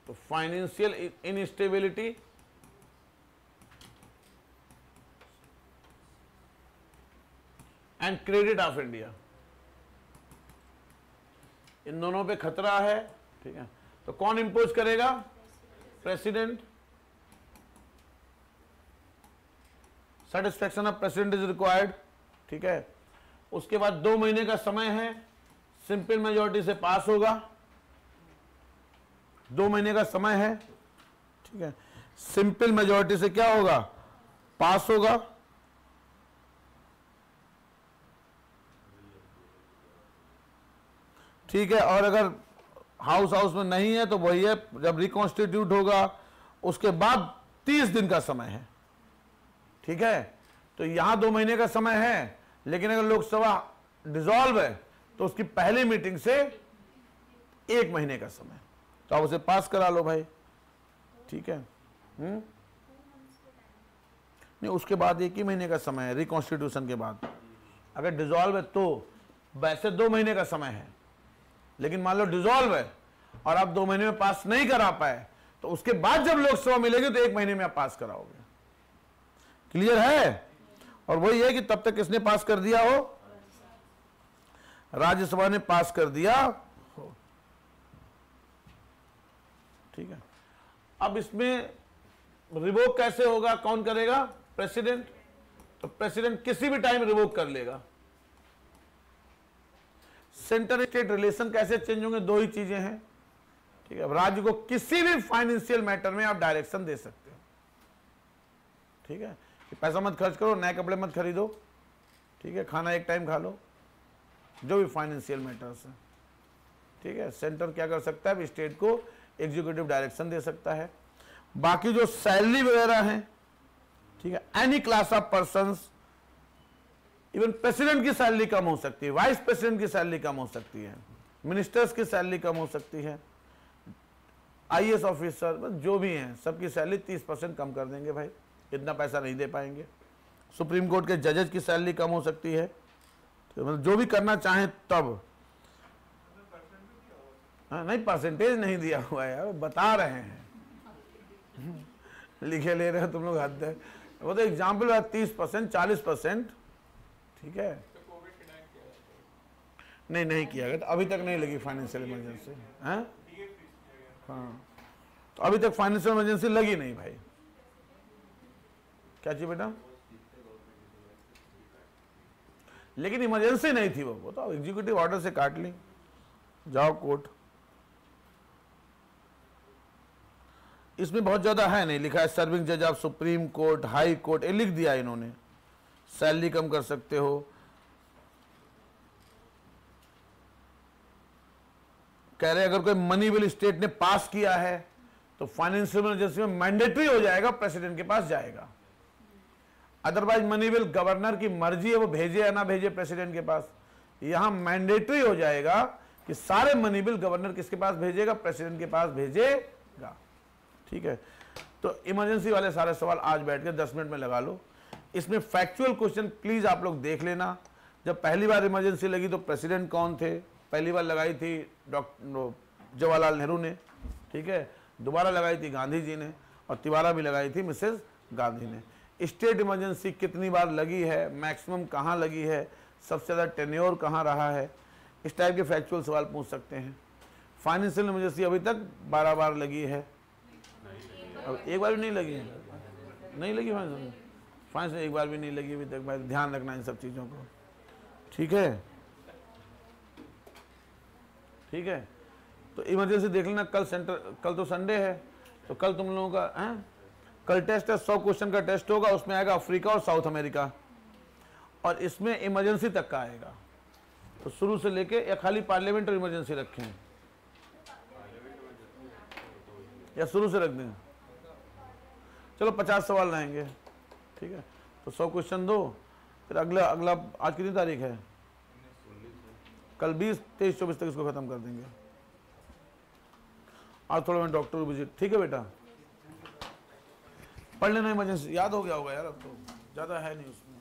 तो financial instability and credit of India, इन दोनों पे खतरा है। ठीक है, तो कौन इंपोज करेगा? President. Satisfaction of president is required. ठीक है, उसके बाद 2 महीने का समय है, सिंपल मेजॉरिटी से पास होगा। 2 महीने का समय है, ठीक है, सिंपल मेजॉरिटी से क्या होगा? पास होगा। ठीक है, और अगर हाउस में नहीं है तो वही है, जब रिकॉन्स्टिट्यूट होगा उसके बाद 30 दिन का समय है। ठीक है, तो यहां 2 महीने का समय है, लेकिन अगर लोकसभा डिसॉल्व है तो उसकी पहली मीटिंग से 1 महीने का समय, तो आप उसे पास करा लो भाई। ठीक है, नहीं, उसके बाद 1 ही महीने का समय है रिकॉन्स्टिट्यूशन के बाद। अगर डिसॉल्व है तो वैसे 2 महीने का समय है, लेकिन मान लो डिसॉल्व है और आप 2 महीने में पास नहीं करा पाए तो उसके बाद जब लोकसभा मिलेगी तो 1 महीने में आप पास कराओगे। क्लियर है? और वही है कि तब तक किसने पास कर दिया हो? राज्यसभा ने पास कर दिया हो। ठीक है। अब इसमें रिवोक कैसे होगा, कौन करेगा? प्रेसिडेंट। तो प्रेसिडेंट किसी भी टाइम रिवोक कर लेगा। सेंटर स्टेट रिलेशन कैसे चेंज होंगे? दो ही चीजें हैं, ठीक है। अब राज्य को किसी भी फाइनेंशियल मैटर में आप डायरेक्शन दे सकते हो, ठीक है, कि पैसा मत खर्च करो, नए कपड़े मत खरीदो, ठीक है, खाना एक टाइम खा लो, जो भी फाइनेंशियल मैटर्स है, ठीक है। सेंटर क्या कर सकता है? स्टेट को एग्जीक्यूटिव डायरेक्शन दे सकता है। बाकी जो सैलरी वगैरह है, ठीक है, any class of persons, even president की सैलरी कम हो सकती है, वाइस प्रेसिडेंट की सैलरी कम हो सकती है, मिनिस्टर्स की सैलरी कम हो सकती है, आईएएस ऑफिसर, जो भी हैं सबकी सैलरी 30% कम कर देंगे भाई, इतना पैसा नहीं दे पाएंगे। सुप्रीम कोर्ट के जजेस की सैलरी कम हो सकती है, तो मतलब जो भी करना चाहें तब। हाँ, नहीं परसेंटेज नहीं दिया हुआ है यार, बता रहे हैं लिखे ले रहे हो तुम लोग, हद है। वो तो एग्जाम्पल है, 30%, 40%, ठीक है। नहीं किया गया, तो अभी तक नहीं लगी फाइनेंशियल इमरजेंसी, हैं? हाँ, तो अभी तक फाइनेंशियल इमरजेंसी लगी नहीं भाई। क्या चाहिए बेटा? लेकिन इमरजेंसी नहीं थी, वो तो एग्जीक्यूटिव ऑर्डर से काट ली, जाओ कोर्ट। इसमें बहुत ज्यादा है नहीं लिखा है, सर्विंग जज of supreme court, high court, ये लिख दिया इन्होंने। सैलरी कम कर सकते हो, कह रहे अगर कोई मनी बिल स्टेट ने पास किया है तो फाइनेंशियल इमरजेंसी में मैंडेटरी हो जाएगा, प्रेसिडेंट के पास जाएगा। अदरवाइज मनी बिल गवर्नर की मर्जी है, वो भेजे या ना भेजे प्रेसिडेंट के पास। यहां मैंडेटरी हो जाएगा कि सारे मनी बिल गवर्नर किसके पास भेजेगा? प्रेसिडेंट के पास भेजेगा, ठीक है। तो इमरजेंसी वाले सारे सवाल आज बैठ के 10 मिनट में लगा लो। इसमें फैक्चुअल क्वेश्चन प्लीज आप लोग देख लेना। जब पहली बार इमरजेंसी लगी तो प्रेसिडेंट कौन थे? पहली बार लगाई थी डॉक्टर जवाहरलाल नेहरू ने, ठीक है, दोबारा लगाई थी गांधी जी ने, और तिबारा भी लगाई थी मिसेस गांधी ने। स्टेट इमरजेंसी कितनी बार लगी है, मैक्सिमम कहाँ लगी है, सबसे ज़्यादा टेन्योर कहाँ रहा है, इस टाइप के फैक्चुअल सवाल पूछ सकते हैं। फाइनेंशियल इमरजेंसी अभी तक 12 बार लगी है, अब एक बार भी नहीं लगी है, नहीं लगी फाइनेंस एक बार भी नहीं लगी अभी तक भाई। ध्यान रखना इन सब चीज़ों को, ठीक है, ठीक है। तो इमरजेंसी देख लेना। कल तो संडे है, तो कल तुम लोगों का है, कल टेस्ट है, 100 क्वेश्चन का टेस्ट होगा, उसमें आएगा अफ्रीका और साउथ अमेरिका, और इसमें इमरजेंसी तक का आएगा। तो शुरू से लेके, या खाली पार्लियामेंट और इमरजेंसी रखें, या शुरू से रख दें? चलो 50 सवाल रहेंगे, ठीक है। तो 100 क्वेश्चन दो, फिर अगला आज कितनी तारीख है? कल 20, 23, 24 तक इसको खत्म कर देंगे। आज थोड़ा मैं डॉक्टर को विजिट, ठीक है बेटा, पढ़ लेना इमरजेंसी, याद हो गया होगा यार, अब तो ज़्यादा है नहीं उसमें।